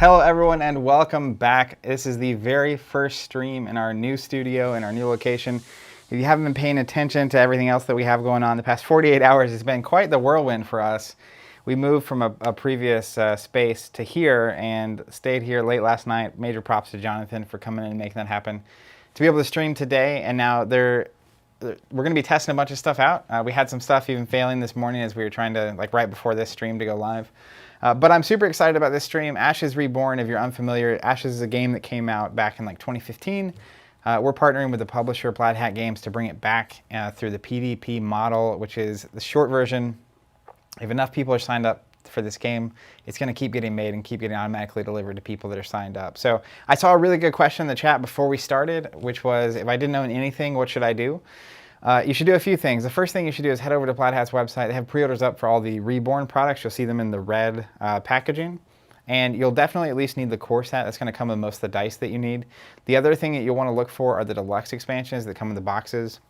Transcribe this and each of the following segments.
Hello everyone and welcome back. This is the very first stream in our new studio, in our new location. If you haven't been paying attention to everything else that we have going on, the past 48 hours has been quite the whirlwind for us. We moved from a previous space to here and stayed here late last night. Major props to Jonathan for coming in and making that happen. To be able to stream today, and now we're going to be testing a bunch of stuff out. We had some stuff even failing this morning as we were trying to, right before this stream, to go live. But I'm super excited about this stream. Ashes Reborn, if you're unfamiliar, Ashes is a game that came out back in 2015. We're partnering with the publisher Plaid Hat Games to bring it back through the PvP model, which is the short version. If enough people are signed up for this game, it's going to keep getting made and keep getting automatically delivered to people that are signed up. So I saw a really good question in the chat before we started, which was, if I didn't own anything, what should I do? You should do a few things. The first thing you should do is head over to Plaid Hat's website. They have pre-orders up for all the Reborn products. You'll see them in the red packaging. And you'll definitely at least need the core set. That's going to come with most of the dice that you need. The other thing that you'll want to look for are the deluxe expansions that come in the boxes.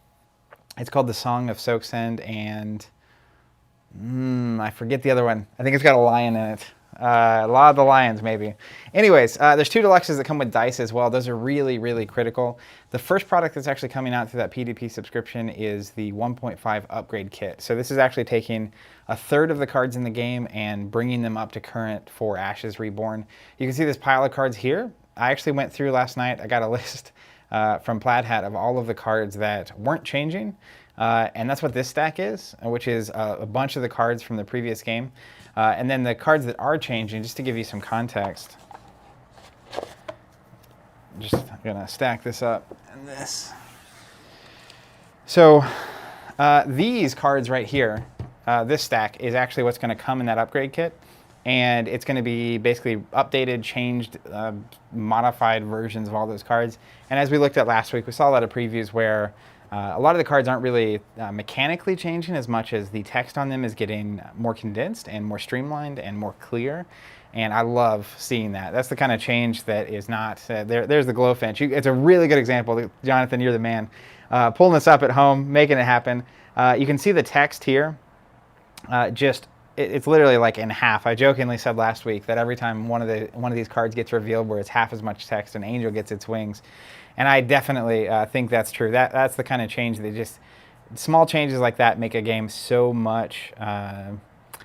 It's called the Song of Soaksend and I forget the other one. I think it's got a lion in it. A lot of the lions, maybe. Anyways, there's two deluxes that come with dice as well. Those are really, really critical. The first product that's actually coming out through that PDP subscription is the 1.5 Upgrade Kit. So this is actually taking a third of the cards in the game and bringing them up to current for Ashes Reborn. You can see this pile of cards here. I actually went through last night. I got a list from Plaid Hat of all of the cards that weren't changing. And that's what this stack is, which is a bunch of the cards from the previous game. And then the cards that are changing, just to give you some context. I'm just gonna stack this up and this. So these cards right here, this stack is actually what's gonna come in that upgrade kit. And it's gonna be basically updated, changed, modified versions of all those cards. And as we looked at last week, we saw a lot of previews where a lot of the cards aren't really mechanically changing as much as the text on them is getting more condensed and more streamlined and more clear. And I love seeing that. That's the kind of change that is not, there's the Glowfinch. It's a really good example. Jonathan, you're the man. Pulling this up at home, making it happen. You can see the text here. It's literally like in half. I jokingly said last week that every time one of these cards gets revealed where it's half as much text, an angel gets its wings. And I definitely think that's true. That's the kind of change that just, small changes like that make a game so much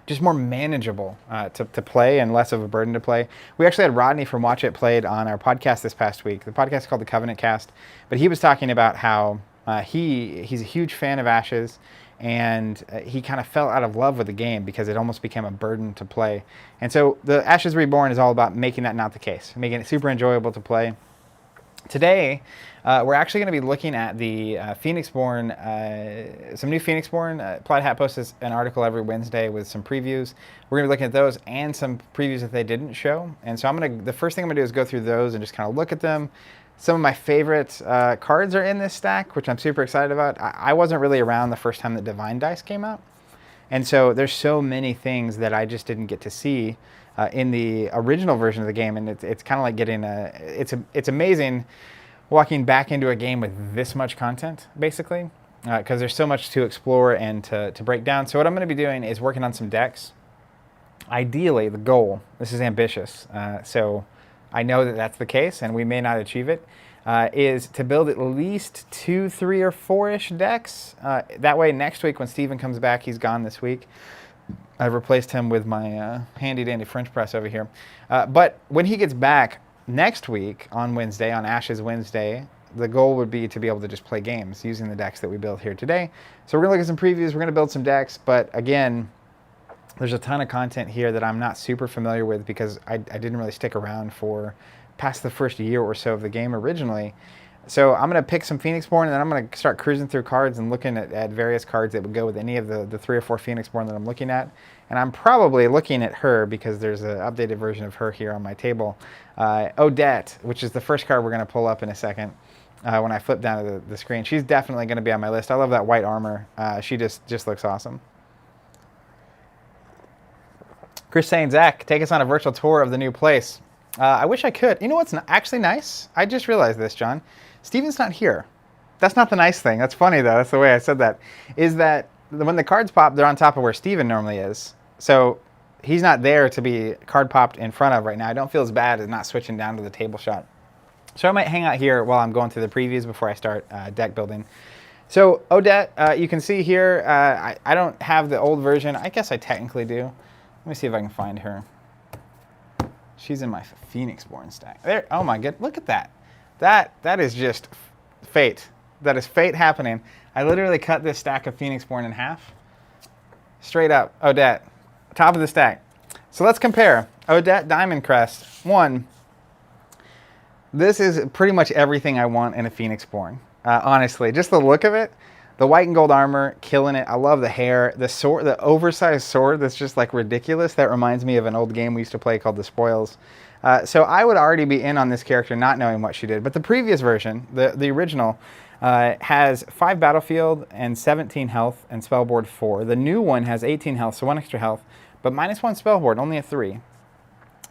just more manageable to play and less of a burden to play. We actually had Rodney from Watch It Played on our podcast this past week. The podcast is called The Covenant Cast, but he was talking about how he's a huge fan of Ashes, and he kind of fell out of love with the game because it almost became a burden to play. And so the Ashes Reborn is all about making that not the case, making it super enjoyable to play. Today, we're actually going to be looking at the Phoenixborn, some new Phoenixborn. Plaid Hat posts an article every Wednesday with some previews. We're going to be looking at those and some previews that they didn't show. And so the first thing I'm going to do is go through those and just kind of look at them. Some of my favorite cards are in this stack, which I'm super excited about. I wasn't really around the first time that Divine Dice came out. And so there's so many things that I just didn't get to see in the original version of the game, and it's kind of like getting it's amazing walking back into a game with this much content, basically, because there's so much to explore and to break down. So what I'm going to be doing is working on some decks. Ideally, the goal, this is ambitious, so I know that that's the case, and we may not achieve it, is to build at least 2, 3, or 4-ish decks. That way, next week when Steven comes back, he's gone this week. I've replaced him with my handy-dandy French press over here. But when he gets back next week on Wednesday, on Ashes Wednesday, the goal would be to be able to just play games using the decks that we built here today. So we're going to look at some previews. We're going to build some decks. But again, there's a ton of content here that I'm not super familiar with because I didn't really stick around for past the first year or so of the game originally. So I'm going to pick some Phoenixborn, and then I'm going to start cruising through cards and looking at various cards that would go with any of the 3 or 4 Phoenixborn that I'm looking at. And I'm probably looking at her because there's an updated version of her here on my table. Odette, which is the first card we're going to pull up in a second when I flip down to the screen. She's definitely going to be on my list. I love that white armor. She just looks awesome. Chris saying, Zach, take us on a virtual tour of the new place. I wish I could. You know what's actually nice? I just realized this, John. Steven's not here. That's not the nice thing. That's funny, though. That's the way I said that. Is that when the cards pop, they're on top of where Steven normally is. So he's not there to be card popped in front of right now. I don't feel as bad as not switching down to the table shot. So I might hang out here while I'm going through the previews before I start deck building. So Odette, you can see here, I don't have the old version. I guess I technically do. Let me see if I can find her. She's in my Phoenixborn stack. There. Oh my god, look at that. That is just fate. That is fate happening. I literally cut this stack of Phoenixborn in half. Straight up, Odette, top of the stack. So let's compare. Odette Diamond Crest. One, this is pretty much everything I want in a Phoenixborn. Honestly, just the look of it, the white and gold armor, killing it. I love the hair, the sword, the oversized sword that's just like ridiculous. That reminds me of an old game we used to play called The Spoils. So I would already be in on this character not knowing what she did. But the previous version, the original, has 5 battlefield and 17 health and spellboard 4. The new one has 18 health, so 1 extra health, but -1 spellboard, only a 3.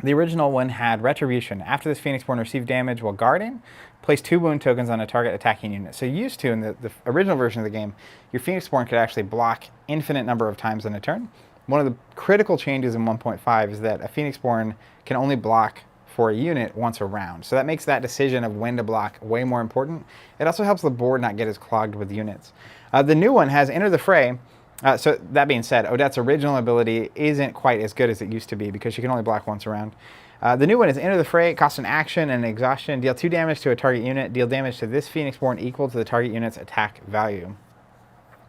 The original one had Retribution. After this Phoenixborn received damage while guarding, place 2 wound tokens on a target attacking unit. So used to, in the original version of the game, your Phoenixborn could actually block infinite number of times in a turn. One of the critical changes in 1.5 is that a Phoenixborn can only block for a unit once a round. So that makes that decision of when to block way more important. It also helps the board not get as clogged with units. The new one has Enter the Fray. So that being said, Odette's original ability isn't quite as good as it used to be because she can only block once around. The new one is Enter the Fray. It costs an action and an exhaustion. Deal 2 damage to a target unit. Deal damage to this Phoenixborn equal to the target unit's attack value.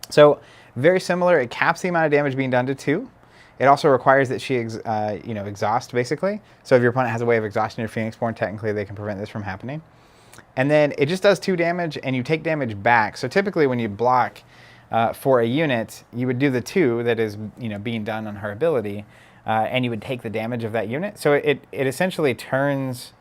So very similar. It caps the amount of damage being done to 2. It also requires that she exhaust, basically. So if your opponent has a way of exhausting your Phoenixborn, technically they can prevent this from happening. And then it just does 2 damage, and you take damage back. So typically when you block for a unit, you would do the 2 that is being done on her ability, and you would take the damage of that unit. So it essentially turns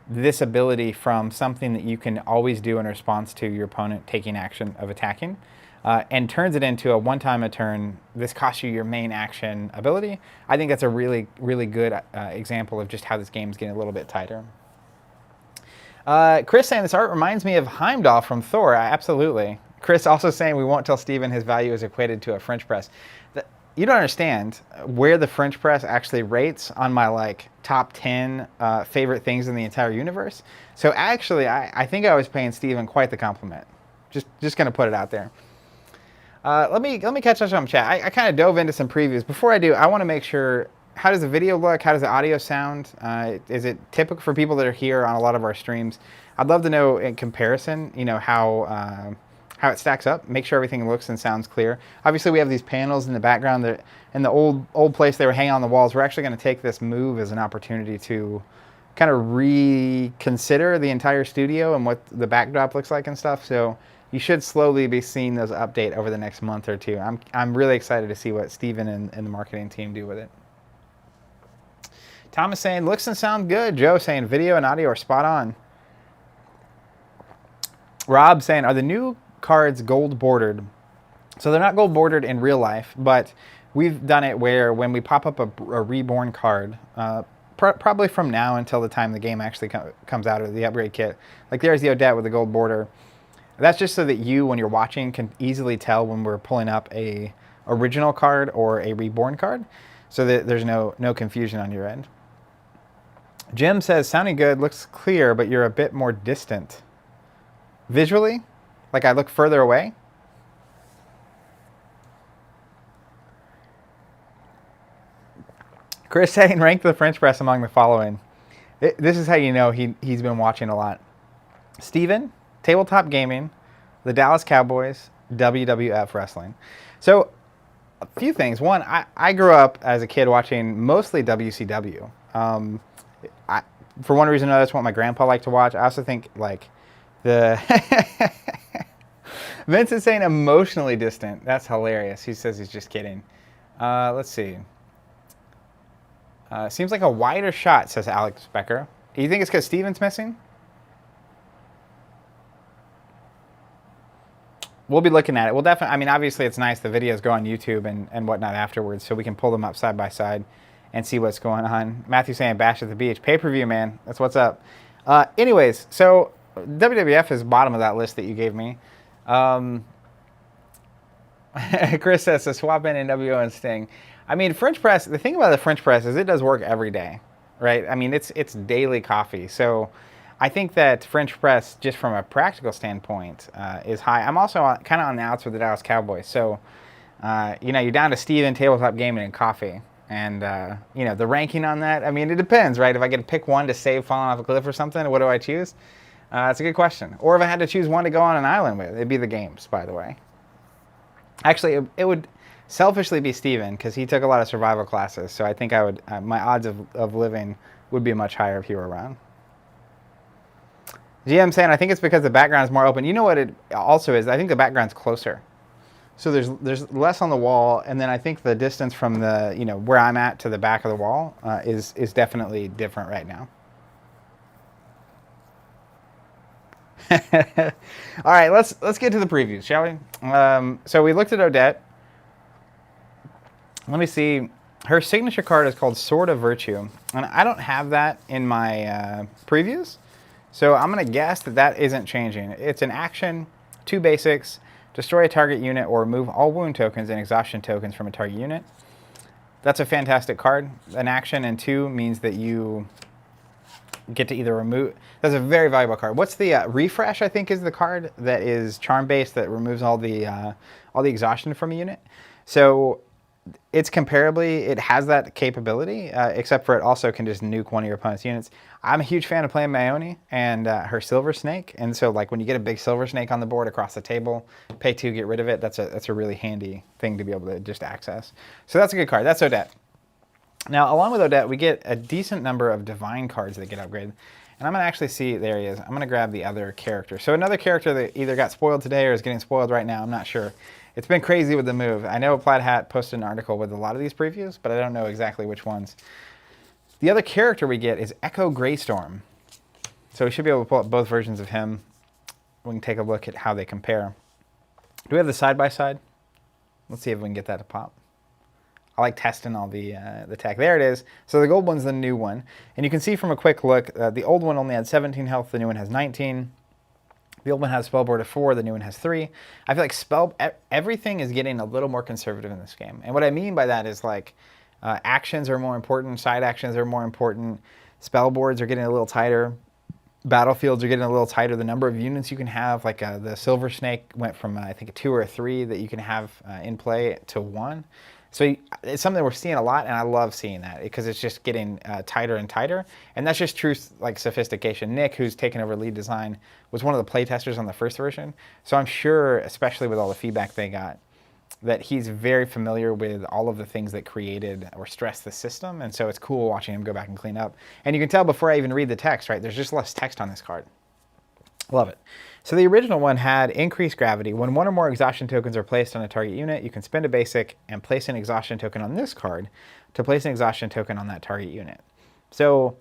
this ability from something that you can always do in response to your opponent taking action of attacking, and turns it into a one-time a turn. This costs you your main action ability. I think that's a really, really good example of just how this game is getting a little bit tighter. Chris saying this art reminds me of Heimdall from Thor. Absolutely. Chris also saying we won't tell Steven his value is equated to a French press. You don't understand where the French press actually rates on my top 10 favorite things in the entire universe. So actually, I think I was paying Steven quite the compliment. Just gonna put it out there. Let me catch up on chat. I kind of dove into some previews. Before I do, I want to make sure, how does the video look? How does the audio sound? Is it typical for people that are here on a lot of our streams? I'd love to know in comparison, how it stacks up. Make sure everything looks and sounds clear. Obviously, we have these panels in the background that in the old place they were hanging on the walls. We're actually going to take this move as an opportunity to kind of reconsider the entire studio and what the backdrop looks like and stuff. So you should slowly be seeing those update over the next month or two. I'm really excited to see what Steven and the marketing team do with it. Thomas saying, looks and sound good. Joe saying, video and audio are spot on. Rob saying, are the new cards gold bordered? So they're not gold bordered in real life, but we've done it where when we pop up a reborn card, probably from now until the time the game actually comes out of the upgrade kit, like there's the Odette with the gold border. That's just so that you, when you're watching, can easily tell when we're pulling up a original card or a reborn card, so that there's no confusion on your end. Jim says, sounding good, looks clear, but you're a bit more distant. Visually? Like I look further away? Chris saying, rank the French press among the following. This is how you know he's been watching a lot. Steven, Tabletop Gaming, the Dallas Cowboys, WWF Wrestling. So a few things. One, I grew up as a kid watching mostly WCW. For one reason or another, that's what my grandpa liked to watch. I also think the Vince is saying emotionally distant. That's hilarious. He says he's just kidding. Let's see. Seems like a wider shot, says Alex Becker. Do you think it's because Steven's missing? We'll be looking at it. We'll definitely, I mean, obviously it's nice the videos go on YouTube and whatnot afterwards, so we can pull them up side by side and see what's going on. Matthew saying Bash at the Beach. Pay-per-view, man. That's what's up. Anyways, so WWF is bottom of that list that you gave me. Chris says, so swap in NWO and Sting. I mean, French press, the thing about the French press is it does work every day, right? I mean, it's daily coffee. So I think that French press, just from a practical standpoint, is high. I'm also kind of on the outs with the Dallas Cowboys. So, you know, you're down to Steven, tabletop gaming, and coffee. And, you know, the ranking on that, I mean, it depends, right? If I get to pick one to save falling off a cliff or something, what do I choose? That's a good question. Or if I had to choose one to go on an island with, it'd be the games, by the way. Actually, it would selfishly be Steven, because he took a lot of survival classes. So I think I would, my odds of living would be much higher if he were around. GM saying, I think it's because the background is more open. You know what it also is? I think the background's closer. So there's less on the wall, and then I think the distance from the, you know, where I'm at to the back of the wall is definitely different right now. All right, let's get to the previews, shall we? So we looked at Odette. Let me see. Her signature card is called Sword of Virtue, and I don't have that in my previews, so I'm going to guess that that isn't changing. It's an action, 2 basics, destroy a target unit or remove all wound tokens and exhaustion tokens from a target unit. That's a fantastic card. An action, and 2 means that you get to either remove. That's a very valuable card. What's the refresh? I think is the card that is charm based that removes all the exhaustion from a unit. So it's comparably, it has that capability, except for it also can just nuke one of your opponent's units. I'm a huge fan of playing Mayoni and her Silver Snake, and so like when you get a big Silver Snake on the board across the table, pay 2, get rid of it. That's a really handy thing to be able to just access. So that's a good card. That's Odette. Now, along with Odette, we get a decent number of Divine cards that get upgraded. And I'm going to actually see, there he is. I'm going to grab the other character. So another character that either got spoiled today or is getting spoiled right now, I'm not sure. It's been crazy with the move. I know Plaid Hat posted an article with a lot of these previews, but I don't know exactly which ones. The other character we get is Echo Greystorm. So we should be able to pull up both versions of him. We can take a look at how they compare. Do we have the side-by-side? Let's see if we can get that to pop. I like testing all the tech. There it is. So the gold one's the new one. And you can see from a quick look, the old one only had 17 health, the new one has 19. The old one has spellboard of 4, the new one has 3. I feel like everything is getting a little more conservative in this game. And what I mean by that is like actions are more important, side actions are more important, spellboards are getting a little tighter, battlefields are getting a little tighter. The number of units you can have, like the Silver Snake went from I think a 2 or a 3 that you can have in play to 1. So it's something we're seeing a lot, and I love seeing that because it's just getting tighter and tighter. And that's just true like sophistication. Nick, who's taken over lead design, was one of the playtesters on the first version. So I'm sure, especially with all the feedback they got, that he's very familiar with all of the things that created or stressed the system. And so it's cool watching him go back and clean up. And you can tell before I even read the text, right? There's just less text on this card. Love it. So the original one had increased gravity. When 1 or more exhaustion tokens are placed on a target unit, you can spend a basic and place an exhaustion token on this card to place an exhaustion token on that target unit. So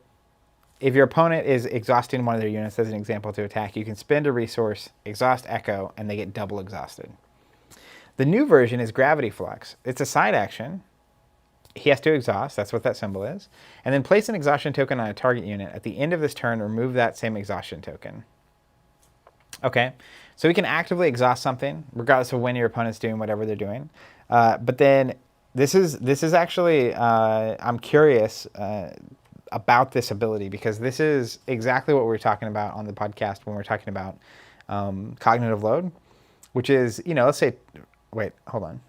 if your opponent is exhausting one of their units, as an example, to attack, you can spend a resource, exhaust Echo, and they get double exhausted. The new version is Gravity Flux. It's a side action. He has to exhaust, that's what that symbol is, and then place an exhaustion token on a target unit. At the end of this turn, remove that same exhaustion token. Okay, so we can actively exhaust something, regardless of when your opponent's doing whatever they're doing. But then this is actually, I'm curious about this ability, because this is exactly what we were talking about on the podcast when we were talking about cognitive load, which is, you know, let's say, wait, hold on.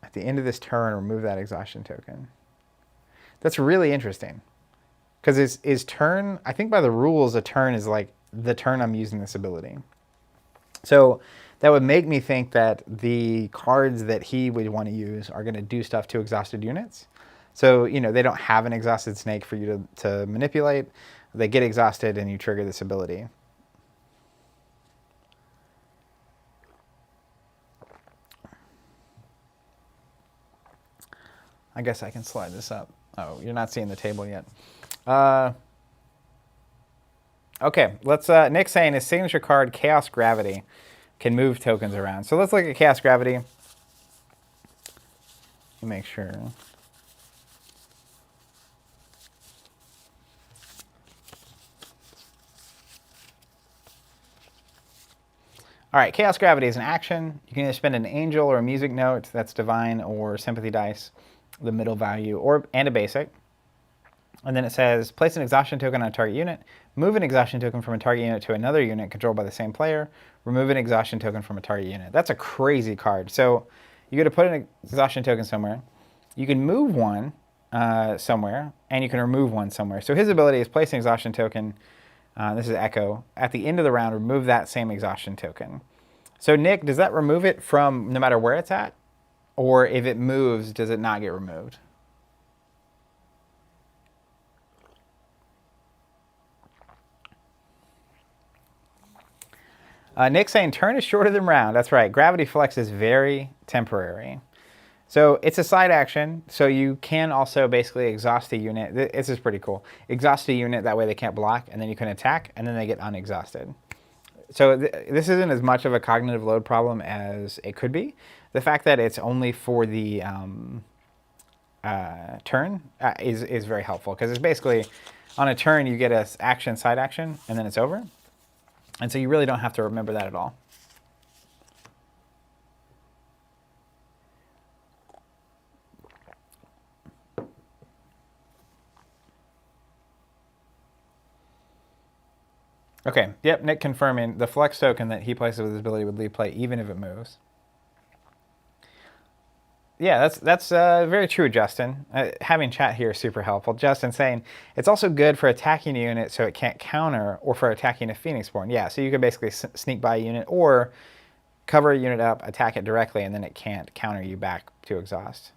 At the end of this turn, remove that exhaustion token. That's really interesting. Because is turn, I think by the rules, a turn is like the turn I'm using this ability. So that would make me think that the cards that he would want to use are going to do stuff to exhausted units. So, you know, they don't have an exhausted snake for you to manipulate. They get exhausted and you trigger this ability. I guess I can slide this up. Oh, you're not seeing the table yet. Okay, let's. Nick's saying his signature card, Chaos Gravity, can move tokens around. So let's look at Chaos Gravity. Let me make sure. All right, Chaos Gravity is an action. You can either spend an angel or a music note, that's divine, or sympathy dice, the middle value, and a basic. And then it says, place an exhaustion token on a target unit, move an exhaustion token from a target unit to another unit controlled by the same player, remove an exhaustion token from a target unit. That's a crazy card. So you got to put an exhaustion token somewhere. You can move one somewhere, and you can remove one somewhere. So his ability is place an exhaustion token, this is Echo, at the end of the round, remove that same exhaustion token. So Nick, does that remove it from no matter where it's at? Or if it moves, does it not get removed? Nick's saying turn is shorter than round. That's right. Gravity Flex is very temporary. So it's a side action, so you can also basically exhaust a unit. This is pretty cool. Exhaust a unit, that way they can't block, and then you can attack, and then they get unexhausted. So this isn't as much of a cognitive load problem as it could be. The fact that it's only for the turn is very helpful, because it's basically, on a turn, you get an action, side action, and then it's over. And so you really don't have to remember that at all. Okay, yep, Nick confirming the flex token that he places with his ability would leave play even if it moves. Yeah, that's very true, Justin. Having chat here is super helpful. Justin saying, it's also good for attacking a unit so it can't counter, or for attacking a Phoenixborn. Yeah, so you can basically sneak by a unit, or cover a unit up, attack it directly, and then it can't counter you back to exhaust.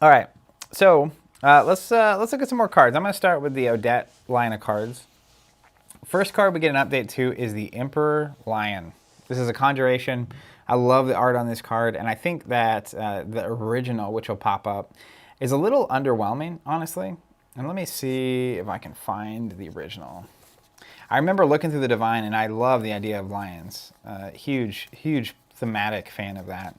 All right, so let's look at some more cards. I'm going to start with the Odette line of cards. First card we get an update to is the Emperor Lion. This is a conjuration. I love the art on this card, and I think that the original, which will pop up, is a little underwhelming, honestly. And let me see if I can find the original. I remember looking through the Divine, and I love the idea of lions. Huge thematic fan of that.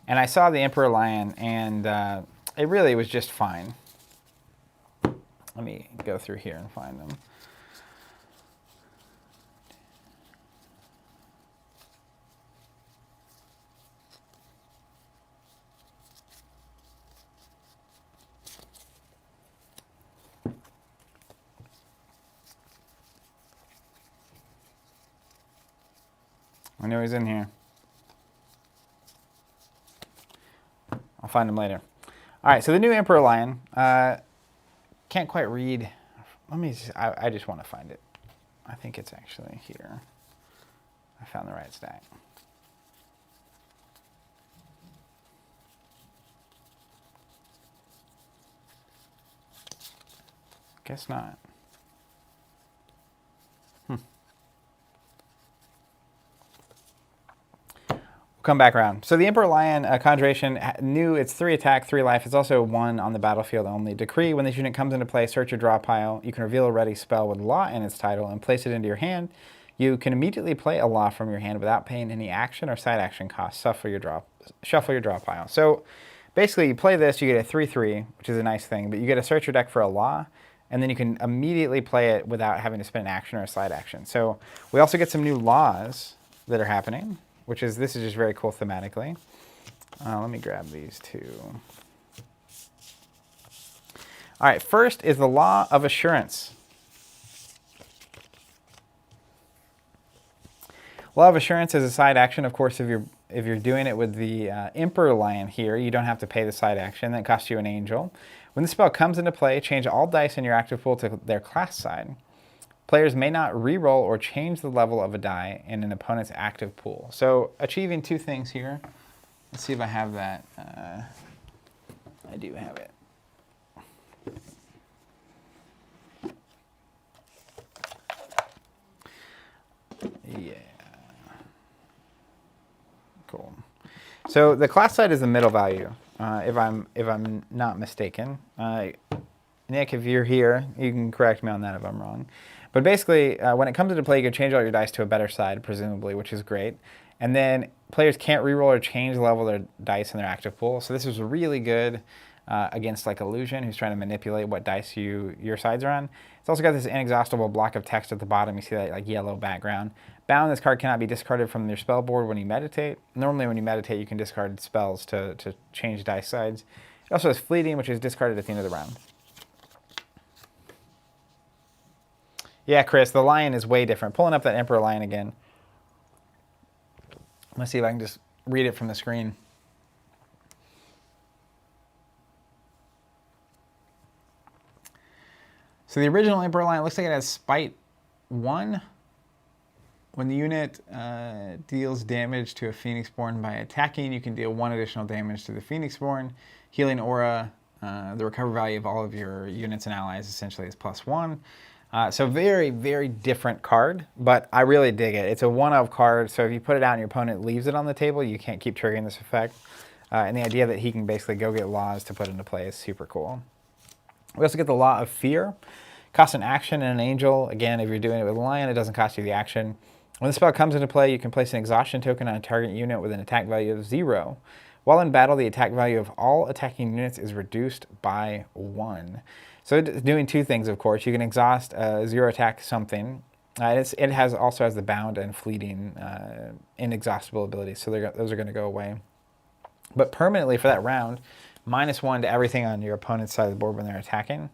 And I saw the Emperor Lion, and it really was just fine. Let me go through here and find them. I know he's in here. I'll find him later. All right, so the new Emperor Lion. Can't quite read. Let me. I just want to find it. I think it's actually here. I found the right stack. Guess not. Come back around. So the Emperor Lion Conjuration, new, it's 3 attack, 3 life. It's also 1 on the battlefield only. Decree, when this unit comes into play, search your draw pile. You can reveal a ready spell with Law in its title and place it into your hand. You can immediately play a Law from your hand without paying any action or side action costs. Shuffle your draw pile. So basically you play this, you get a 3/3, which is a nice thing, but you get to search your deck for a Law, and then you can immediately play it without having to spend an action or a side action. So we also get some new laws that are happening, which is, this is just very cool thematically. Let me grab these two. All right, first is the Law of Assurance. Law of Assurance is a side action. Of course, if you're doing it with the Emperor Lion here, you don't have to pay the side action. That costs you an angel. When the spell comes into play, change all dice in your active pool to their class side. Players may not re-roll or change the level of a die in an opponent's active pool. So achieving 2 things here. Let's see if I have that. I do have it. Yeah. Cool. So the class side is the middle value, if I'm not mistaken. Nick, if you're here, you can correct me on that if I'm wrong. But basically, when it comes into play, you can change all your dice to a better side, presumably, which is great. And then players can't reroll or change the level of their dice in their active pool. So this is really good against like Illusion, who's trying to manipulate what dice your sides are on. It's also got this inexhaustible block of text at the bottom. You see that like yellow background. Bound, this card cannot be discarded from your spell board when you meditate. Normally when you meditate, you can discard spells to change dice sides. It also has Fleeting, which is discarded at the end of the round. Yeah, Chris, the lion is way different. Pulling up that Emperor Lion again. Let's see if I can just read it from the screen. So the original Emperor Lion looks like it has Spite 1. When the unit deals damage to a Phoenixborn by attacking, you can deal 1 additional damage to the Phoenixborn. Healing Aura, the recover value of all of your units and allies essentially is +1. So very, very different card, but I really dig it. It's a one-of card, so if you put it out and your opponent leaves it on the table, you can't keep triggering this effect. And the idea that he can basically go get laws to put into play is super cool. We also get the Law of Fear. Costs an action and an angel. Again, if you're doing it with a lion, it doesn't cost you the action. When the spell comes into play, you can place an exhaustion token on a target unit with an attack value of 0. While in battle, the attack value of all attacking units is reduced by 1. So it's doing 2 things, of course. You can exhaust 0 attack something. It also has the bound and fleeting inexhaustible abilities, so those are going to go away. But permanently for that round, -1 to everything on your opponent's side of the board when they're attacking.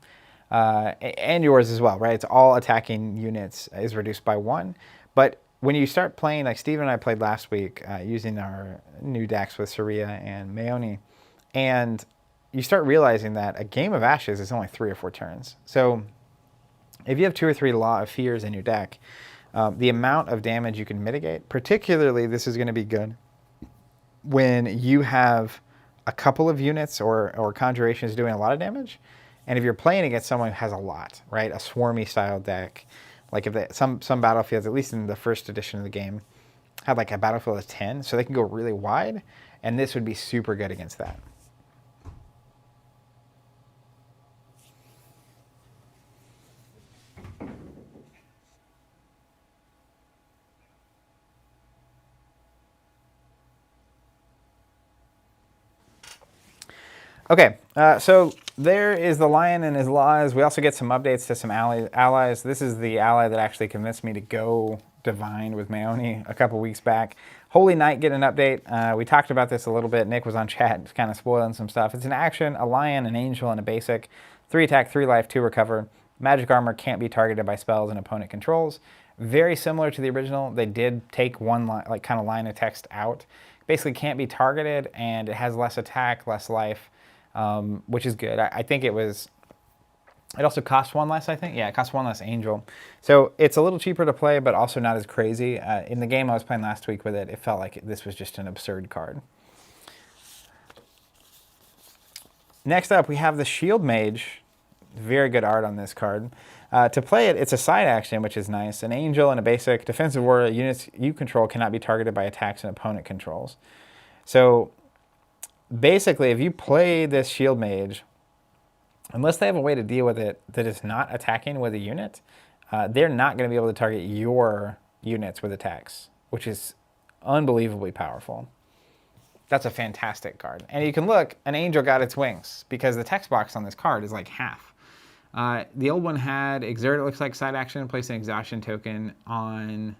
And yours as well, right? It's all attacking units is reduced by 1. But when you start playing, like Steven and I played last week using our new decks with Saria and Maoni, and you start realizing that a game of Ashes is only 3 or 4 turns. So if you have 2 or 3 Law of Fears in your deck, the amount of damage you can mitigate, particularly this is going to be good when you have a couple of units or conjurations doing a lot of damage. And if you're playing against someone who has a lot, right, a swarmy style deck, like if some battlefields, at least in the first edition of the game, had like a battlefield of 10, so they can go really wide, and this would be super good against that. Okay, so there is the lion and his laws. We also get some updates to some allies. This is the ally that actually convinced me to go divine with Maoni a couple weeks back. Holy Knight get an update. We talked about this a little bit. Nick was on chat kind of spoiling some stuff. It's an action, a lion, an angel, and a basic. 3 attack, 3 life, 2 recover. Magic armor can't be targeted by spells and opponent controls. Very similar to the original. They did take one kind of line of text out. Basically can't be targeted, and it has less attack, less life. Which is good. I think it also costs 1 less, I think. Yeah, it costs 1 less angel. So it's a little cheaper to play, but also not as crazy. In the game I was playing last week with it, it felt like this was just an absurd card. Next up, we have the Shield Mage. Very good art on this card. To play it, it's a side action, which is nice. An angel and a basic. Defensive warrior units you control cannot be targeted by attacks and opponent controls. So basically, if you play this Shield Mage, unless they have a way to deal with it that is not attacking with a unit, they're not going to be able to target your units with attacks, which is unbelievably powerful. That's a fantastic card. And you can look, an angel got its wings, because the text box on this card is like half. The old one had exert, it looks like side action, place an exhaustion token on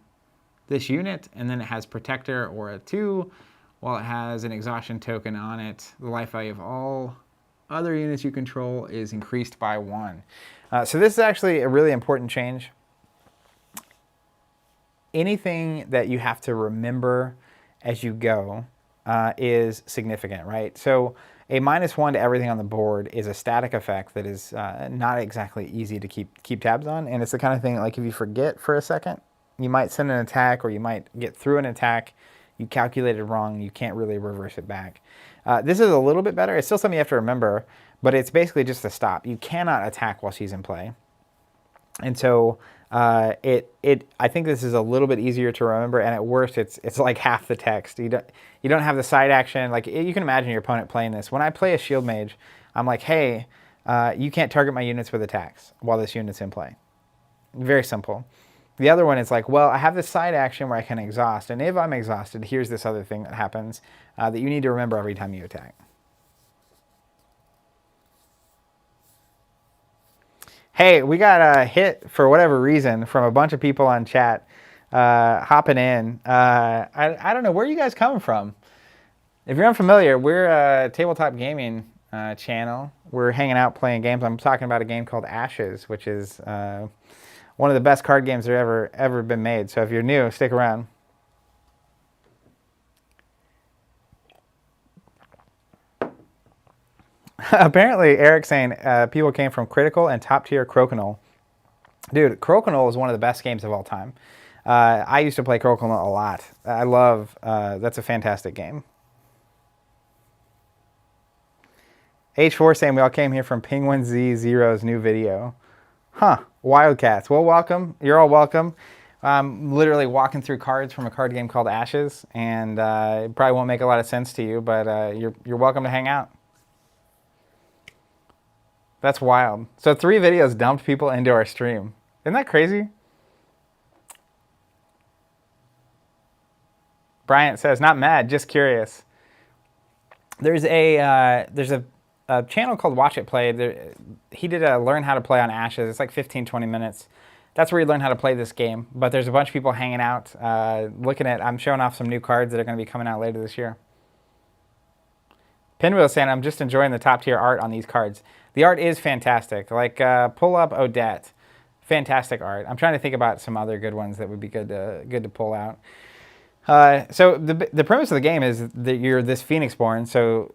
this unit, and then it has protector or a 2, while it has an exhaustion token on it. The life value of all other units you control is increased by 1. So this is actually a really important change. Anything that you have to remember as you go is significant, right? So a -1 to everything on the board is a static effect that is not exactly easy to keep tabs on, and it's the kind of thing, like if you forget for a second, you might send an attack or you might get through an attack, you calculated wrong, you can't really reverse it back. This is a little bit better. It's still something you have to remember, but it's basically just a stop. You cannot attack while she's in play. And so I think this is a little bit easier to remember, and at worst it's like half the text. You don't have the side action. Like, you can imagine your opponent playing this. When I play a Shield Mage, I'm like, hey, you can't target my units with attacks while this unit's in play. Very simple. The other one is like, well, I have this side action where I can exhaust, and if I'm exhausted, here's this other thing that happens that you need to remember every time you attack. Hey, we got a hit for whatever reason from a bunch of people on chat hopping in. I don't know, where are you guys coming from? If you're unfamiliar, we're a tabletop gaming channel. We're hanging out playing games. I'm talking about a game called Ashes, which is one of the best card games that ever been made. So if you're new, stick around. Apparently, Eric's saying people came from Critical and top tier Crokinole. Dude, Crokinole is one of the best games of all time. I used to play Crokinole a lot. I love, that's a fantastic game. H4 saying we all came here from Penguin Z Zero's new video. Huh, Wildcats. Well, welcome. You're all welcome. I'm literally walking through cards from a card game called Ashes, and it probably won't make a lot of sense to you, but you're welcome to hang out. That's wild. So 3 videos dumped people into our stream. Isn't that crazy? Bryant says, not mad, just curious. There's a channel called Watch It Play. He did a Learn How to Play on Ashes. It's like 15, 20 minutes. That's where you learn how to play this game. But there's a bunch of people hanging out, looking at, I'm showing off some new cards that are going to be coming out later this year. Pinwheel saying, I'm just enjoying the top tier art on these cards. The art is fantastic. Like, pull up Odette. Fantastic art. I'm trying to think about some other good ones that would be good to pull out. So the premise of the game is that you're this Phoenixborn, so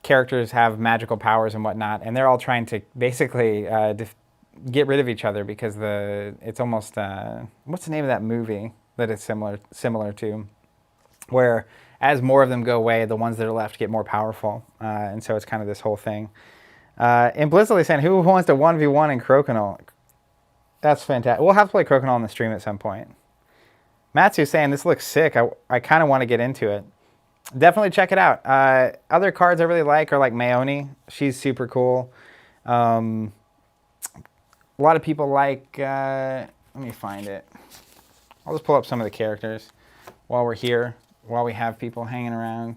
characters have magical powers and whatnot, and they're all trying to basically get rid of each other because it's almost what's the name of that movie that it's similar to, where as more of them go away, the ones that are left get more powerful, and so it's kind of this whole thing. Implicitly saying, who wants to 1v1 in Crokinole? That's fantastic. We'll have to play Crokinole on the stream at some point. Matsu's saying, this looks sick. I kind of want to get into it. Definitely check it out. Other cards I really like are like Mayoni. She's super cool. A lot of people like, let me find it. I'll just pull up some of the characters while we're here, while we have people hanging around.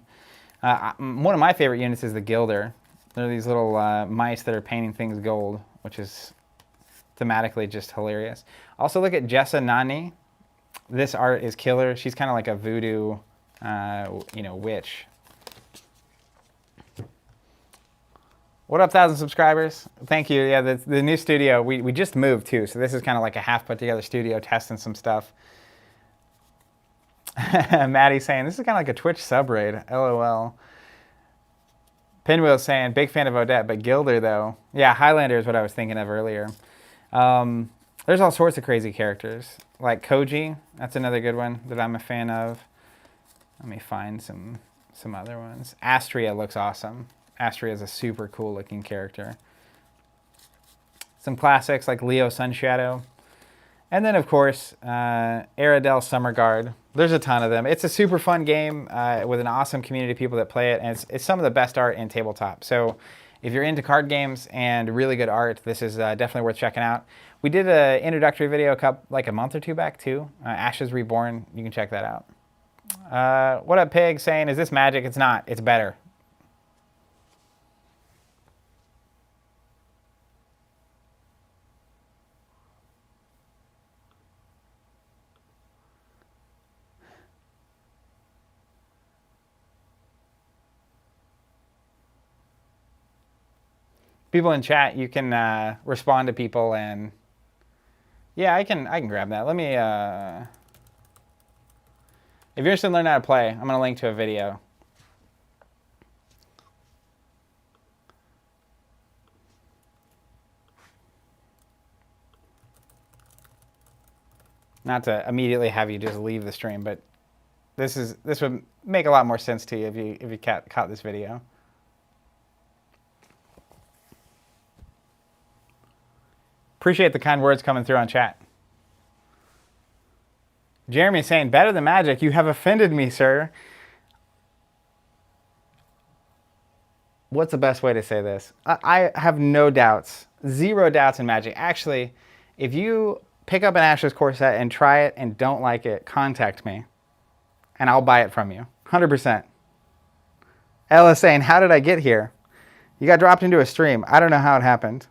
One of my favorite units is the Gilder. They're these little mice that are painting things gold, which is thematically just hilarious. Also look at Jessa Nani. This art is killer. She's kind of like a voodoo, witch. What up, 1,000 subscribers? Thank you. Yeah, the new studio, we just moved too, so this is kind of like a half put together studio testing some stuff. Maddie's saying, this is kind of like a Twitch sub raid, LOL. Pinwheel's saying, big fan of Odette, but Gilder though. Yeah, Highlander is what I was thinking of earlier. There's all sorts of crazy characters, like Koji. That's another good one that I'm a fan of. Let me find some other ones. Astria looks awesome. Astria is a super cool looking character. Some classics like Leo Sunshadow. And then, of course, Aradel Summer Guard. There's a ton of them. It's a super fun game with an awesome community of people that play it, and it's some of the best art in tabletop. So if you're into card games and really good art, this is definitely worth checking out. We did an introductory video like a month or two back too. Ashes Reborn, you can check that out. What up, Pig? Saying, is this magic? It's not. It's better. People in chat, you can respond to people, and yeah, I can grab that. Let me, if you're interested in learning how to play, I'm gonna link to a video. Not to immediately have you just leave the stream, but this would make a lot more sense to you if you caught this video. Appreciate the kind words coming through on chat. Jeremy saying, better than magic. You have offended me, sir. What's the best way to say this? I have no doubts, zero doubts in magic. Actually, if you pick up an Ashes core set and try it and don't like it, contact me and I'll buy it from you. 100%. Ella saying, how did I get here? You got dropped into a stream. I don't know how it happened.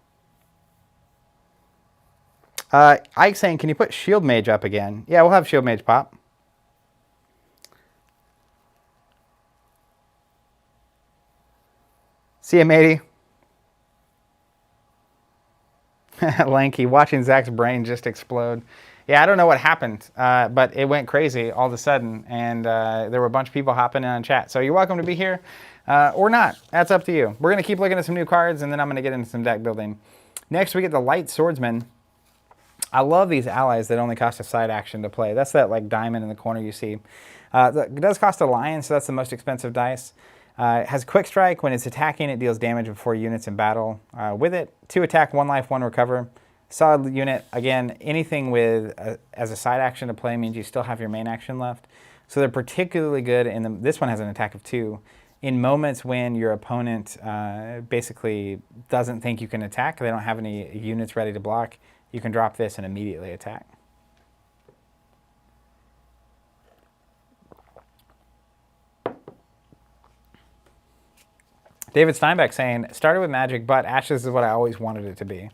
Ike saying, can you put Shield Mage up again? Yeah, we'll have Shield Mage pop. See ya, matey. Lanky, watching Zach's brain just explode. Yeah, I don't know what happened, but it went crazy all of a sudden, and there were a bunch of people hopping in on chat. So you're welcome to be here, or not. That's up to you. We're going to keep looking at some new cards, and then I'm going to get into some deck building. Next, we get the Light Swordsman. I love these allies that only cost a side action to play. That's that like diamond in the corner you see. It does cost a lion, so that's the most expensive dice. It has Quick Strike. When it's attacking, it deals damage with 4 units in battle. With it, 2 attack, 1 life, 1 recover. Solid unit. Again, anything with as a side action to play means you still have your main action left. So they're particularly good in this one has an attack of 2. In moments when your opponent basically doesn't think you can attack, they don't have any units ready to block, you can drop this and immediately attack. David Steinbeck saying, started with Magic, but Ashes is what I always wanted it to be.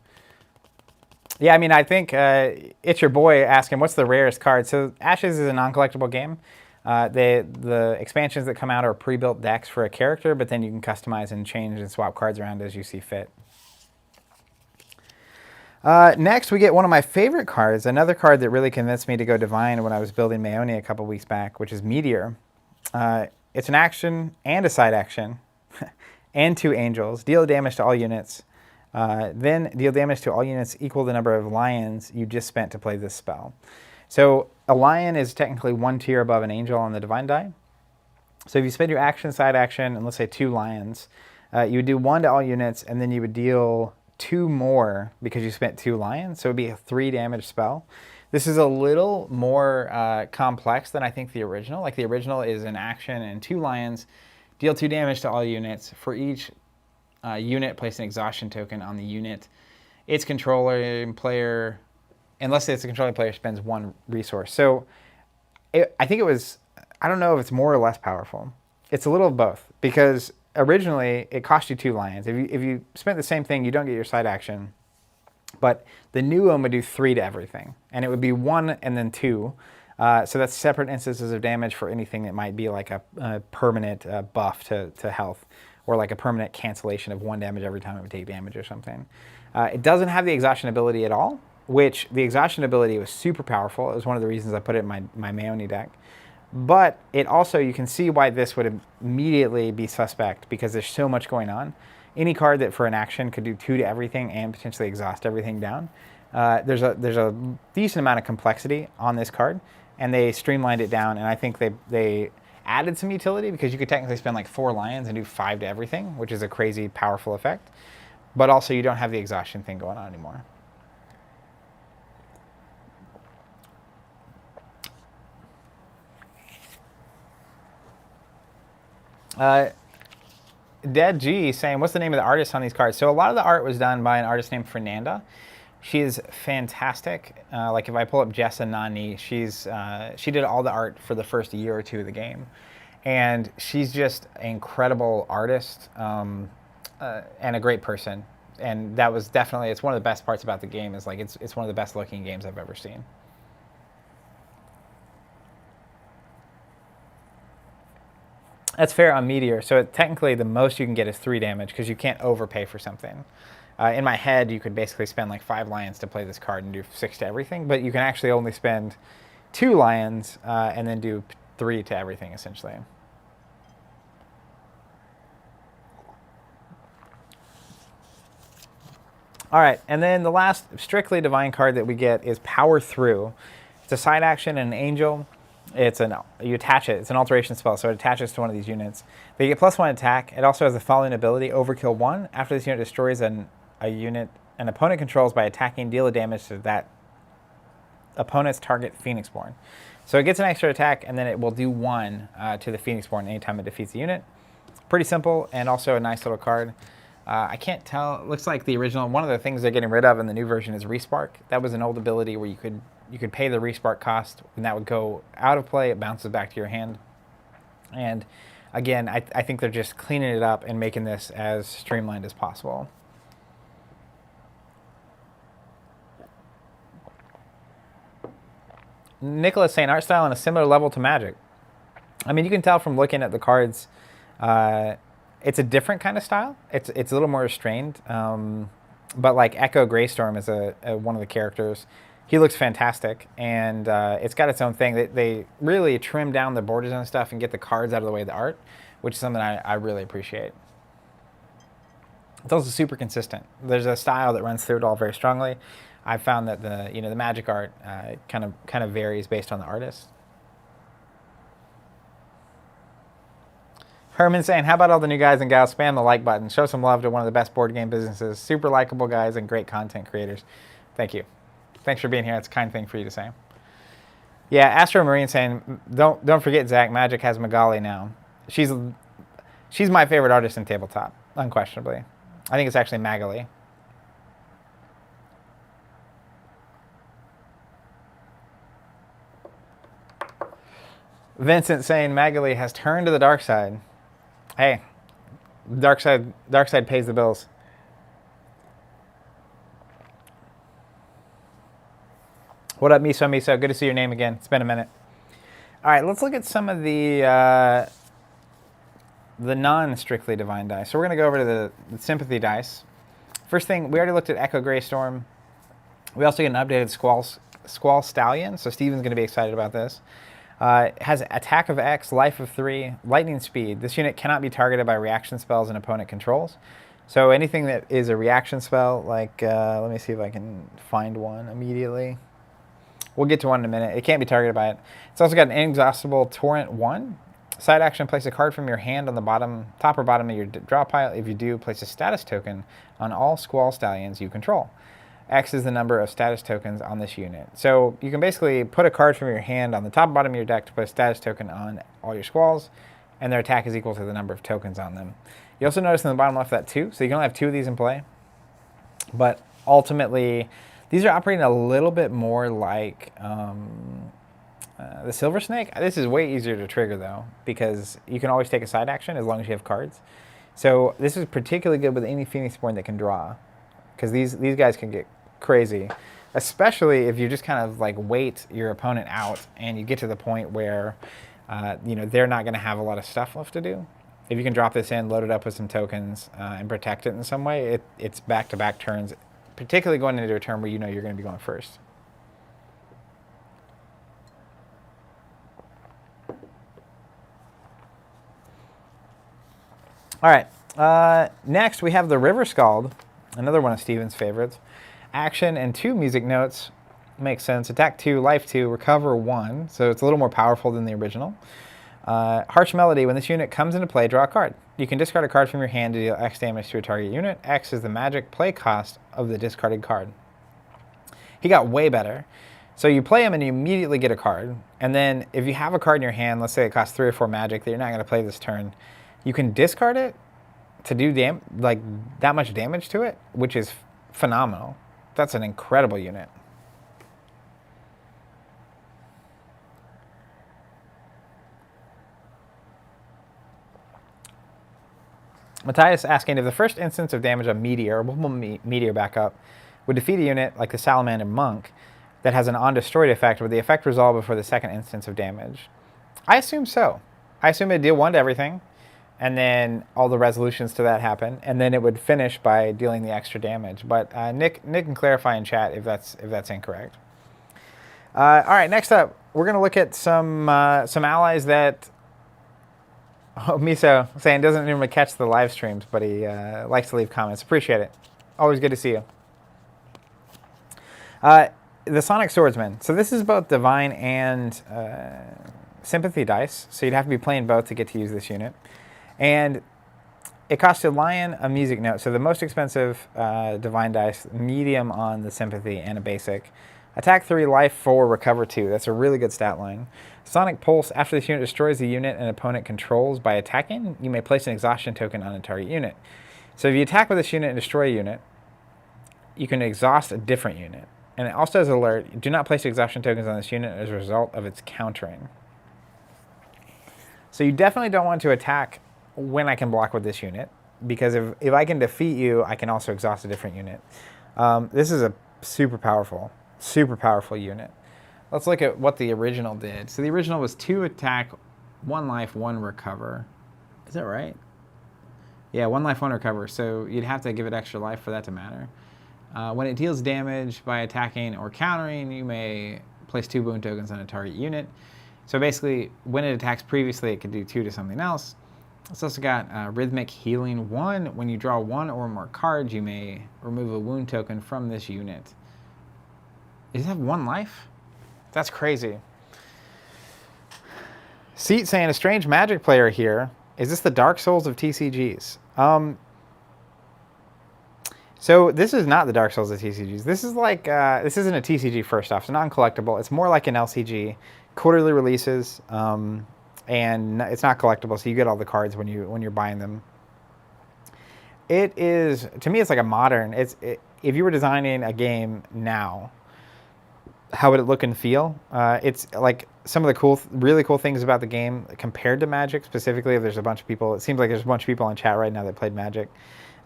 Yeah, I mean, I think it's your boy asking, what's the rarest card? So Ashes is a non-collectible game. The expansions that come out are pre-built decks for a character, but then you can customize and change and swap cards around as you see fit. Next, we get one of my favorite cards, another card that really convinced me to go Divine when I was building Maoni a couple weeks back, which is Meteor. It's an action and a side action, and 2 angels. Deal damage to all units. Then deal damage to all units equal the number of lions you just spent to play this spell. So a lion is technically 1 tier above an angel on the Divine die. So if you spend your action, side action, and let's say 2 lions, you would do 1 to all units, and then you would deal 2 more because you spent 2 lions. So it would be a 3 damage spell. This is a little more complex than I think the original. Like the original is an action and 2 lions, deal 2 damage to all units. For each unit, place an exhaustion token on the unit. Its controller player, unless it's a controlling player, spends 1 resource. So I think it was, I don't know if it's more or less powerful. It's a little of both, because originally it cost you 2 lions. If you spent the same thing, you don't get your side action. But the new one would do 3 to everything, and it would be 1 and then 2. So that's separate instances of damage for anything that might be like a permanent buff to health, or like a permanent cancellation of 1 damage every time it would take damage or something. It doesn't have the exhaustion ability at all, which the exhaustion ability was super powerful. It was one of the reasons I put it in my Maoni deck. But it also, you can see why this would immediately be suspect, because there's so much going on. Any card that for an action could do 2 to everything and potentially exhaust everything down. There's a decent amount of complexity on this card, and they streamlined it down, and I think they added some utility, because you could technically spend like 4 lions and do 5 to everything, which is a crazy powerful effect. But also you don't have the exhaustion thing going on anymore. Dead G saying, what's the name of the artist on these cards? So a lot of the art was done by an artist named Fernanda. She's fantastic. Like if I pull up Jessa Nani, she did all the art for the first year or 2 of the game. And she's just an incredible artist and a great person. And that was definitely, it's one of the best parts about the game, is like it's one of the best looking games I've ever seen. That's fair on Meteor. So technically the most you can get is 3 damage, because you can't overpay for something. In my head, you could basically spend like 5 lions to play this card and do 6 to everything, but you can actually only spend 2 lions and then do 3 to everything, essentially. All right, and then the last strictly Divine card that we get is Power Through. It's a side action and an angel. You attach it. It's an alteration spell, so it attaches to one of these units. They get +1 attack. It also has the following ability: Overkill 1. After this unit destroys a unit an opponent controls by attacking, deal a damage to that opponent's target Phoenixborn. So it gets an extra attack, and then it will do 1 to the Phoenixborn anytime it defeats a unit. Pretty simple, and also a nice little card. I can't tell. It looks like the original. One of the things they're getting rid of in the new version is Respark. That was an old ability where you could pay the Respark cost, and that would go out of play. It bounces back to your hand. And again, I think they're just cleaning it up and making this as streamlined as possible. Nicholas saying art style on a similar level to Magic. I mean, you can tell from looking at the cards. It's a different kind of style. It's a little more restrained. But like Echo Greystorm is one of the characters. He looks fantastic, and it's got its own thing. They really trim down the borders and stuff and get the cards out of the way of the art, which is something I really appreciate. It's also super consistent. There's a style that runs through it all very strongly. I've found that the Magic art kind of varies based on the artist. Herman saying, how about all the new guys and gals? Spam the like button. Show some love to one of the best board game businesses. Super likable guys and great content creators. Thank you. Thanks for being here. It's a kind thing for you to say. Yeah, Astro Marine saying, don't forget, Zach, Magic has Magali now. She's my favorite artist in tabletop, unquestionably. I think it's actually Magali. Vincent saying Magali has turned to the dark side. Hey, dark side pays the bills. What up, Miso? Good to see your name again. It's been a minute. All right, let's look at some of the non-strictly divine dice. So we're going to go over to the Sympathy dice. First thing, we already looked at Echo Greystorm. We also get an updated Squall Stallion, so Steven's going to be excited about this. It has Attack of X, Life of 3, Lightning Speed. This unit cannot be targeted by reaction spells an opponent controls. So anything that is a reaction spell, like, let me see if I can find one immediately. We'll get to one in a minute. It can't be targeted by it. It's also got an Inexhaustible Torrent 1. Side action, place a card from your hand on the top or bottom of your draw pile. If you do, place a status token on all Squall Stallions you control. X is the number of status tokens on this unit. So you can basically put a card from your hand on the top and bottom of your deck to put a status token on all your Squalls, and their attack is equal to the number of tokens on them. You also notice in the bottom left that 2, so you can only have 2 of these in play. But ultimately, these are operating a little bit more like the Silver Snake. This is way easier to trigger, though, because you can always take a side action as long as you have cards. So this is particularly good with any Phoenixborn that can draw, because these guys can get crazy, especially if you just kind of like wait your opponent out and you get to the point where they're not going to have a lot of stuff left to do. If you can drop this in, load it up with some tokens, and protect it in some way, it's back-to-back turns, particularly going into a turn where you know you're going to be going first. All right, next we have the River Scald, another one of Steven's favorites. Action and 2 music notes. Makes sense. Attack 2, life 2, recover 1. So it's a little more powerful than the original. Harsh Melody. When this unit comes into play, draw a card. You can discard a card from your hand to deal X damage to a target unit. X is the magic play cost of the discarded card. He got way better. So you play him and you immediately get a card. And then if you have a card in your hand, let's say it costs 3 or 4 magic that you're not going to play this turn, you can discard it to do that much damage to it, which is phenomenal. That's an incredible unit. Matthias asking if the first instance of damage on Meteor, we'll move Meteor back up, would defeat a unit like the Salamander Monk that has an on-destroyed effect, would the effect resolve before the second instance of damage? I assume so. I assume it'd deal 1 to everything, and then all the resolutions to that happen, and then it would finish by dealing the extra damage. But Nick can clarify in chat if that's incorrect. All right, next up, we're going to look at some allies that... Oh, Miso saying doesn't normally catch the live streams, but he likes to leave comments. Appreciate it. Always good to see you. The Sonic Swordsman. So this is both Divine and Sympathy dice, so you'd have to be playing both to get to use this unit. And it costs a lion, a music note. So the most expensive Divine dice, medium on the Sympathy, and a basic. Attack 3, life 4, recover 2. That's a really good stat line. Sonic Pulse. After this unit destroys the unit an opponent controls by attacking, you may place an exhaustion token on a target unit. So if you attack with this unit and destroy a unit, you can exhaust a different unit. And it also has an alert, do not place exhaustion tokens on this unit as a result of its countering. So you definitely don't want to attack when I can block with this unit, because if I can defeat you, I can also exhaust a different unit. This is a super powerful unit. Let's look at what the original did. So the original was 2 attack, 1 life, 1 recover. Is that right? Yeah, 1 life, 1 recover. So you'd have to give it extra life for that to matter. When it deals damage by attacking or countering, you may place 2 wound tokens on a target unit. So basically, when it attacks previously, it could do 2 to something else. It's also got Rhythmic Healing 1. When you draw 1 or more cards, you may remove a wound token from this unit. Does it have 1 life? That's crazy. Seat saying, a strange Magic player here. Is this the Dark Souls of TCGs? So this is not the Dark Souls of TCGs. This is like, this isn't a TCG first off, so non-collectible. It's more like an LCG. Quarterly releases, and it's not collectible, so you get all the cards when you're buying them. It is, to me, it's like a modern, if you were designing a game now, how would it look and feel? It's like some of the really cool things about the game compared to Magic, specifically if there's a bunch of people, it seems like there's a bunch of people in chat right now that played Magic.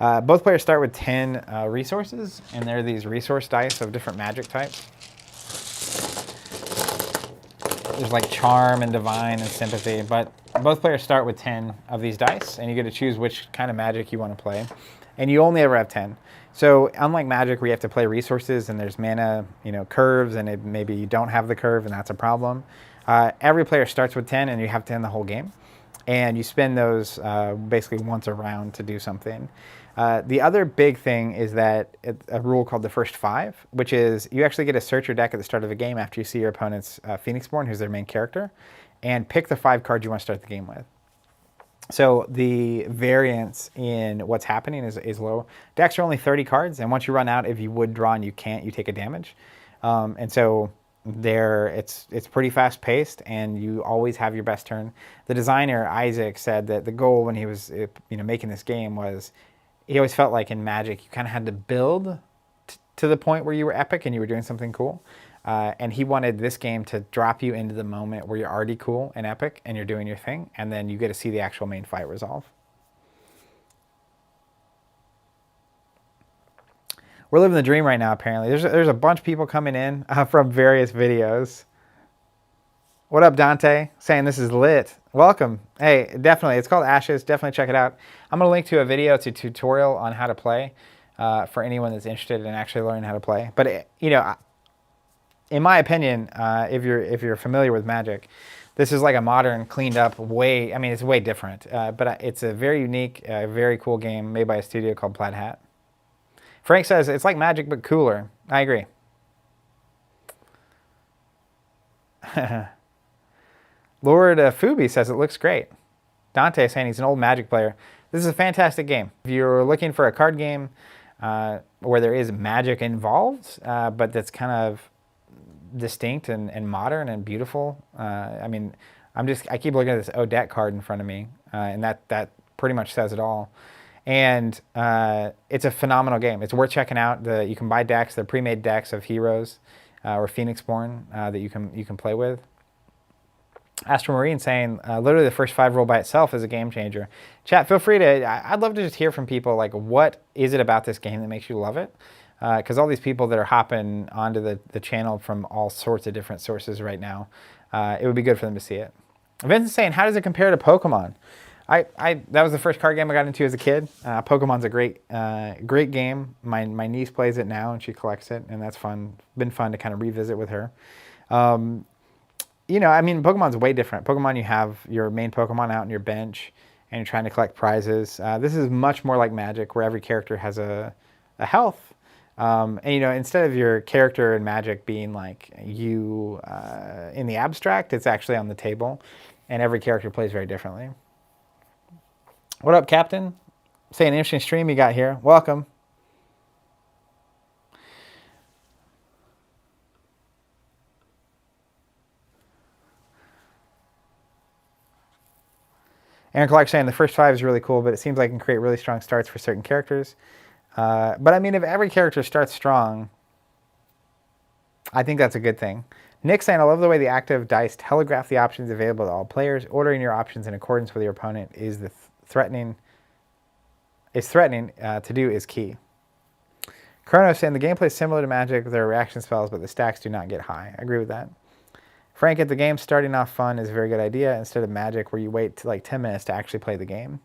Both players start with 10 resources, and they're these resource dice of different Magic types. There's like Charm and Divine and Sympathy, but both players start with 10 of these dice, and you get to choose which kind of Magic you want to play. And you only ever have 10. So unlike Magic, where you have to play resources and there's mana, curves, and maybe you don't have the curve, and that's a problem. Every player starts with 10, and you have 10 the whole game. And you spend those basically once a round to do something. The other big thing is that a rule called the first 5, which is you actually get to search your deck at the start of the game after you see your opponent's Phoenixborn, who's their main character, and pick the 5 cards you want to start the game with. So the variance in what's happening is low. Decks are only 30 cards, and once you run out, if you would draw and you can't, you take a damage. And so it's pretty fast paced, and you always have your best turn. The designer Isaac said that the goal when he was making this game was he always felt like in Magic you kind of had to build to the point where you were epic and you were doing something cool. And he wanted this game to drop you into the moment where you're already cool and epic and you're doing your thing, and then you get to see the actual main fight resolve. We're living the dream right now, apparently. There's a bunch of people coming in from various videos. What up, Dante? Saying this is lit. Welcome. Hey, definitely. It's called Ashes. Definitely check it out. I'm going to link to a video. It's a tutorial on how to play for anyone that's interested in actually learning how to play. But, in my opinion, if you're familiar with Magic, this is like a modern, cleaned up way. I mean, it's way different. But it's a very unique, very cool game made by a studio called Plaid Hat. Frank says it's like Magic but cooler. I agree. Lord Fubi says it looks great. Dante is saying he's an old Magic player. This is a fantastic game. If you're looking for a card game where there is Magic involved, but that's kind of distinct and modern and beautiful. I mean, I keep looking at this Odette card in front of me, and that pretty much says it all. And it's a phenomenal game. It's worth checking out. You can buy decks. They're pre-made decks of heroes or Phoenixborn that you can play with. Astromarine saying, literally the first 5 roll by itself is a game changer. Chat, feel free to, I'd love to just hear from people, like, what is it about this game that makes you love it? Because all these people that are hopping onto the channel from all sorts of different sources right now, it would be good for them to see it. Vincent's saying, how does it compare to Pokemon? That was the first card game I got into as a kid. Pokemon's a great game. My niece plays it now, and she collects it, and that's fun. Been fun to kind of revisit with her. I mean, Pokemon's way different. Pokemon, you have your main Pokemon out on your bench, and you're trying to collect prizes. This is much more like Magic, where every character has a health. And instead of your character in Magic being like you in the abstract, it's actually on the table, and every character plays very differently. What up, Captain? Say an interesting stream you got here. Welcome. Aaron Clark saying the first 5 is really cool, but it seems like it can create really strong starts for certain characters. But I mean, if every character starts strong, I think that's a good thing. Nick saying, I love the way the active dice telegraph the options available to all players. Ordering your options in accordance with your opponent is threatening to do is key. Chronos saying the gameplay is similar to Magic. There are reaction spells, but the stacks do not get high. I agree with that. Frank, at the game starting off fun is a very good idea instead of Magic where you wait like 10 minutes to actually play the game.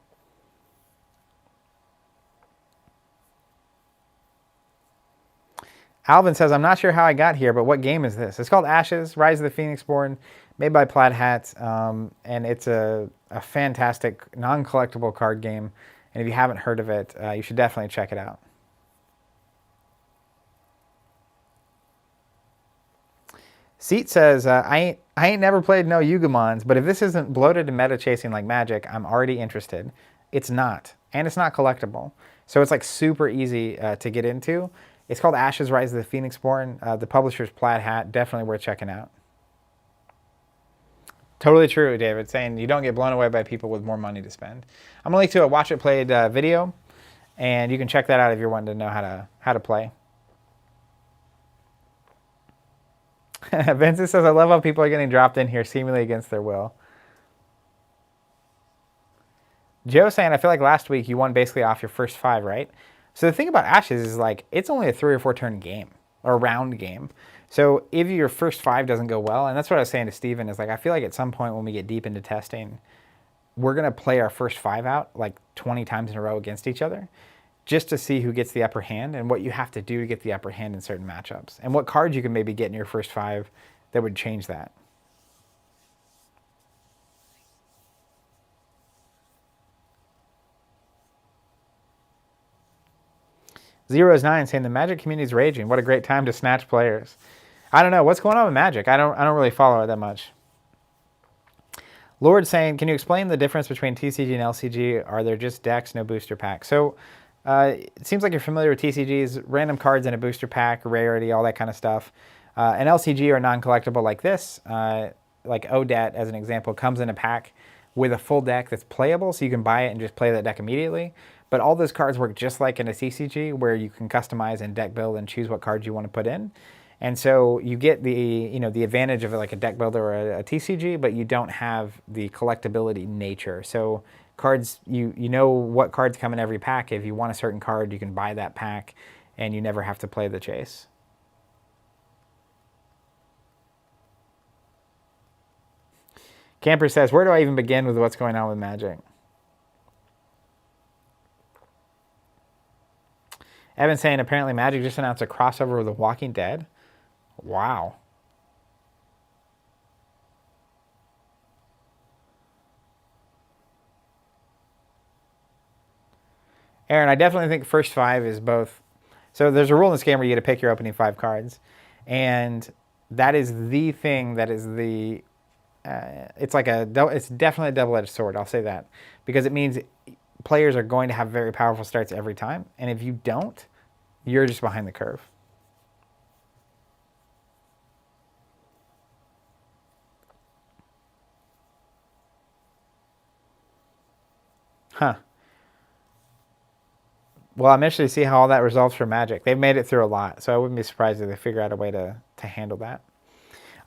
Alvin says, I'm not sure how I got here, but what game is this? It's called Ashes, Rise of the Phoenixborn, made by Plaid Hat, and it's a fantastic non-collectible card game. And if you haven't heard of it, you should definitely check it out. Seat says, I ain't never played no Yugamons, but if this isn't bloated and meta chasing like Magic, I'm already interested. It's not, and it's not collectible. So it's like super easy to get into. It's called Ashes, Rise of the Phoenixborn. The publisher's Plaid Hat, definitely worth checking out. Totally true, David, saying you don't get blown away by people with more money to spend. I'm going to link to a Watch It Played video, and you can check that out if you're wanting to know how to play. Vincent says, I love how people are getting dropped in here seemingly against their will. Joe saying, I feel like last week you won basically off your first 5, right? So the thing about Ashes is like, it's only a 3 or 4 turn game, or round game. So if your first 5 doesn't go well, and that's what I was saying to Steven, is like, I feel like at some point when we get deep into testing, we're going to play our first 5 out like 20 times in a row against each other, just to see who gets the upper hand and what you have to do to get the upper hand in certain matchups, and what cards you can maybe get in your first 5 that would change that. Zero's 9 saying the Magic community is raging. What a great time to snatch players. I don't know what's going on with Magic. I don't really follow it that much. Lord saying, can you explain the difference between TCG and LCG? Are there just decks, no booster pack? So it seems like you're familiar with TCGs, random cards in a booster pack, rarity, all that kind of stuff. And LCG are non-collectible like this. Like Odette, as an example, comes in a pack with a full deck that's playable, so you can buy it and just play that deck immediately. But all those cards work just like in a TCG, where you can customize and deck build and choose what cards you want to put in. And so you get the the advantage of like a deck builder or a TCG, but you don't have the collectability nature. So cards, you know what cards come in every pack. If you want a certain card, you can buy that pack, and you never have to play the chase. Camper says, where do I even begin with what's going on with Magic? Evan saying, apparently Magic just announced a crossover with The Walking Dead. Wow. Aaron, I definitely think first 5 is both. So there's a rule in this game where you get to pick your opening 5 cards. And that is the thing that is the... it's definitely a double-edged sword, I'll say that. Because it means players are going to have very powerful starts every time. And if you don't, you're just behind the curve. Huh. Well, I'm interested to see how all that resolves for Magic. They've made it through a lot, so I wouldn't be surprised if they figure out a way to handle that.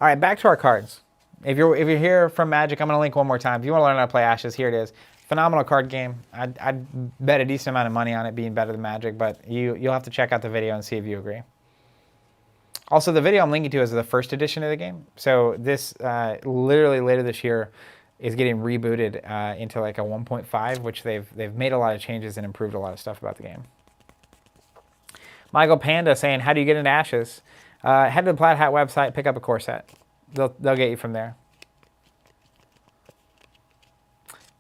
All right, back to our cards. If you're here from Magic, I'm going to link one more time. If you want to learn how to play Ashes, here it is. Phenomenal card game. I'd bet a decent amount of money on it being better than Magic, but you'll have to check out the video and see if you agree. Also, the video I'm linking to is the first edition of the game. So this, literally later this year, is getting rebooted into like a 1.5, which they've made a lot of changes and improved a lot of stuff about the game. Michael Panda saying, how do you get into Ashes? Head to the Plaid Hat website, pick up a core set. They'll get you from there.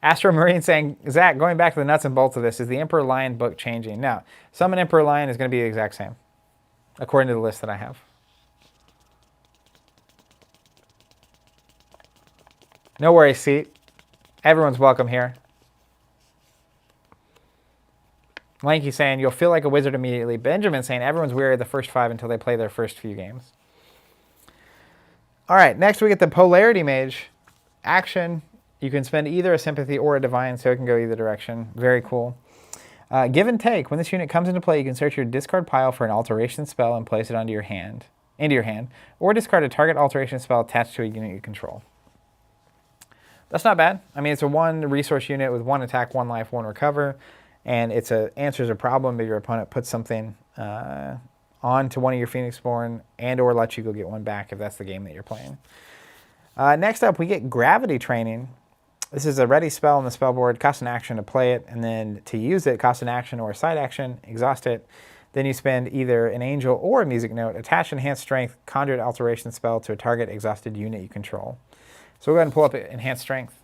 Astro Marine saying, Zach, going back to the nuts and bolts of this, is the Emperor Lion book changing? No. Summon Emperor Lion is going to be the exact same, according to the list that I have. No worries, Seat. Everyone's welcome here. Lanky saying, you'll feel like a wizard immediately. Benjamin saying, everyone's weary of the first 5 until they play their first few games. All right, next we get the Polarity Mage. Action. You can spend either a Sympathy or a Divine, so it can go either direction. Very cool. Give and take. When this unit comes into play, you can search your discard pile for an alteration spell and place it into your hand, or discard a target alteration spell attached to a unit you control. That's not bad. I mean, it's a 1 resource unit with 1 attack, 1 life, 1 recover, and it's answers a problem if your opponent puts something onto one of your Phoenixborn and or lets you go get 1 back if that's the game that you're playing. Next up, we get Gravity Training. This is a ready spell on the spell board. Costs an action to play it, and then to use it, costs an action or a side action, exhaust it. Then you spend either an Angel or a Music Note, attach Enhanced Strength, conjure an alteration spell to a target exhausted unit you control. So we'll go ahead and pull up Enhanced Strength.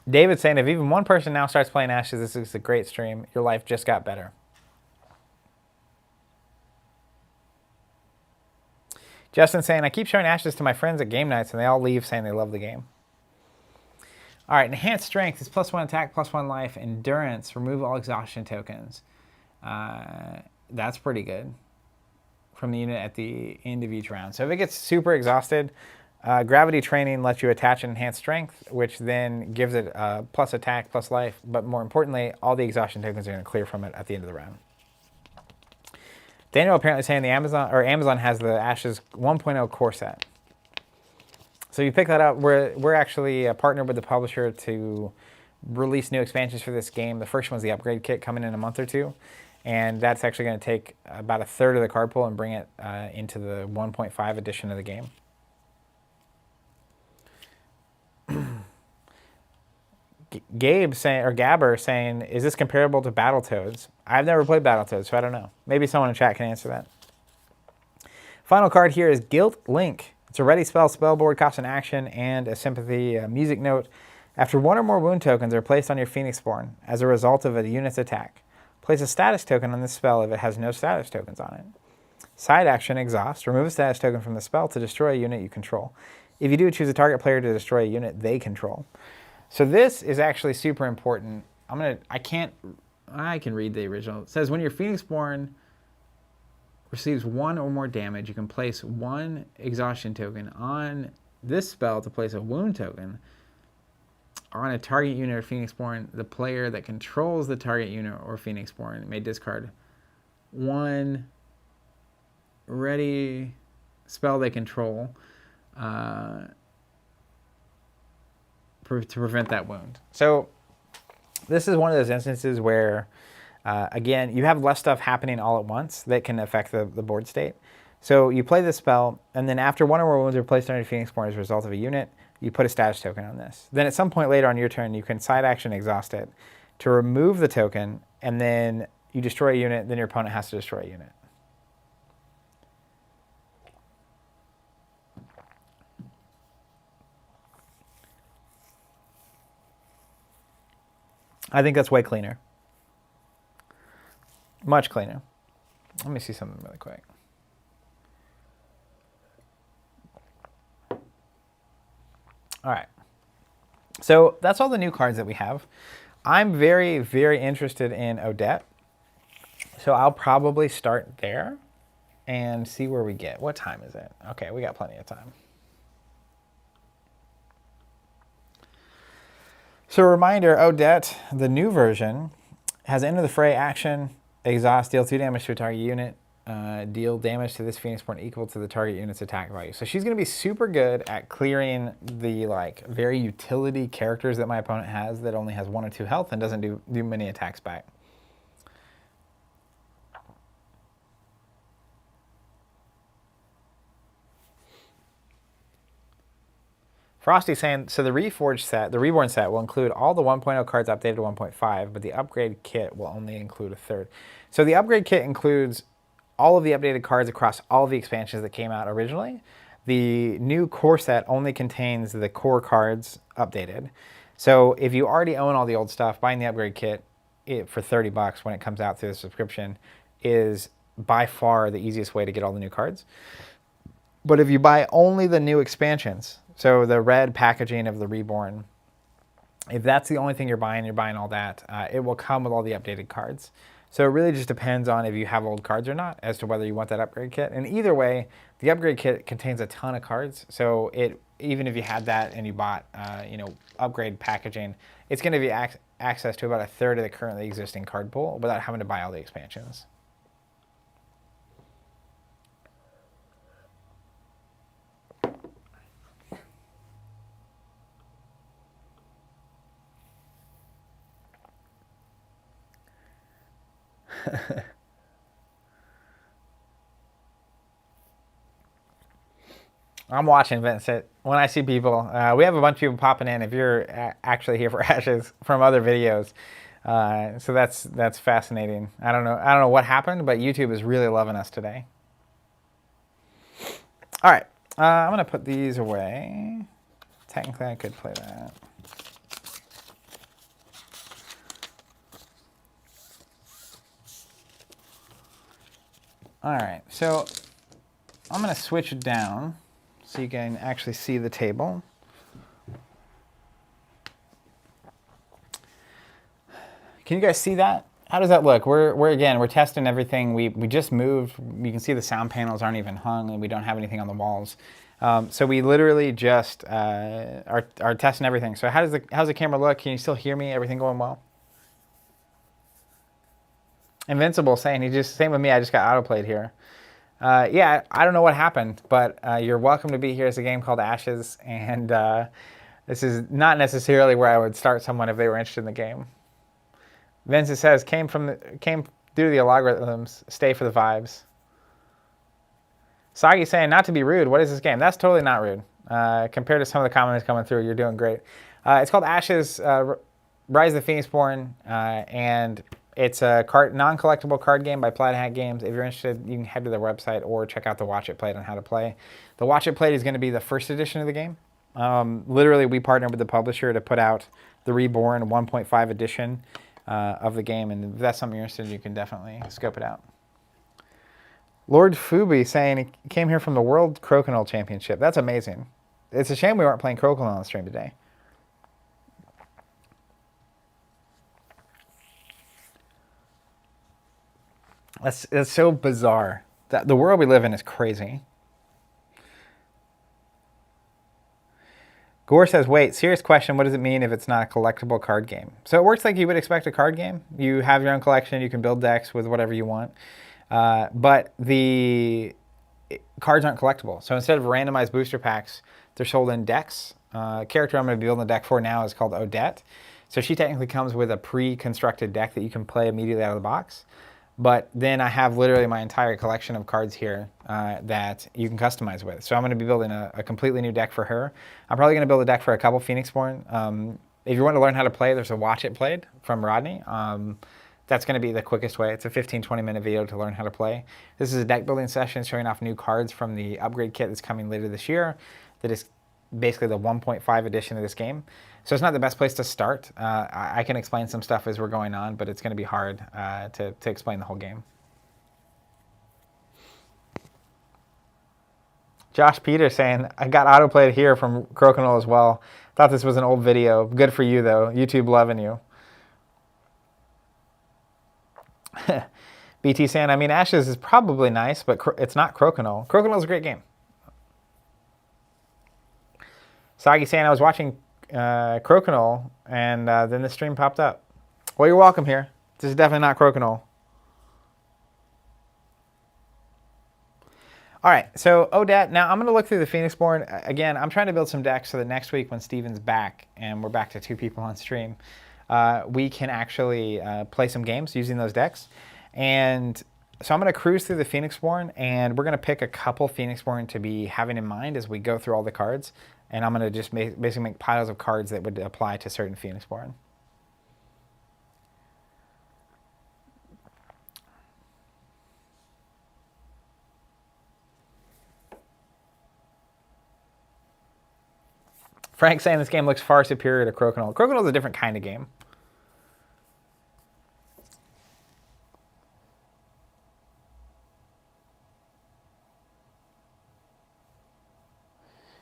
David's saying, if even one person now starts playing Ashes, this is a great stream. Your life just got better. Justin saying, I keep showing Ashes to my friends at game nights, and they all leave saying they love the game. All right, Enhanced Strength is +1 attack, +1 life. Endurance, remove all exhaustion tokens. That's pretty good from the unit at the end of each round. So if it gets super exhausted, Gravity Training lets you attach Enhanced Strength, which then gives it plus attack, plus life. But more importantly, all the exhaustion tokens are going to clear from it at the end of the round. Daniel apparently saying Amazon has the Ashes 1.0 core set. So you pick that up. We're actually partnered with the publisher to release new expansions for this game. The first one's the upgrade kit coming in a month or two. And that's actually going to take about 1/3 of the card pool and bring it into the 1.5 edition of the game. Gabe saying, or Gabber saying, is this comparable to Battletoads? I've never played Battletoads, so I don't know. Maybe someone in chat can answer that. Final card here is Guilt Link. It's a ready spell, spellboard, costs an action, and a Sympathy Music Note. After 1 or more wound tokens are placed on your Phoenixborn as a result of a unit's attack, place a status token on this spell if it has no status tokens on it. Side action, exhaust. Remove a status token from the spell to destroy a unit you control. If you do, choose a target player to destroy a unit they control. So this is actually super important. I can read the original. It says when your Phoenixborn receives 1 or more damage, you can place 1 exhaustion token on this spell to place a wound token on a target unit or Phoenixborn. The player that controls the target unit or Phoenixborn may discard 1 ready spell they control to prevent that wound. So this is one of those instances where, again, you have less stuff happening all at once that can affect the board state. So you play this spell, and then after 1 or more wounds are placed on your Phoenixborn as a result of a unit, you put a status token on this. Then at some point later on your turn, you can side action exhaust it to remove the token, and then you destroy a unit, then your opponent has to destroy a unit. I think that's way cleaner. Much cleaner. Let me see something really quick. All right. So that's all the new cards that we have. I'm very, very interested in Odette. So I'll probably start there and see where we get. What time is it? Okay, we got plenty of time. So a reminder, Odette, the new version, has Enter the Fray action, exhaust, deal 2 damage to a target unit, deal damage to this Phoenixborn equal to the target unit's attack value. So she's going to be super good at clearing the very utility characters that my opponent has that only has 1 or 2 health and doesn't do many attacks back. Frosty saying, so the Reforged set, the Reborn set, will include all the 1.0 cards updated to 1.5, but the upgrade kit will only include 1/3. So the upgrade kit includes all of the updated cards across all of the expansions that came out originally. The new core set only contains the core cards updated. So if you already own all the old stuff, buying the upgrade kit for $30 when it comes out through the subscription is by far the easiest way to get all the new cards. But if you buy only the new expansions, so the red packaging of the Reborn, if that's the only thing you're buying all that, it will come with all the updated cards. So it really just depends on if you have old cards or not as to whether you want that upgrade kit. And either way, the upgrade kit contains a ton of cards. So even if you had that and you bought upgrade packaging, it's going to be access to about a third of the currently existing card pool without having to buy all the expansions. I'm watching, Vincent. When I see people, we have a bunch of people popping in. If you're actually here for Ashes from other videos, so that's fascinating. I don't know what happened, but YouTube is really loving us today. All right, I'm gonna put these away. Technically, I could play that. All right, so I'm gonna switch it down so you can actually see the table. Can you guys see that? How does that look? We're testing everything. We just moved. You can see the sound panels aren't even hung, and we don't have anything on the walls. So we literally just are testing everything. So how's the camera look? Can you still hear me? Everything going well? Invincible saying same with me. I just got autoplayed here. Yeah, I don't know what happened, but you're welcome to be here. It's a game called Ashes, and this is not necessarily where I would start someone if they were interested in the game. Vincent says came due to the algorithms. Stay for the vibes. Sagi saying not to be rude. What is this game? That's totally not rude. Compared to some of the comments coming through, you're doing great. It's called Ashes Rise of the Phoenixborn, and it's a non-collectible card game by Plaid Hat Games. If you're interested, you can head to their website or check out the Watch It Played on how to play. The Watch It Played is going to be the first edition of the game. Literally, we partnered with the publisher to put out the Reborn 1.5 edition of the game, and if that's something you're interested in, you can definitely scope it out. Lord Fubi saying he came here from the World Crokinole Championship. That's amazing. It's a shame we weren't playing Crokinole on the stream today. That's so bizarre. The world we live in is crazy. Gore says, wait, serious question, what does it mean if it's not a collectible card game? So it works like you would expect a card game. You have your own collection, you can build decks with whatever you want. But the cards aren't collectible. So instead of randomized booster packs, they're sold in decks. Character I'm going to be building a deck for now is called Odette. So she technically comes with a pre-constructed deck that you can play immediately out of the box. But then I have literally my entire collection of cards here that you can customize with. So I'm going to be building a completely new deck for her. I'm probably going to build a deck for a couple Phoenixborn. If you want to learn how to play, there's a Watch It Played from Rodney. That's going to be the quickest way. It's a 15-20 minute video to learn how to play. This is a deck building session showing off new cards from the upgrade kit that's coming later this year. That is basically the 1.5 edition of this game. So it's not the best place to start. I can explain some stuff as we're going on, but it's going to be hard to explain the whole game. Josh Peters saying, I got autoplayed here from Crokinole as well. Thought this was an old video. Good for you, though. YouTube loving you. BT saying, I mean, Ashes is probably nice, but it's not Crokinole. Crokinole is a great game. Sagi saying, I was watching Crokinole, and then the stream popped up. Well, you're welcome here. This is definitely not Crokinole. All right, so Odette. Now I'm going to look through the Phoenixborn. Again, I'm trying to build some decks so that next week when Steven's back and we're back to 2 people on stream, we can actually play some games using those decks. And so I'm going to cruise through the Phoenixborn, and we're going to pick a couple Phoenixborn to be having in mind as we go through all the cards. And I'm going to just basically make piles of cards that would apply to certain Phoenixborn. Frank saying this game looks far superior to Crokinole. Crokinole is a different kind of game.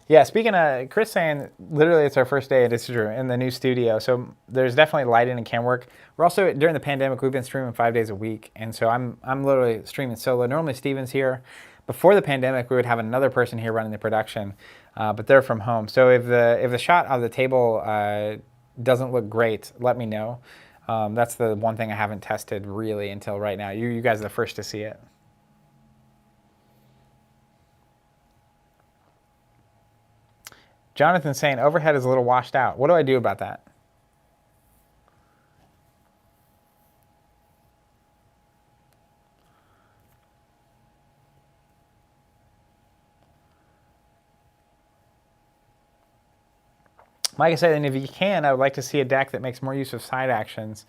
Yeah, speaking of Chris saying, literally it's our first day at in the new studio, so there's definitely lighting and camera work. We're also, during the pandemic, we've been streaming 5 days a week, and so I'm literally streaming solo. Normally Steven's here. Before the pandemic, we would have another person here running the production, but they're from home. So if the shot of the table doesn't look great, let me know. That's the one thing I haven't tested really until right now. You guys are the first to see it. Jonathan's saying overhead is a little washed out. What do I do about that? Like I said, and if you can, I would like to see a deck that makes more use of side actions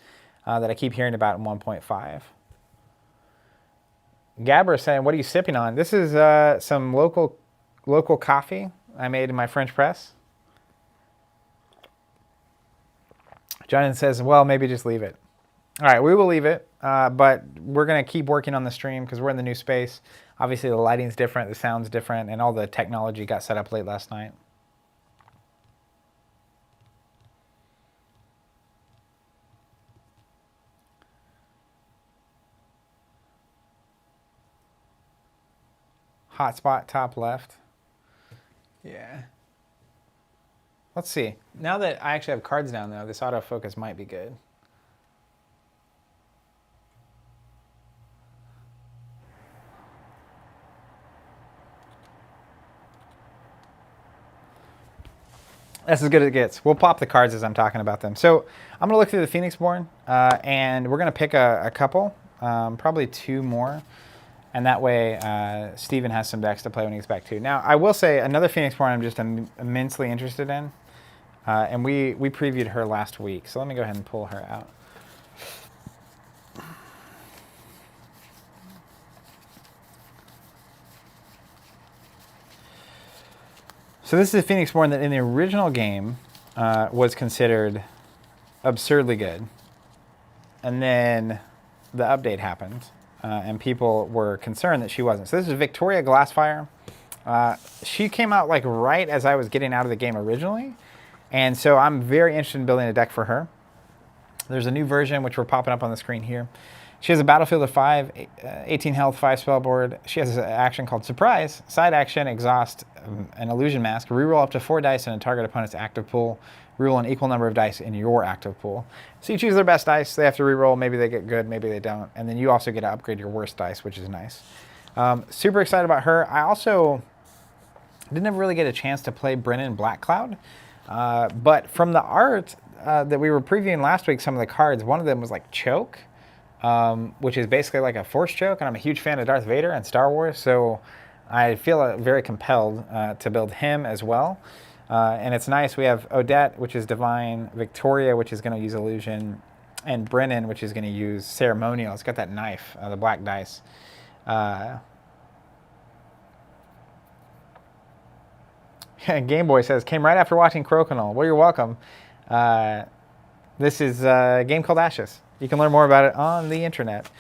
that I keep hearing about in 1.5. Gabber is saying, what are you sipping on? This is some local coffee I made in my French press. Jonathan says, well, maybe just leave it. All right, we will leave it, but we're going to keep working on the stream because we're in the new space. Obviously, the lighting's different, the sound's different, and all the technology got set up late last night. Hotspot top left. Yeah. Let's see. Now that I actually have cards down, though, this autofocus might be good. That's as good as it gets. We'll pop the cards as I'm talking about them. So I'm going to look through the Phoenixborn, and we're going to pick a couple, probably 2 more. And that way, Steven has some decks to play when he gets back too. Now, I will say another Phoenixborn I'm just immensely interested in. And we previewed her last week. So let me go ahead and pull her out. So this is a Phoenixborn that in the original game was considered absurdly good. And then the update happened. And people were concerned that she wasn't. So this is Victoria Glassfire. She came out like right as I was getting out of the game originally. And so I'm very interested in building a deck for her. There's a new version, which we're popping up on the screen here. She has a battlefield of 5, 18 health, 5 spell board. She has an action called Surprise, side action, Exhaust, an Illusion Mask. Reroll up to 4 dice in a target opponent's active pool. Reroll an equal number of dice in your active pool. So you choose their best dice. They have to reroll. Maybe they get good, maybe they don't. And then you also get to upgrade your worst dice, which is nice. Super excited about her. I also didn't ever really get a chance to play Brennan Black Cloud. But from the art that we were previewing last week, some of the cards, one of them was like Choke, which is basically like a Force Choke. And I'm a huge fan of Darth Vader and Star Wars, so I feel very compelled to build him as well. And it's nice. We have Odette, which is Divine, Victoria, which is going to use Illusion, and Brennan, which is going to use Ceremonial. It's got that knife, the black dice. Game Boy says, came right after watching Crokinole. Well, you're welcome. This is a game called Ashes. You can learn more about it on the internet.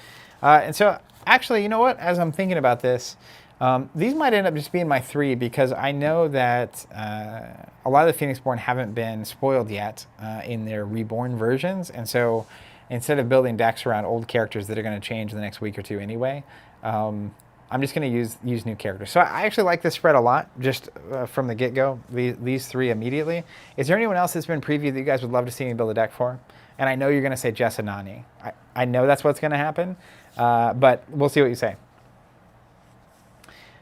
And so, actually, you know what? As I'm thinking about this, these might end up just being my 3 because I know that a lot of the Phoenixborn haven't been spoiled yet in their reborn versions. And so instead of building decks around old characters that are going to change in the next week or 2 anyway, I'm just going to use new characters. So I actually like this spread a lot just from the get-go, these 3 immediately. Is there anyone else that's been previewed that you guys would love to see me build a deck for? And I know you're going to say Jess and Nani. I know that's what's going to happen, but we'll see what you say.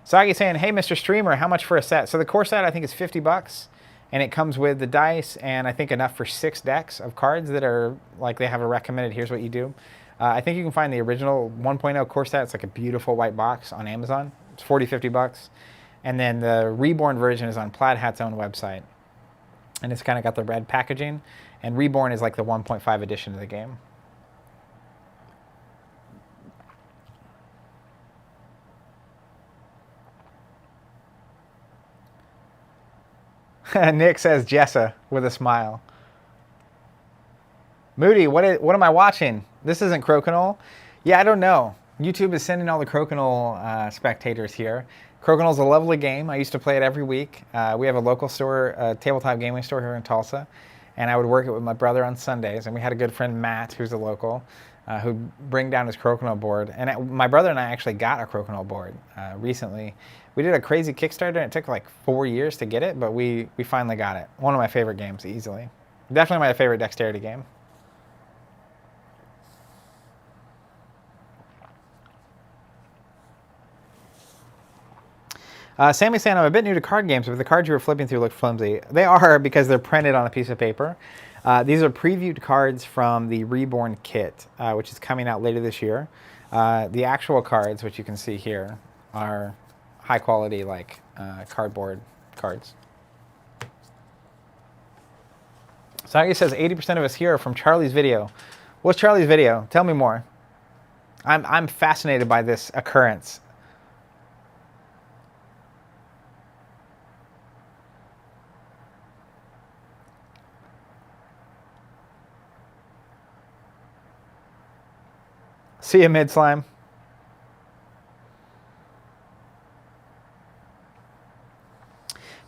Sagi saying, hey, Mr. Streamer, how much for a set? So the core set I think is $50, and it comes with the dice and I think enough for 6 decks of cards that are like they have a recommended, here's what you do. I think you can find the original 1.0 core set. It's like a beautiful white box on Amazon. It's $40, $50. And then the Reborn version is on Plaid Hat's own website. And it's kind of got the red packaging. And Reborn is like the 1.5 edition of the game. Nick says Jessa with a smile. Moody, what am I watching? This isn't Crokinole. Yeah, I don't know. YouTube is sending all the Crokinole spectators here. Crokinole is a lovely game. I used to play it every week. We have a local store, a tabletop gaming store here in Tulsa, and I would work it with my brother on Sundays. And we had a good friend, Matt, who's a local, who'd bring down his Crokinole board. And my brother and I actually got a Crokinole board recently. We did a crazy Kickstarter, and it took like 4 years to get it, but we finally got it. One of my favorite games, easily. Definitely my favorite dexterity game. Sammy's saying, I'm a bit new to card games, but the cards you were flipping through look flimsy. They are, because they're printed on a piece of paper. These are previewed cards from the Reborn kit, which is coming out later this year. The actual cards, which you can see here, are high quality, like cardboard cards. Sagi says 80% of us here are from Charlie's video. What's Charlie's video? Tell me more. I'm fascinated by this occurrence. See you, Mid Slime.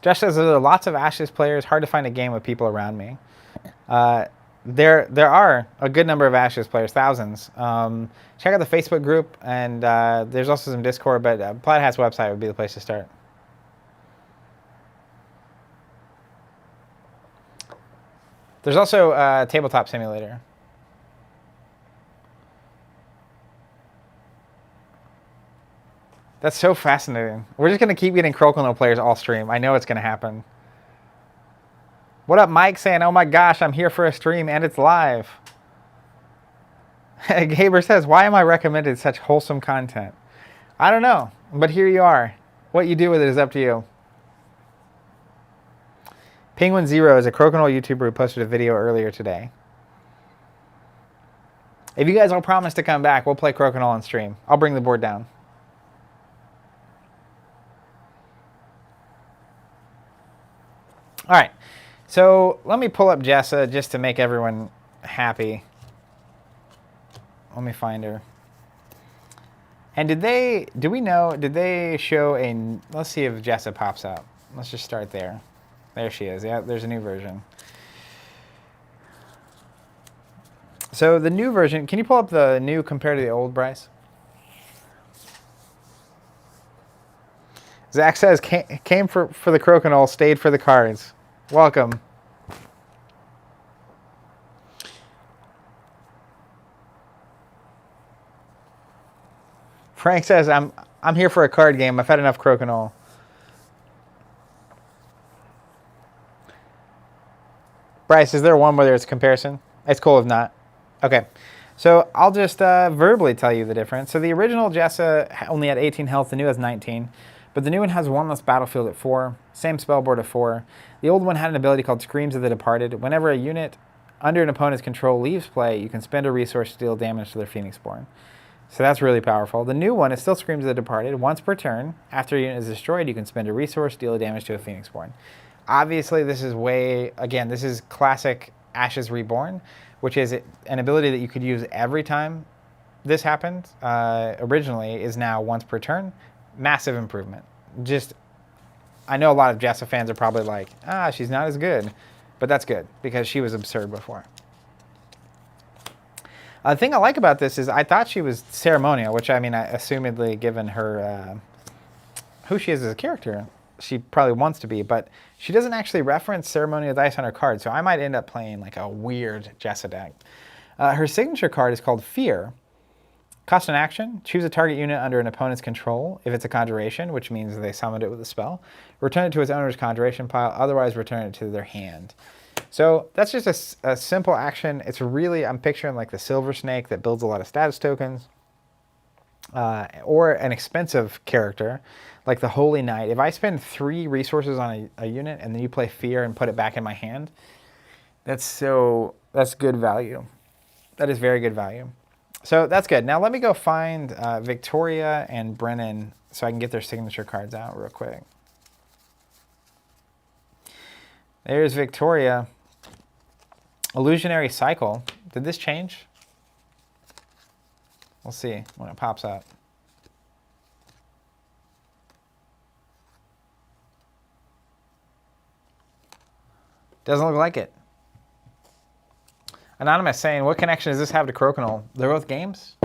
Josh says there are lots of Ashes players. Hard to find a game with people around me. There are a good number of Ashes players, thousands. Check out the Facebook group, and there's also some Discord, but Plaid Hat's website would be the place to start. There's also a Tabletop Simulator. That's so fascinating. We're just going to keep getting Crokinole players all stream. I know it's going to happen. What up, Mike? Saying, oh my gosh, I'm here for a stream and it's live. Gaber says, why am I recommended such wholesome content? I don't know, but here you are. What you do with it is up to you. Penguin Zero is a Crokinole YouTuber who posted a video earlier today. If you guys all promise to come back, we'll play Crokinole on stream. I'll bring the board down. All right, so let me pull up Jessa just to make everyone happy. Let me find her. And did they show a, let's see if Jessa pops up. Let's just start there. There she is. Yeah, there's a new version. So the new version, can you pull up the new compared to the old, Bryce? Zach says, came for the Crokinole, stayed for the cards. Welcome. Frank says, I'm here for a card game. I've had enough Crokinole. Bryce, is there one where there's a comparison? It's cool if not. Okay. So I'll just verbally tell you the difference. So the original Jessa only had 18 health. The new has 19. But the new one has one less battlefield at 4. Same spellboard at 4. The old one had an ability called Screams of the Departed. Whenever a unit under an opponent's control leaves play, you can spend a resource to deal damage to their Phoenixborn. So that's really powerful. The new one is still Screams of the Departed. Once per turn, after a unit is destroyed, you can spend a resource, deal damage to a Phoenixborn. Obviously, this is this is classic Ashes Reborn, which is an ability that you could use every time this happened. Originally is now once per turn. Massive improvement. I know a lot of Jessa fans are probably like, she's not as good. But that's good, because she was absurd before. The thing I like about this is I thought she was ceremonial, which I mean, assumedly, given her who she is as a character, she probably wants to be, but she doesn't actually reference ceremonial dice on her card, so I might end up playing like a weird Jessa deck. Her signature card is called Fear. Cost an action, choose a target unit under an opponent's control. If it's a conjuration, which means they summoned it with a spell, return it to its owner's conjuration pile, otherwise return it to their hand. So that's just a simple action. It's really, I'm picturing like the Silver Snake that builds a lot of status tokens, or an expensive character like the Holy Knight. If I spend 3 resources on a unit and then you play Fear and put it back in my hand, that's good value. That is very good value. So that's good. Now let me go find Victoria and Brennan so I can get their signature cards out real quick. There's Victoria. Illusionary Cycle. Did this change? We'll see when it pops up. Doesn't look like it. Anonymous saying, what connection does this have to Crokinole? They're both games?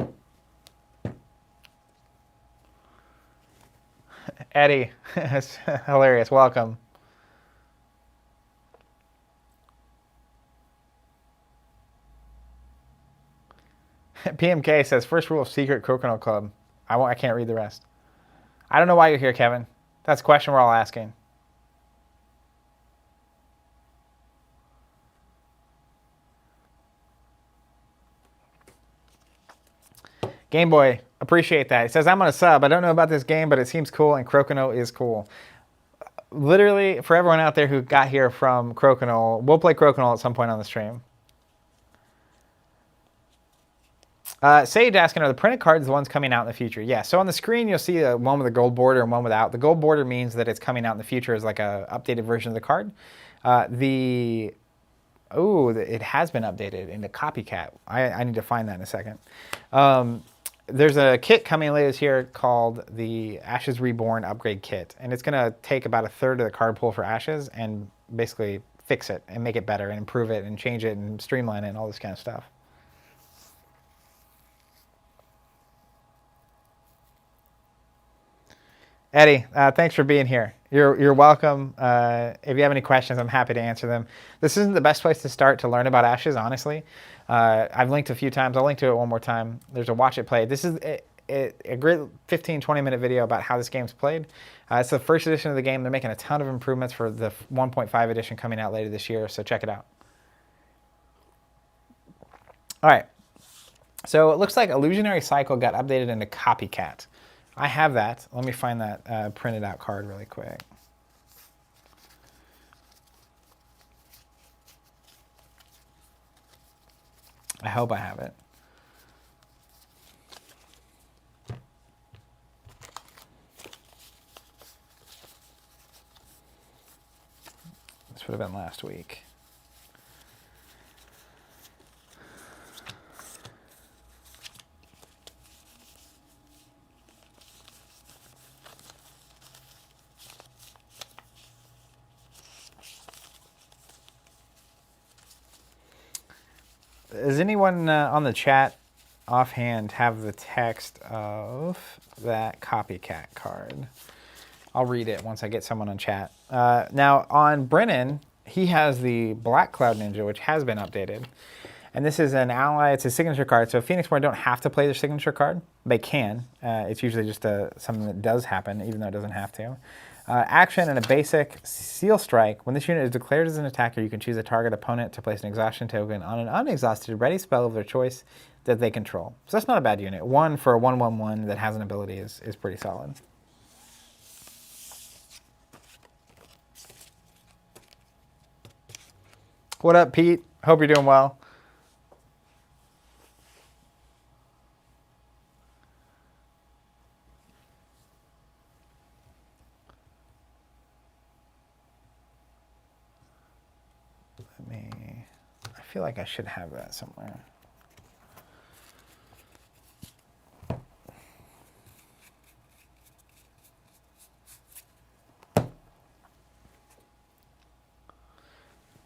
Eddie, it's hilarious. Welcome. PMK says, first rule of secret Crokinole Club. I can't read the rest. I don't know why you're here, Kevin. That's a question we're all asking. Game Boy, appreciate that. He says, I'm on a sub. I don't know about this game, but it seems cool, and Crokinole is cool. Literally, for everyone out there who got here from Crokinole, we'll play Crokinole at some point on the stream. Sage asking, are the printed cards the ones coming out in the future? Yeah, so on the screen you'll see one with a gold border and one without. The gold border means that it's coming out in the future as like a updated version of the card. It has been updated into Copycat. I need to find that in a second. There's a kit coming later this year called the Ashes Reborn Upgrade Kit, and it's going to take about a third of the card pool for Ashes and basically fix it and make it better and improve it and change it and streamline it and all this kind of stuff. Eddie, thanks for being here. You're welcome. If you have any questions, I'm happy to answer them. This isn't the best place to start to learn about Ashes, honestly. I've linked a few times. I'll link to it one more time. There's a watch it play. This is a great 15, 20-minute video about how this game's played. It's the first edition of the game. They're making a ton of improvements for the 1.5 edition coming out later this year, so check it out. All right. So it looks like Illusionary Cycle got updated into Copycat. I have that. Let me find that printed out card really quick. I hope I have it. This would have been last week. Does anyone on the chat offhand have the text of that Copycat card? I'll read it once I get someone on chat. Now, on Brennan, he has the Black Cloud Ninja, which has been updated. And this is an ally. It's a signature card. So Phoenixborn don't have to play their signature card. They can. It's usually just something that does happen, even though it doesn't have to. Action and a basic Seal Strike. When this unit is declared as an attacker, you can choose a target opponent to place an exhaustion token on an unexhausted ready spell of their choice that they control. So that's not a bad unit. One for a 1/1/1 that has an ability is pretty solid. What up, Pete? Hope you're doing well. I feel like I should have that somewhere.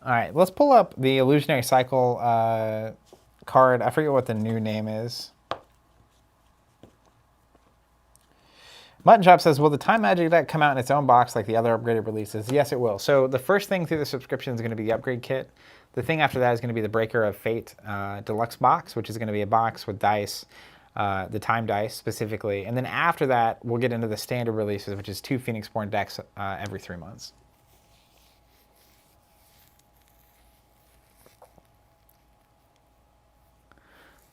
All right, let's pull up the Illusionary Cycle card. I forget what the new name is. Mutton Chop says, will the Time Magic deck come out in its own box like the other upgraded releases? Yes, it will. So the first thing through the subscription is going to be the upgrade kit. The thing after that is going to be the Breaker of Fate deluxe box, which is going to be a box with dice, the time dice specifically. And then after that, we'll get into the standard releases, which is 2 Phoenixborn decks every 3 months.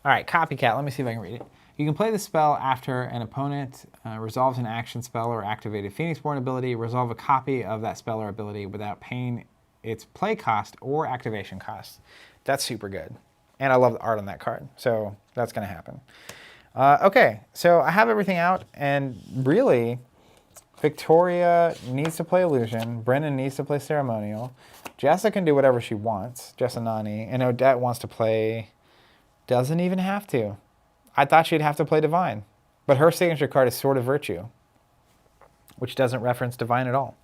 All right, Copycat. Let me see if I can read it. You can play the spell after an opponent resolves an action spell or activated Phoenixborn ability. Resolve a copy of that spell or ability without paying its play cost or activation cost. That's super good. And I love the art on that card. So that's going to happen. Okay, so I have everything out. And really, Victoria needs to play Illusion. Brennan needs to play Ceremonial. Jessa can do whatever she wants. Jessa Nani. And Odette wants to play... Doesn't even have to. I thought she'd have to play Divine. But her signature card is Sword of Virtue, which doesn't reference Divine at all.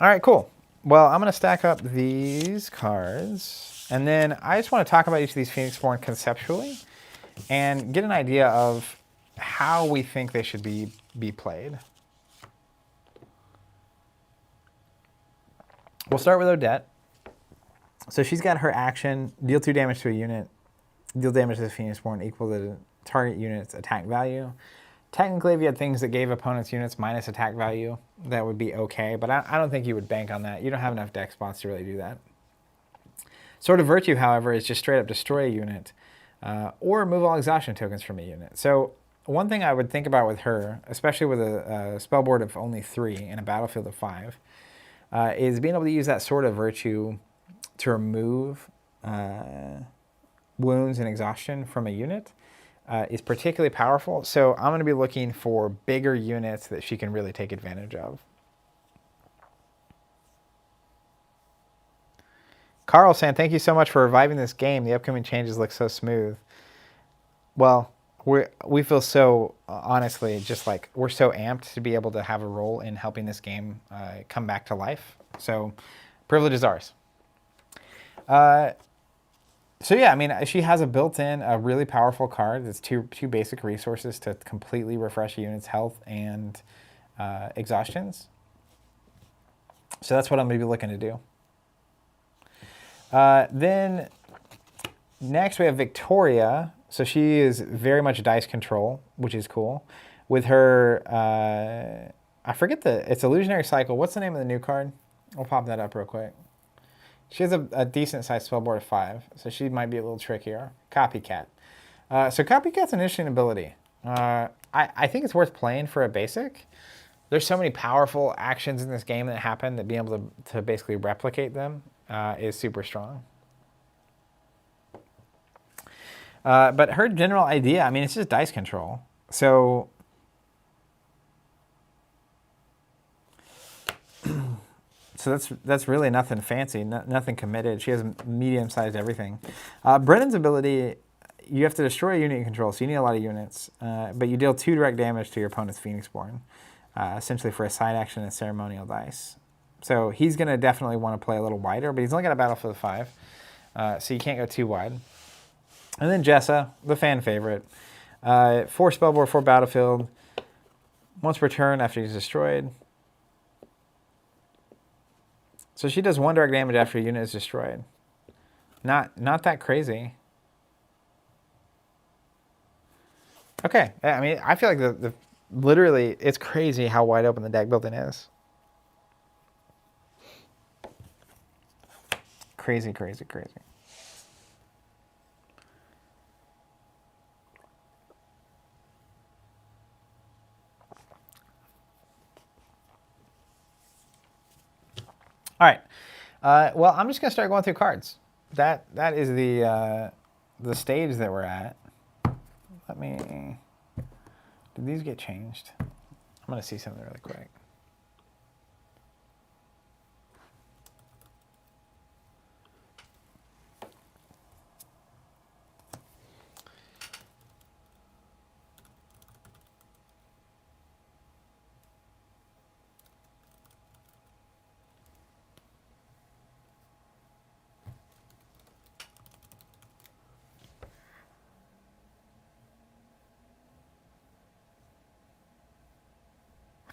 All right, cool. Well, I'm going to stack up these cards, and then I just want to talk about each of these Phoenixborn conceptually and get an idea of how we think they should be played. We'll start with Odette. So she's got her action, deal 2 damage to a unit, deal damage to the Phoenixborn equal to the target unit's attack value. Technically, if you had things that gave opponents' units minus attack value, that would be okay, but I don't think you would bank on that. You don't have enough deck spots to really do that. Sword of Virtue, however, is just straight up destroy a unit or remove all exhaustion tokens from a unit. So one thing I would think about with her, especially with a spell board of only 3 in a battlefield of 5, is being able to use that Sword of Virtue to remove wounds and exhaustion from a unit is particularly powerful. So I'm going to be looking for bigger units that she can really take advantage of. Carl saying, thank you so much for reviving this game. The upcoming changes look so smooth. Well, we feel so, honestly, just like we're so amped to be able to have a role in helping this game come back to life. So privilege is ours. So yeah, I mean, she has a built-in, a really powerful card. It's two basic resources to completely refresh a unit's health and exhaustions. So that's what I'm going to be looking to do. Then next we have Victoria. So she is very much dice control, which is cool. With her, I forget it's Illusionary Cycle. What's the name of the new card? We'll pop that up real quick. She has a decent-sized spellboard of 5, so she might be a little trickier. Copycat. So Copycat's an interesting ability. I think it's worth playing for a basic. There's so many powerful actions in this game that happen that being able to basically replicate them is super strong. But her general idea, I mean, it's just dice control. So that's really nothing fancy, nothing committed. She has medium-sized everything. Brennan's ability, you have to destroy a unit you control, so you need a lot of units. But you deal 2 direct damage to your opponent's Phoenixborn, essentially for a side action and ceremonial dice. So he's going to definitely want to play a little wider, but he's only got a battlefield of 5, so you can't go too wide. And then Jessa, the fan favorite. 4 spellboard, 4 battlefield. Once per turn after he's destroyed. So she does 1 direct damage after a unit is destroyed. Not that crazy. Okay, I mean, I feel like literally, it's crazy how wide open the deck building is. Crazy, crazy, crazy. All right. Well, I'm just going to start going through cards. That is the stage that we're at. Let me... Did these get changed? I'm going to see something really quick.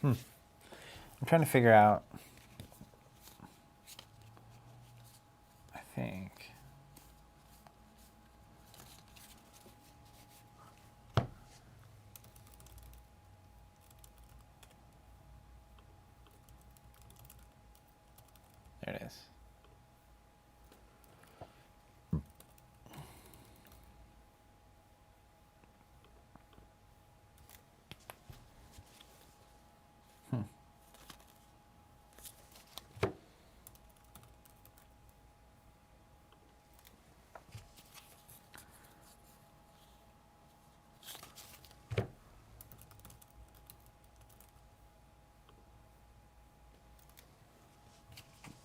I'm trying to figure out, I think. There it is.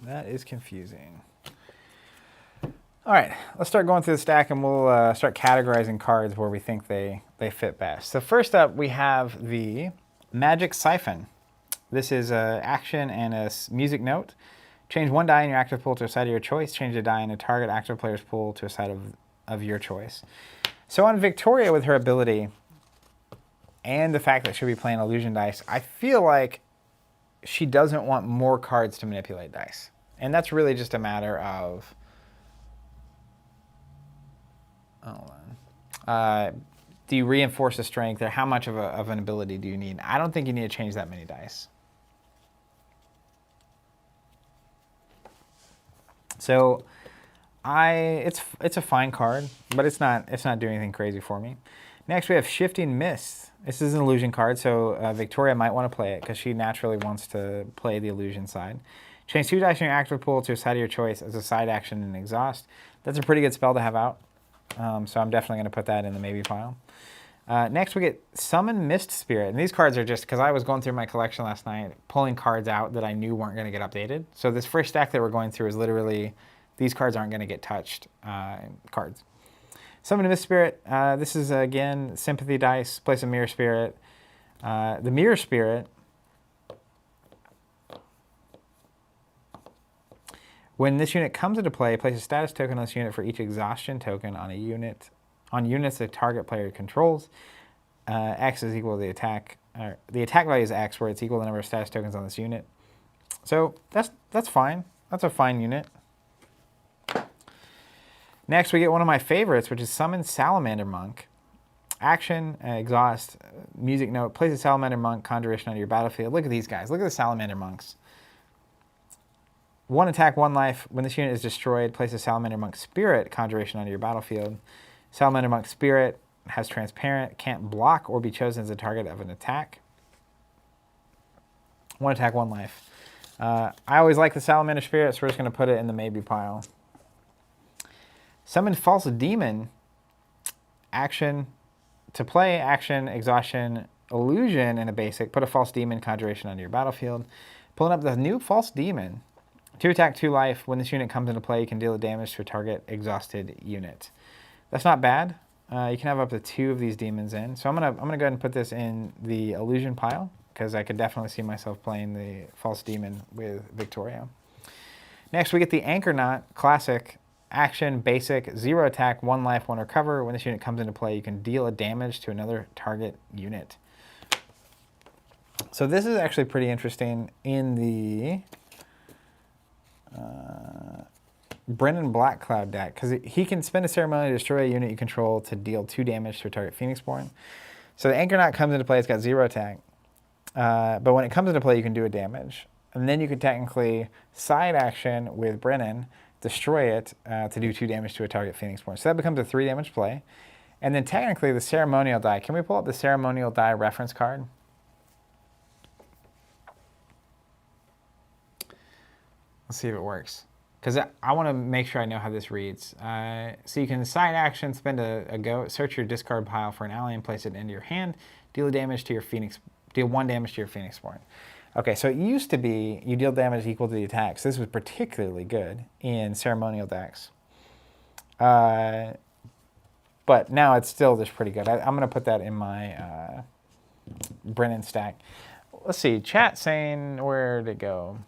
That is confusing. All right, let's start going through the stack and we'll start categorizing cards where we think they fit best. So first up, we have the Magic Siphon. This is an action and a music note. Change one die in your active pool to a side of your choice. Change a die in a target active player's pool to a side of your choice. So on Victoria, with her ability and the fact that she'll be playing illusion dice, I feel like she doesn't want more cards to manipulate dice. And that's really just a matter of, do you reinforce the strength, or how much of an ability do you need? I don't think you need to change that many dice. So it's a fine card, but it's not doing anything crazy for me. Next, we have Shifting Mist. This is an illusion card, so Victoria might want to play it because she naturally wants to play the illusion side. Change 2 dice in your active pool to a side of your choice as a side action and exhaust. That's a pretty good spell to have out, so I'm definitely going to put that in the maybe pile. Next, we get Summon Mist Spirit. And these cards are just, because I was going through my collection last night, pulling cards out that I knew weren't going to get updated. So this first stack that we're going through is literally, these cards aren't going to get touched cards. Summon Mist Spirit. This is, again, Sympathy dice. Place a Mirror Spirit. The Mirror Spirit, when this unit comes into play, place a status token on this unit for each exhaustion token on a unit. On units the target player controls, X is equal to the attack. The attack value is X, where it's equal to the number of status tokens on this unit. So that's fine. That's a fine unit. Next, we get one of my favorites, which is Summon Salamander Monk. Action, exhaust, music note. Place a Salamander Monk conjuration on your battlefield. Look at these guys. Look at the Salamander Monks. 1 attack, 1 life. When this unit is destroyed, place a Salamander Monk Spirit conjuration onto your battlefield. Salamander Monk Spirit has transparent, can't block or be chosen as the target of an attack. 1 attack, 1 life. I always like the Salamander Spirit, so we're just going to put it in the maybe pile. Summon False Demon. Action. To play, action, exhaustion, illusion in a basic. Put a False Demon conjuration onto your battlefield. Pulling up the new False Demon. 2 attack, 2 life. When this unit comes into play, you can deal damage to a target exhausted unit. That's not bad. You can have up to 2 of these demons in. So I'm gonna go ahead and put this in the illusion pile, because I could definitely see myself playing the False Demon with Victoria. Next, we get the Anchor Knot Classic. Action, basic, 0 attack, 1 life, 1 recover. When this unit comes into play, you can deal a damage to another target unit. So this is actually pretty interesting in the Brennan Black Cloud deck, because he can spend a ceremony to destroy a unit you control to deal 2 damage to a target Phoenixborn. So the Anchor Knot comes into play, it's got 0 attack. But when it comes into play, you can do a damage. And then you can technically side action with Brennan, destroy it to do 2 damage to a target Phoenixborn. So that becomes a 3 damage play. And then technically the ceremonial die. Can we pull up the ceremonial die reference card? Let's see if it works. Because I want to make sure I know how this reads. So you can side action, spend a go, search your discard pile for an ally and place it into your hand. Deal damage to your deal 1 damage to your Phoenixborn. Okay, so it used to be you deal damage equal to the attack. So this was particularly good in ceremonial decks. But now it's still just pretty good. I'm going to put that in my Brennan stack. Let's see, chat saying, where'd it go?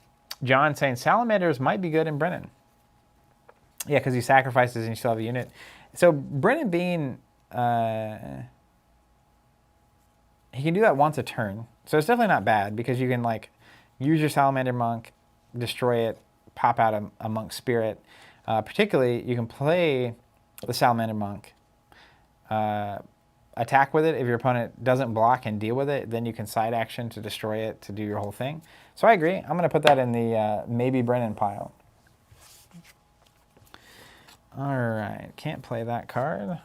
John saying Salamanders might be good in Brennan. Yeah, because he sacrifices and you still have a unit. So Brennan being, he can do that once a turn. So it's definitely not bad, because you can like use your Salamander Monk, destroy it, pop out a Monk Spirit. Particularly, you can play the Salamander Monk, attack with it. If your opponent doesn't block and deal with it, then you can side action to destroy it to do your whole thing. So I agree. I'm going to put that in the maybe Brennan pile. All right, can't play that card.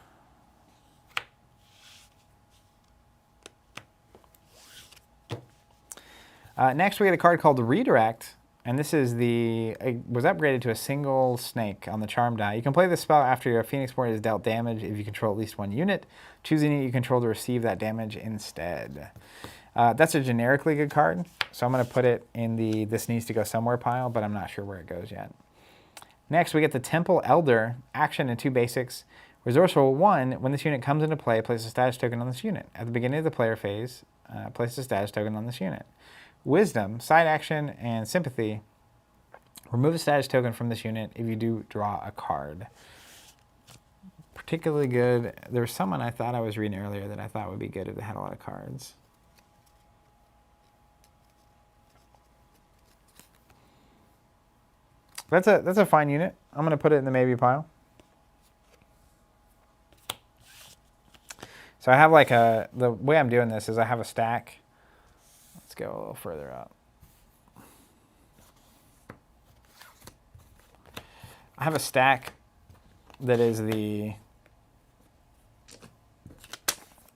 Next, we get a card called Redirect, and this is was upgraded to a single snake on the charm die. You can play this spell after your Phoenixborn is dealt damage if you control at least 1 unit. Choose a unit you control to receive that damage instead. That's a generically good card, so I'm going to put it in the this needs to go somewhere pile, but I'm not sure where it goes yet. Next, we get the Temple Elder, action and 2 basics. Resourceful 1, when this unit comes into play, place a status token on this unit. At the beginning of the player phase, place a status token on this unit. Wisdom, side action, and sympathy. Remove a status token from this unit if you do draw a card. Particularly good. There was someone I thought I was reading earlier that I thought would be good if they had a lot of cards. That's a fine unit. I'm going to put it in the maybe pile. So I have like the way I'm doing this is I have a stack. Let's go a little further up. I have a stack that is the,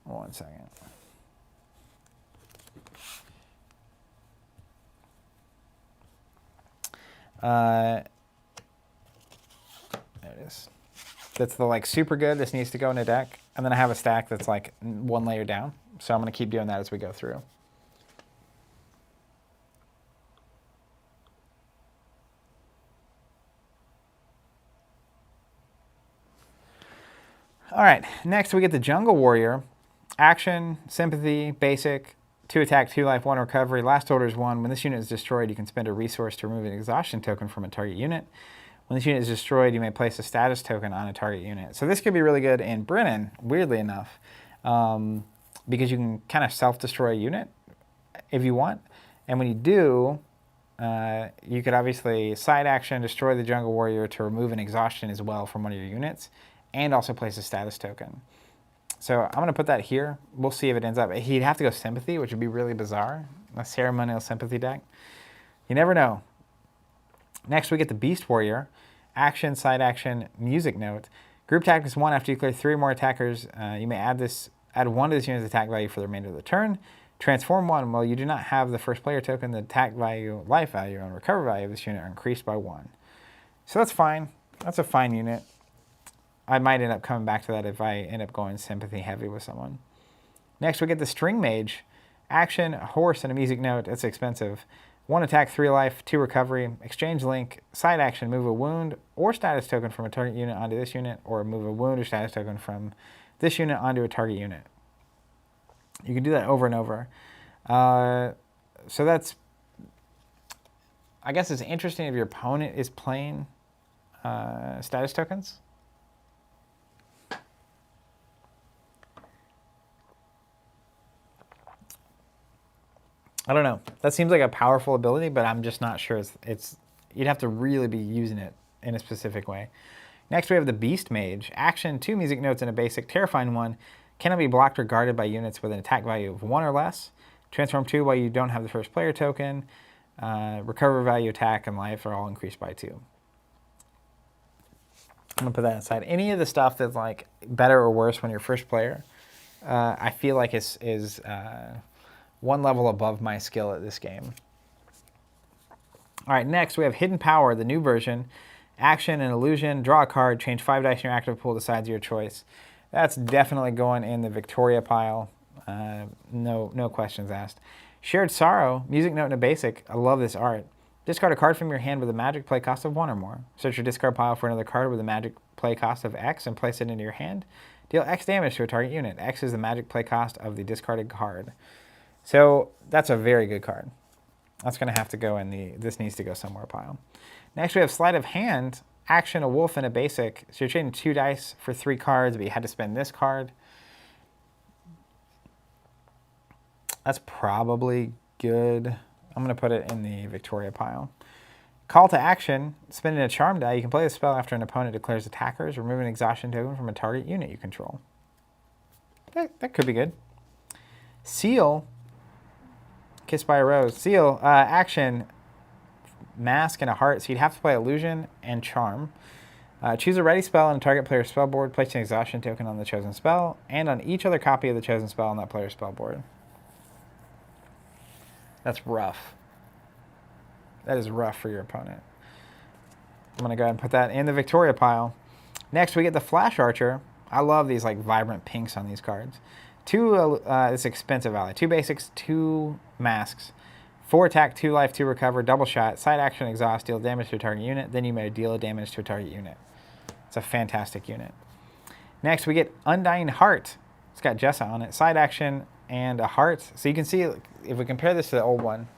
one second. There it is. That's the like super good. This needs to go in a deck. And then I have a stack that's like one layer down. So I'm going to keep doing that as we go through. All right, next we get the Jungle Warrior. Action, Sympathy, Basic, 2 attack, 2 life, 1 recovery. Last order is 1. When this unit is destroyed, you can spend a resource to remove an exhaustion token from a target unit. When this unit is destroyed, you may place a status token on a target unit. So this could be really good in Brennan, weirdly enough, because you can kind of self-destroy a unit if you want. And when you do, you could obviously side action, destroy the Jungle Warrior to remove an exhaustion as well from one of your units, and also place a status token. So I'm going to put that here. We'll see if it ends up. He'd have to go Sympathy, which would be really bizarre. A ceremonial Sympathy deck. You never know. Next, we get the Beast Warrior. Action, side action, music note. Group tactics 1. After you clear 3 more attackers, you may add 1 to this unit's attack value for the remainder of the turn. Transform 1. While you do not have the first player token, the attack value, life value, and recover value of this unit are increased by 1. So that's fine. That's a fine unit. I might end up coming back to that if I end up going Sympathy heavy with someone. Next, we get the String Mage. Action, a horse, and a music note. That's expensive. 1 attack, 3 life, 2 recovery. Exchange link. Side action, move a wound or status token from a target unit onto this unit, or move a wound or status token from this unit onto a target unit. You can do that over and over. So that's, I guess it's interesting if your opponent is playing status tokens. I don't know. That seems like a powerful ability, but I'm just not sure. You'd have to really be using it in a specific way. Next, we have the Beast Mage. Action, 2 music notes and a basic. Terrifying 1. Cannot be blocked or guarded by units with an attack value of 1 or less. Transform 2 while you don't have the first player token. Recover value, attack, and life are all increased by 2. I'm going to put that aside. Any of the stuff that's like better or worse when you're first player, I feel like is one level above my skill at this game. All right, next we have Hidden Power, the new version. Action and illusion, draw a card, change 5 dice in your active pool to sides of your choice. That's definitely going in the Victoria pile. No questions asked. Shared Sorrow, music note and a basic. I love this art. Discard a card from your hand with a magic play cost of 1 or more. Search your discard pile for another card with a magic play cost of X and place it into your hand. Deal X damage to a target unit. X is the magic play cost of the discarded card. So that's a very good card. That's going to have to go in the, this needs to go somewhere pile. Next we have Sleight of Hand. Action, a wolf, and a basic. So you're trading 2 dice for 3 cards, but you had to spend this card. That's probably good. I'm going to put it in the Victoria pile. Call to Action. Spending a charm die, you can play the spell after an opponent declares attackers. Remove an exhaustion token from a target unit you control. That could be good. Seal. Kissed by a Rose. Seal, action, mask, and a heart. So you'd have to play illusion and charm. Choose a ready spell on a target player's spell board. Place an exhaustion token on the chosen spell and on each other copy of the chosen spell on that player's spell board. That's rough. That is rough for your opponent. I'm going to go ahead and put that in the Victoria pile. Next, we get the Flash Archer. I love these like vibrant pinks on these cards. 2, it's expensive ally. 2 basics, 2 masks. 4 attack, 2 life, 2 recover, double shot, side action, exhaust, deal damage to a target unit. Then you may deal damage to a target unit. It's a fantastic unit. Next, we get Undying Heart. It's got Jessa on it. Side action and a heart. So you can see, if we compare this to the old one,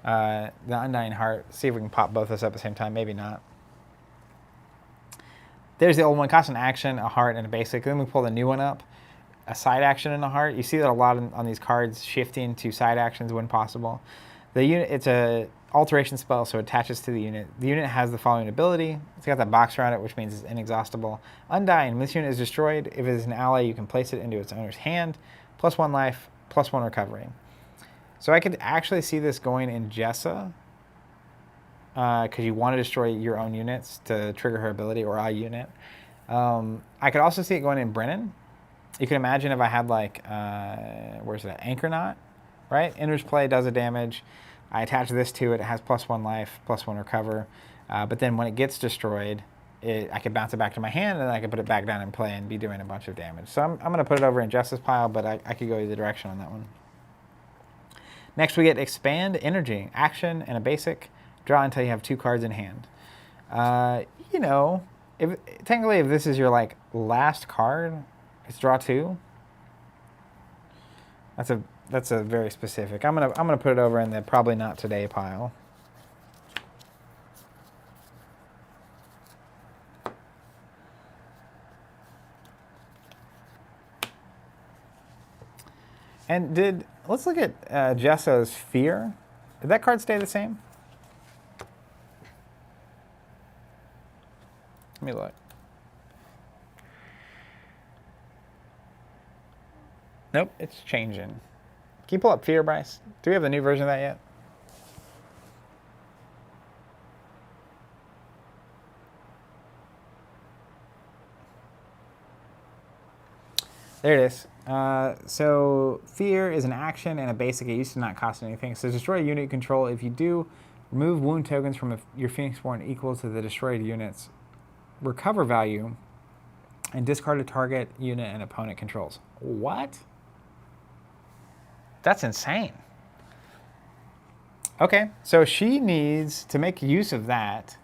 the Undying Heart. See if we can pop both those up at the same time. Maybe not. There's the old one. Costs an action, a heart, and a basic. Then we pull the new one up. A side action and a heart. You see that a lot on these cards, shifting to side actions when possible. The unit, it's a alteration spell, so it attaches to the unit. The unit has the following ability. It's got that box around it, which means it's inexhaustible. Undying. When this unit is destroyed, if it is an ally, you can place it into its owner's hand. +1 life, +1 recovery. So I could actually see this going in Jessa, because you want to destroy your own units to trigger her ability, or a unit. I could also see it going in Brennan. You can imagine if I had like, where's that, Anchor Knot, right? Enters play, does a damage. I attach this to it. It has +1 life, +1 recover. But then when it gets destroyed, I could bounce it back to my hand, and then I could put it back down in play and be doing a bunch of damage. So I'm going to put it over in Justice pile, but I could go either direction on that one. Next we get Expand Energy. Action and a basic. Draw until you have 2 cards in hand. You know, technically if this is your like last card, it's draw 2. That's a very specific. I'm gonna put it over in the probably not today pile. And let's look at Jesso's Fear. Did that card stay the same? Let me look. Nope, it's changing. Can you pull up Fear, Bryce? Do we have the new version of that yet? There it is. So Fear is an action and a basic. It used to not cost anything. So destroy a unit you control. If you do, remove wound tokens from your Phoenixborn equal to the destroyed unit's recover value, and discard a target unit an opponent controls. What? That's insane. Okay, so she needs to make use of that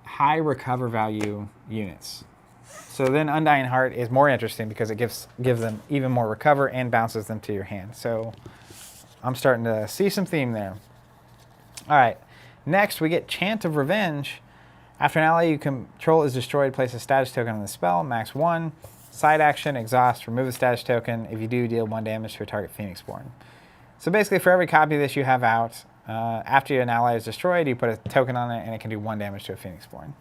high recover value units. So then Undying Heart is more interesting because it gives them even more recover and bounces them to your hand. So I'm starting to see some theme there. All right, next we get Chant of Revenge. After an ally you control is destroyed, place a status token on the spell, max 1. Side action, exhaust, remove a status token. If you do, deal 1 damage to a target Phoenixborn. So basically for every copy of this you have out, after an ally is destroyed, you put a token on it and it can do 1 damage to a Phoenixborn.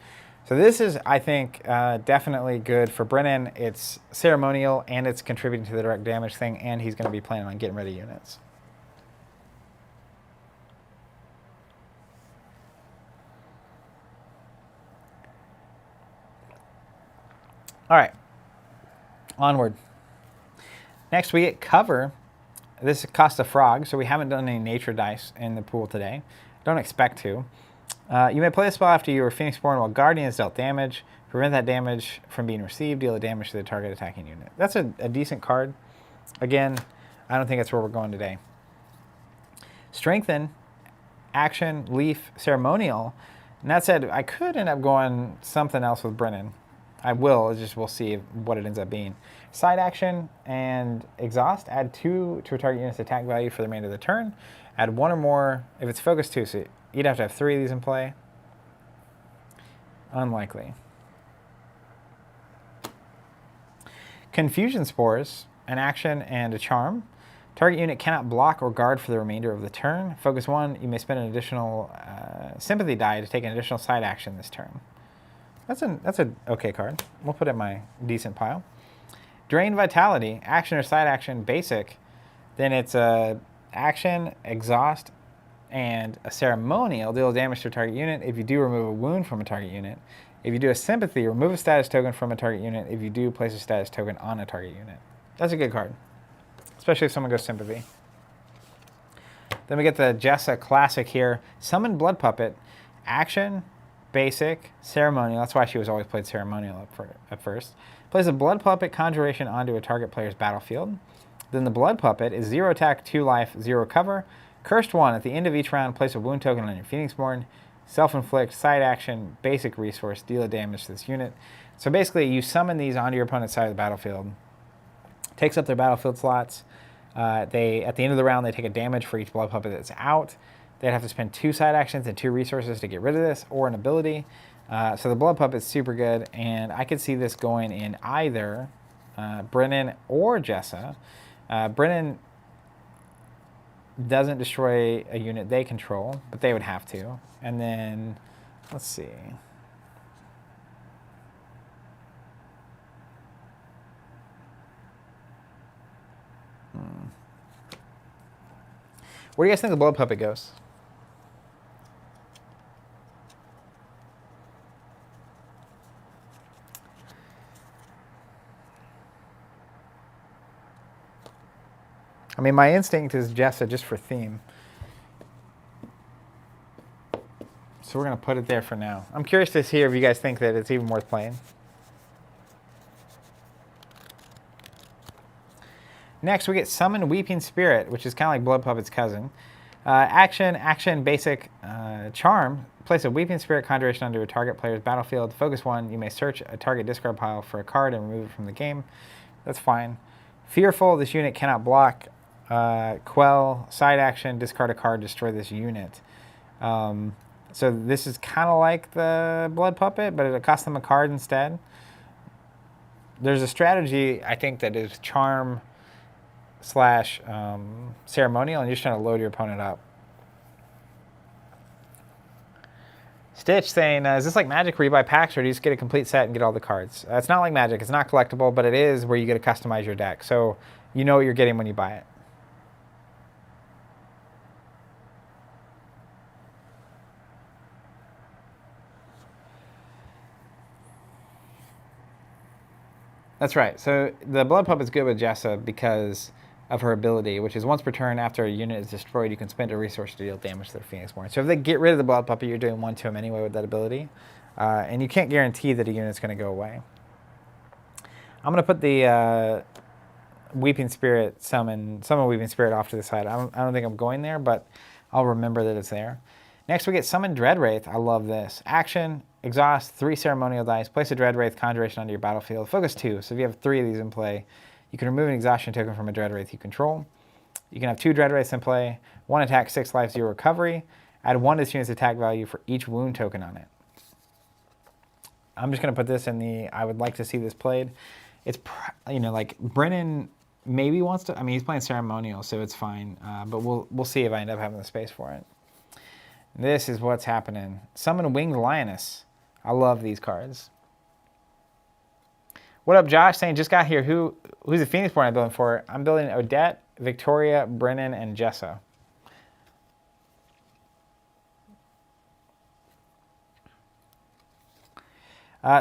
So this is, I think, definitely good for Brennan. It's ceremonial and it's contributing to the direct damage thing, and he's going to be planning on getting rid of units. All right, onward. Next we get Cover. This costs a frog, so we haven't done any nature dice in the pool today. Don't expect to. You may play a spell after you were Phoenixborn while Guardian has dealt damage. Prevent that damage from being received. Deal the damage to the target attacking unit. That's a decent card. Again, I don't think that's where we're going today. Strengthen, action, leaf, ceremonial. And that said, I could end up going something else with Brennan. I will, just we'll see what it ends up being. Side action and exhaust. Add 2 to a target unit's attack value for the remainder of the turn. Add 1 or more if it's focused 2. So you'd have to have 3 of these in play. Unlikely. Confusion Spores, an action and a charm. Target unit cannot block or guard for the remainder of the turn. Focus 1, you may spend an additional Sympathy die to take an additional side action this turn. That's an okay card. We'll put it in my decent pile. Drain Vitality, action or side action, basic. Then it's a action, exhaust, and a ceremonial. Deal damage to a target unit if you do remove a wound from a target unit. If you do a Sympathy, remove a status token from a target unit. If you do, place a status token on a target unit. That's a good card, especially if someone goes Sympathy. Then we get the Jessa Classic here. Summon Blood Puppet, action, basic, ceremonial. That's why she was always played ceremonial at first. Place a Blood Puppet Conjuration onto a target player's battlefield. Then the Blood Puppet is 0 attack, 2 life, 0 cover. Cursed 1, at the end of each round, place a wound token on your Phoenixborn. Self-inflict, side action, basic resource, deal a damage to this unit. So basically, you summon these onto your opponent's side of the battlefield. Takes up their battlefield slots. They at the end of the round, they take a damage for each blood puppet that's out. They'd have to spend 2 side actions and 2 resources to get rid of this, or an ability. So the blood puppet's super good, and I could see this going in either Brennan or Jessa. Brennan doesn't destroy a unit they control, but they would have to. And then, let's see. Where do you guys think the blood puppet goes? I mean, my instinct is Jessa just for theme. So we're going to put it there for now. I'm curious to hear if you guys think that it's even worth playing. Next, we get Summon Weeping Spirit, which is kind of like Blood Puppet's cousin. Action, basic, charm. Place a Weeping Spirit conjuration under a target player's battlefield. Focus 1. You may search a target discard pile for a card and remove it from the game. That's fine. Fearful. This unit cannot block. Quell. Side action. Discard a card. Destroy this unit. So this is kind of like the Blood Puppet, but it'll cost them a card instead. There's a strategy, I think, that is charm / ceremonial, and you're just trying to load your opponent up. Stitch saying, is this like Magic where you buy packs, or do you just get a complete set and get all the cards? It's not like Magic. It's not collectible, but it is where you get to customize your deck. So you know what you're getting when you buy it. That's right. So the Blood Puppet's good with Jessa because of her ability, which is once per turn after a unit is destroyed, you can spend a resource to deal damage to their Phoenixborn. So if they get rid of the Blood Puppet, you're doing 1 to them anyway with that ability. And you can't guarantee that a unit's going to go away. I'm going to put the Weeping Spirit summon Weeping Spirit off to the side. I don't think I'm going there, but I'll remember that it's there. Next, we get Summon Dreadwraith. I love this. Action, exhaust 3 ceremonial dice. Place a Dreadwraith conjuration onto your battlefield. Focus 2. So if you have 3 of these in play, you can remove an exhaustion token from a Dreadwraith you control. You can have 2 Dreadwraiths in play. 1 attack, 6 life, 0 recovery. Add 1 to this unit's attack value for each wound token on it. I'm just going to put this in the I would like to see this played. It's, like Brennan maybe wants to. I mean, he's playing ceremonial, so it's fine. But we'll see if I end up having the space for it. This is what's happening. Summon Winged Lioness. I love these cards. What up, Josh? Saying just got here. Who's the Phoenixborn I'm building for? I'm building Odette, Victoria, Brennan, and Jessa.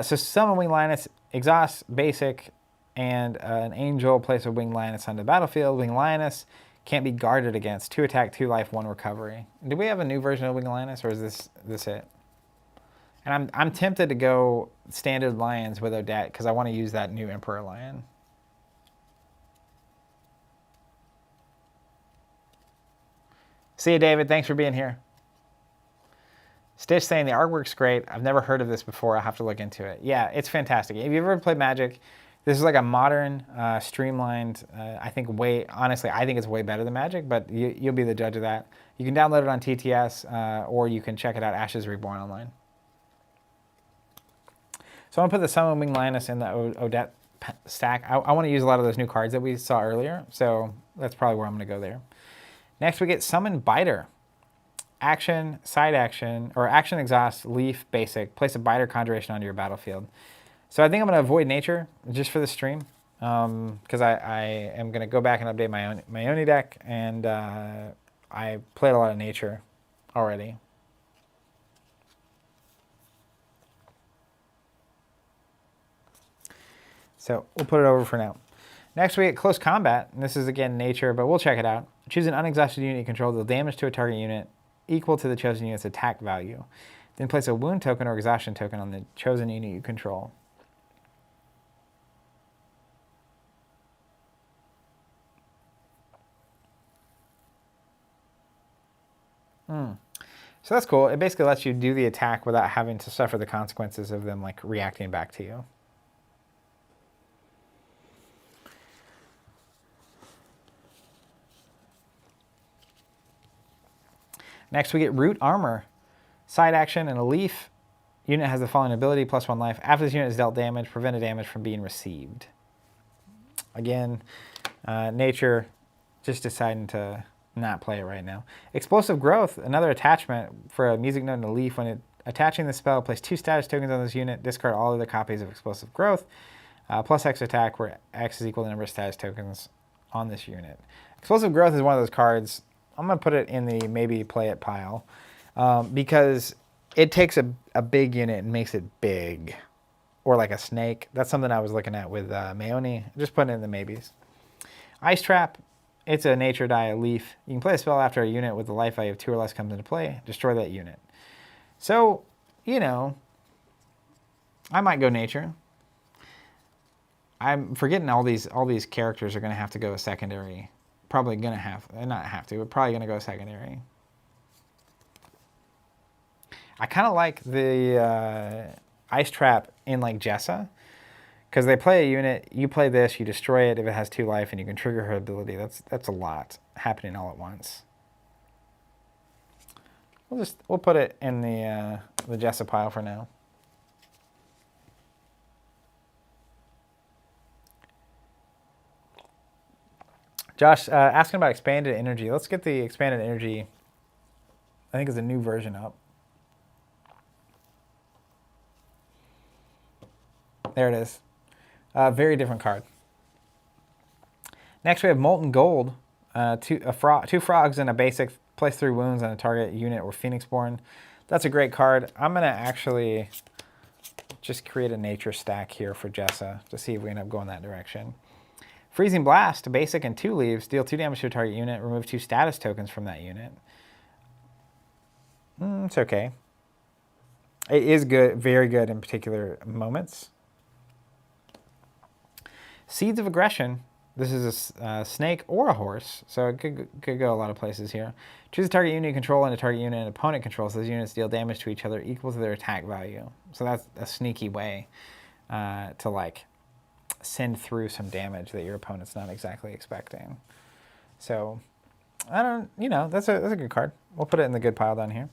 So summon Winged Lioness, exhaust basic, and an angel. Place a Winged Lioness on the battlefield. Winged Lioness can't be guarded against. 2 attack, 2 life, 1 recovery. Do we have a new version of Winged Lioness, or is this it? And I'm tempted to go standard lions with Odette because I want to use that new Emperor Lion. See you, David. Thanks for being here. Stitch saying the artwork's great. I've never heard of this before. I'll have to look into it. Yeah, it's fantastic. If you've ever played Magic, this is like a modern, streamlined, I think honestly, I think it's way better than Magic, but you'll be the judge of that. You can download it on TTS, or you can check it out, Ashes Reborn online. So I'm going to put the Summon Winged Lioness in the Odette stack. I want to use a lot of those new cards that we saw earlier, so that's probably where I'm going to go there. Next, we get Summon Biter. Action, side action, or action, exhaust, leaf, basic. Place a Biter conjuration onto your battlefield. So I think I'm going to avoid nature just for the stream, because I am going to go back and update my Oni deck, and I played a lot of nature already. So we'll put it over for now. Next we get Close Combat, and this is again nature, but we'll check it out. Choose an unexhausted unit you control, deal damage to a target unit equal to the chosen unit's attack value. Then place a wound token or exhaustion token on the chosen unit you control. So that's cool. It basically lets you do the attack without having to suffer the consequences of them like reacting back to you. Next, we get Root Armor. Side action and a leaf. Unit has the following ability, +1 life. After this unit is dealt damage, prevented damage from being received. Again, nature just deciding to not play it right now. Explosive Growth, another attachment for a music note and a leaf. When attaching the spell, place 2 status tokens on this unit, discard all other copies of Explosive Growth, plus X attack, where X is equal to the number of status tokens on this unit. Explosive Growth is one of those cards, I'm going to put it in the maybe play it pile, because it takes a big unit and makes it big. Or like a snake. That's something I was looking at with Mayoni. Just putting it in the maybes. Ice Trap. It's a nature die, a leaf. You can play a spell after a unit with a life value of 2 or less comes into play. Destroy that unit. So, you know, I might go nature. I'm forgetting all these characters are going to have to go secondary. Probably going to have, not have to, but probably going to go secondary. I kind of like the Ice Trap in like Jessa, because they play a unit, you play this, you destroy it if it has 2 life, and you can trigger her ability. That's a lot happening all at once. We'll put it in the Jessa pile for now. Josh asking about expanded energy. Let's get the expanded energy. I think it's a new version up. There it is. Very different card. Next we have Molten Gold. 2 frogs and a basic. Place 3 wounds on a target unit or Phoenixborn. That's a great card. I'm going to actually just create a nature stack here for Jessa to see if we end up going that direction. Freezing Blast, a basic and 2 leaves. Deal 2 damage to a target unit. Remove 2 status tokens from that unit. It's okay. It is good, very good in particular moments. Seeds of Aggression. This is a snake or a horse, so it could go a lot of places here. Choose a target unit you control and a target unit an opponent controls. Those units deal damage to each other equal to their attack value. So that's a sneaky way to like send through some damage that your opponent's not exactly expecting. So that's a good card. We'll put it in the good pile down here.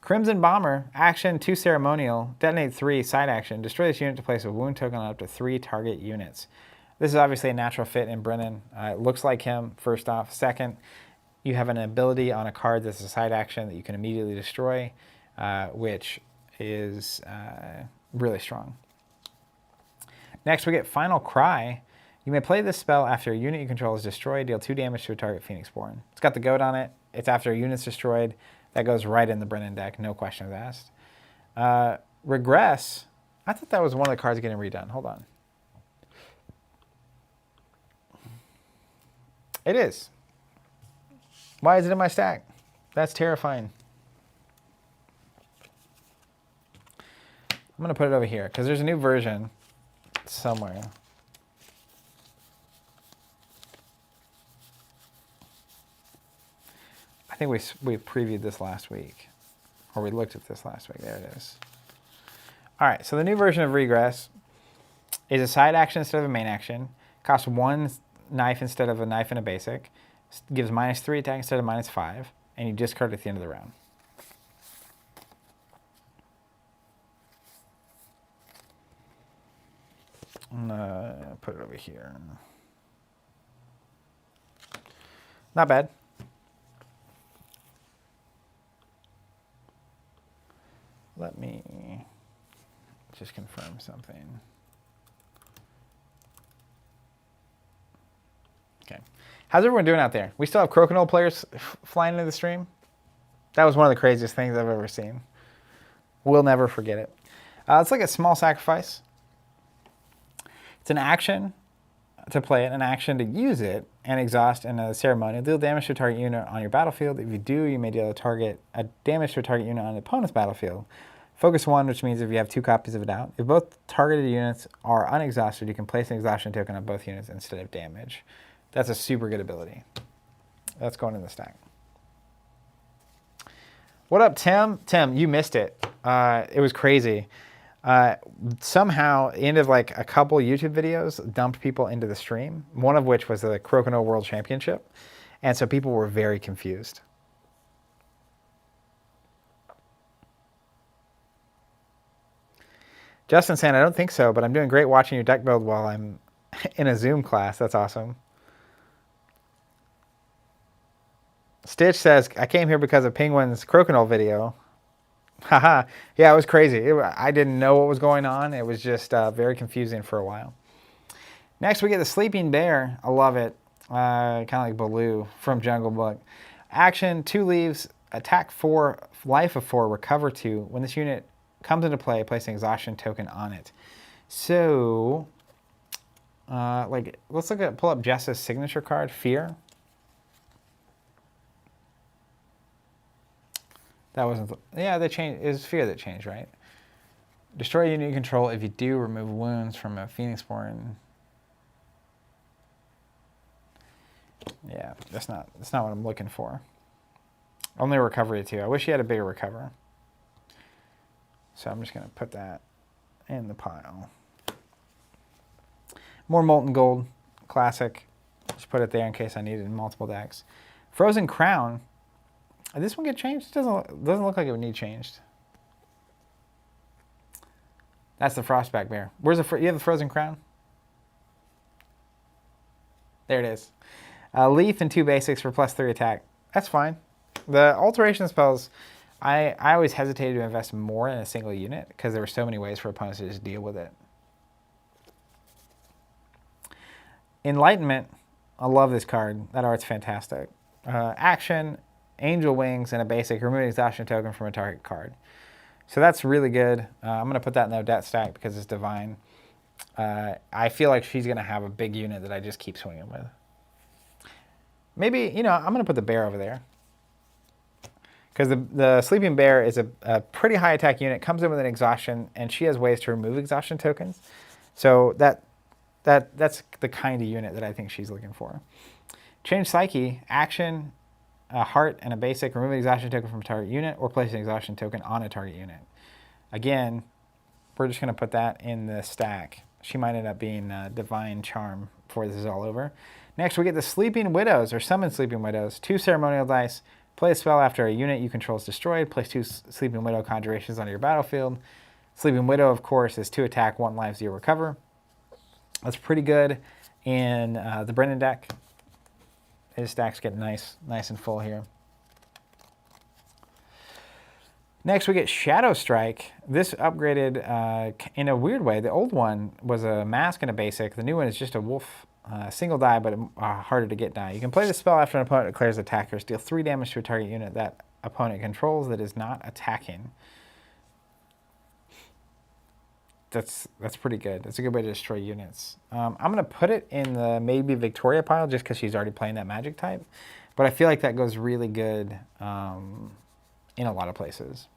Crimson Bomber, action 2 ceremonial, detonate 3, side action. Destroy this unit to place a wound token on up to 3 target units. This is obviously a natural fit in Brennan. It looks like him, first off. Second, you have an ability on a card that's a side action that you can immediately destroy, which is really strong. Next, we get Final Cry. You may play this spell after a unit you control is destroyed. Deal 2 damage to a target Phoenixborn. It's got the goat on it. It's after a unit's destroyed. That goes right in the Brennan deck. No questions asked. Regress. I thought that was one of the cards getting redone. Hold on. It is. Why is it in my stack? That's terrifying. I'm going to put it over here because there's a new version somewhere. I think we previewed this last week, or we looked at this last week. There it is. All right, so the new version of Regress is a side action instead of a main action. Costs 1 knife instead of a knife and a basic. Gives -3 attack instead of -5. And you discard at the end of the round. I'm gonna put it over here. Not bad. Let me just confirm something. Okay. How's everyone doing out there? We still have Crokinole players flying into the stream? That was one of the craziest things I've ever seen. We'll never forget it. It's like a small sacrifice. It's an action to play it, an action to use it, and exhaust in a ceremonial. Deal damage to a target unit on your battlefield. If you do, you may deal a damage to a target unit on an opponent's battlefield. Focus 1, which means if you have 2 copies of it out. If both targeted units are unexhausted, you can place an exhaustion token on both units instead of damage. That's a super good ability. That's going in the stack. What up, Tim? Tim, you missed it. It was crazy. Somehow, the end of like a couple YouTube videos dumped people into the stream, one of which was the Crokinole World Championship. And so people were very confused. Justin saying, I don't think so, but I'm doing great watching your deck build while I'm in a Zoom class. That's awesome. Stitch says, I came here because of Penguin's Crokinole video. Haha. Yeah, it was crazy. I didn't know what was going on. It was just very confusing for a while. Next, we get the Sleeping Bear. I love it. Kind of like Baloo from Jungle Book. Action, 2 leaves, attack 4, life of 4, recover 2. When this unit comes into play, place an exhaustion token on it. So, let's pull up Jess's signature card, Fear. That wasn't, yeah, they changed, it was Fear that changed, right? Destroy unit you control. If you do, remove wounds from a Phoenixborn. Yeah, that's not what I'm looking for. Only recovery 2. I wish he had a bigger recover. So I'm just going to put that in the pile. More Molten Gold, classic. Just put it there in case I need it in multiple decks. Frozen Crown. Did this one get changed? It doesn't look like it would need changed. That's the Frostback Bear. Where's the you have the Frozen Crown? There it is. Leaf and 2 basics for +3 attack. That's fine. The alteration spells, I always hesitated to invest more in a single unit because there were so many ways for opponents to just deal with it. Enlightenment. I love this card. That art's fantastic. Action, Angel Wings, and a basic. Remove an exhaustion token from a target card. So that's really good. I'm going to put that in the Odette stack because it's divine. I feel like she's going to have a big unit that I just keep swinging with. Maybe, I'm going to put the bear over there. Because the Sleeping Bear is a pretty high attack unit, comes in with an exhaustion, and she has ways to remove exhaustion tokens. So that's the kind of unit that I think she's looking for. Change Psyche, action, a heart, and a basic. Remove an exhaustion token from a target unit or place an exhaustion token on a target unit. Again, we're just going to put that in the stack. She might end up being Divine Charm before this is all over. Next, we get the Sleeping Widows, or Summon Sleeping Widows. 2 ceremonial dice. Play a spell after a unit you control is destroyed. Place 2 Sleeping Widow conjurations onto your battlefield. Sleeping Widow, of course, is 2 attack, 1 life, 0 recover. That's pretty good in the Brennan deck. His stacks get nice and full here. Next, we get Shadow Strike. This upgraded in a weird way. The old one was a mask and a basic. The new one is just a wolf, single die, but harder to get die. You can play the spell after an opponent declares attackers. Deal 3 damage to a target unit that opponent controls that is not attacking. That's pretty good. That's a good way to destroy units. I'm going to put it in the maybe Victoria pile just because she's already playing that magic type. But I feel like that goes really good in a lot of places.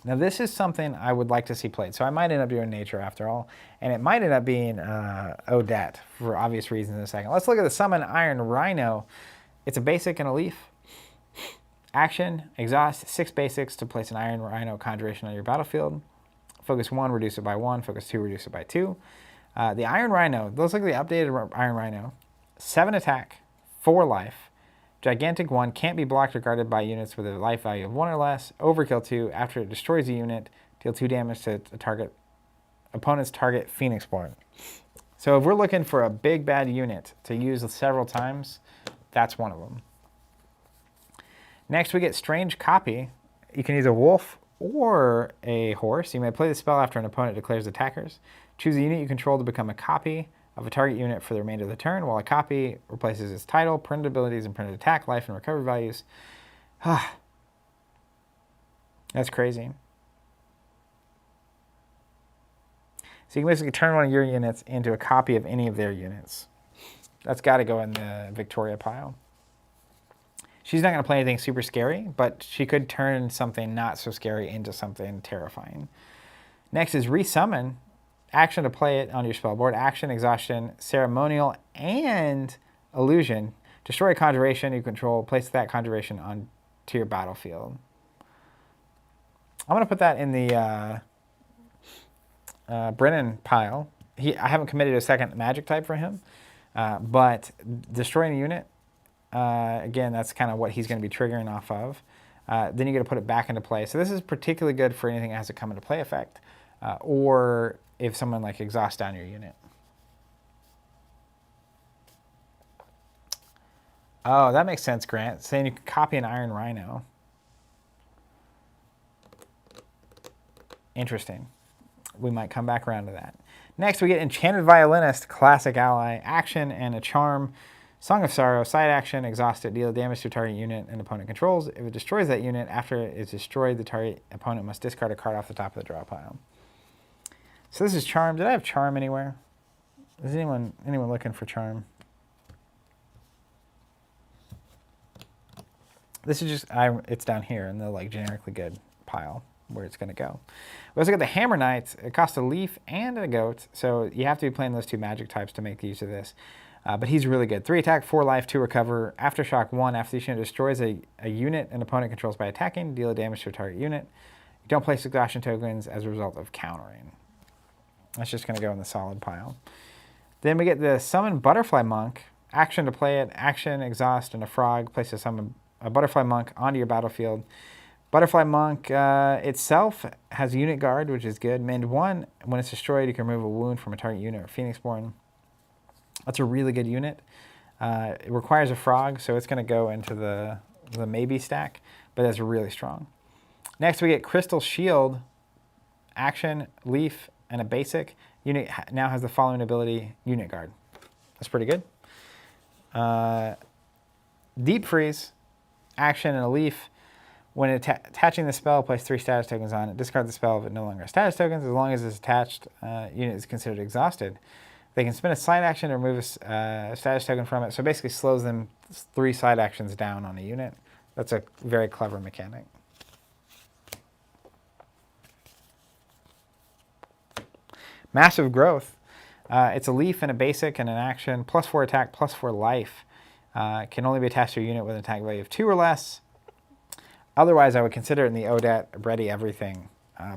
Now this is something I would like to see played. So I might end up doing nature after all. And it might end up being Odette for obvious reasons in a second. Let's look at the Summon Iron Rhino. It's a basic and a leaf. Action, exhaust 6 basics to place an Iron Rhino conjuration on your battlefield. Focus 1, reduce it by 1. Focus 2, reduce it by 2. The Iron Rhino, looks like the updated Iron Rhino. 7 attack, 4 life. Gigantic 1, can't be blocked or guarded by units with a life value of 1 or less. Overkill 2, after it destroys a unit, deal 2 damage to a opponent's target Phoenixborn. So if we're looking for a big bad unit to use several times, that's one of them. Next we get Strange Copy. You can use a wolf or a horse. You may play the spell after an opponent declares attackers. Choose a unit you control to become a copy of a target unit for the remainder of the turn, while a copy replaces its title, printed abilities, and printed attack, life, and recovery values. That's crazy. So you can basically turn one of your units into a copy of any of their units. That's got to go in the Victoria pile. She's not going to play anything super scary, but she could turn something not so scary into something terrifying. Next is Resummon. Action to play it on your spell board. Action, exhaustion, ceremonial, and illusion. Destroy a conjuration you control. Place that conjuration onto your battlefield. I'm going to put that in the Brennan pile. I haven't committed a second magic type for him, but destroying a unit, again, that's kind of what he's going to be triggering off of. Then you're going to put it back into play. So this is particularly good for anything that has a come into play effect. or if someone like exhausts down your unit. Oh, that makes sense, Grant. Saying you can copy an Iron Rhino. Interesting. We might come back around to that. Next, we get Enchanted Violinist, classic ally, action and a charm. Song of Sorrow, side action, exhaust it, deal damage to target unit and opponent controls. If it destroys that unit, after it is destroyed, the target opponent must discard a card off the top of the draw pile. So this is charm. Did I have charm anywhere? Is anyone looking for charm? This is just, it's down here in the like generically good pile where it's going to go. We also got the Hammer Knight. It costs a leaf and a goat, so you have to be playing those two magic types to make use of this. But he's really good. 3 attack, 4 life, 2 recover. Aftershock 1, after the unit destroys a unit an opponent controls by attacking, deal damage to a target unit. You don't place exhaustion tokens as a result of countering. That's just going to go in the solid pile. Then we get the Summon Butterfly Monk. Action to play it, action, exhaust, and a frog. Place a Butterfly Monk onto your battlefield. Butterfly Monk itself has unit guard, which is good. Mend 1, when it's destroyed, you can remove a wound from a target unit or Phoenixborn. That's a really good unit. It requires a frog, so it's going to go into the maybe stack, but that's really strong. Next, we get Crystal Shield, action, leaf, and a basic. Unit now has the following ability, unit guard. That's pretty good. Deep Freeze, action, and a leaf. When attaching the spell, place 3 status tokens on it. Discard the spell if it no longer has status tokens. As long as it's attached, unit is considered exhausted. They can spend a side action to remove a status token from it. So it basically slows them 3 side actions down on a unit. That's a very clever mechanic. Massive Growth. It's a leaf and a basic and an action. +4 attack, +4 life. Can only be attached to a unit with an attack value of 2 or less. Otherwise, I would consider it in the Odette Ready Everything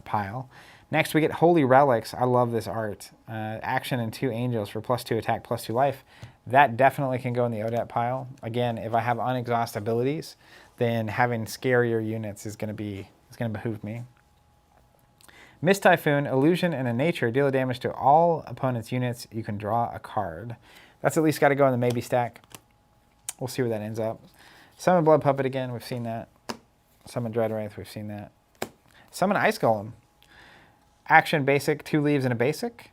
pile. Next, we get Holy Relics. I love this art. Action and 2 angels for +2 attack, +2 life. That definitely can go in the Odette pile. Again, if I have unexhaust abilities, then having scarier units is going to behoove me. Mist Typhoon, illusion, and a nature. Deal damage to all opponent's units. You can draw a card. That's at least got to go in the maybe stack. We'll see where that ends up. Summon Blood Puppet again. We've seen that. Summon Dreadwraith. We've seen that. Summon Ice Golem. Action basic, 2 leaves and a basic.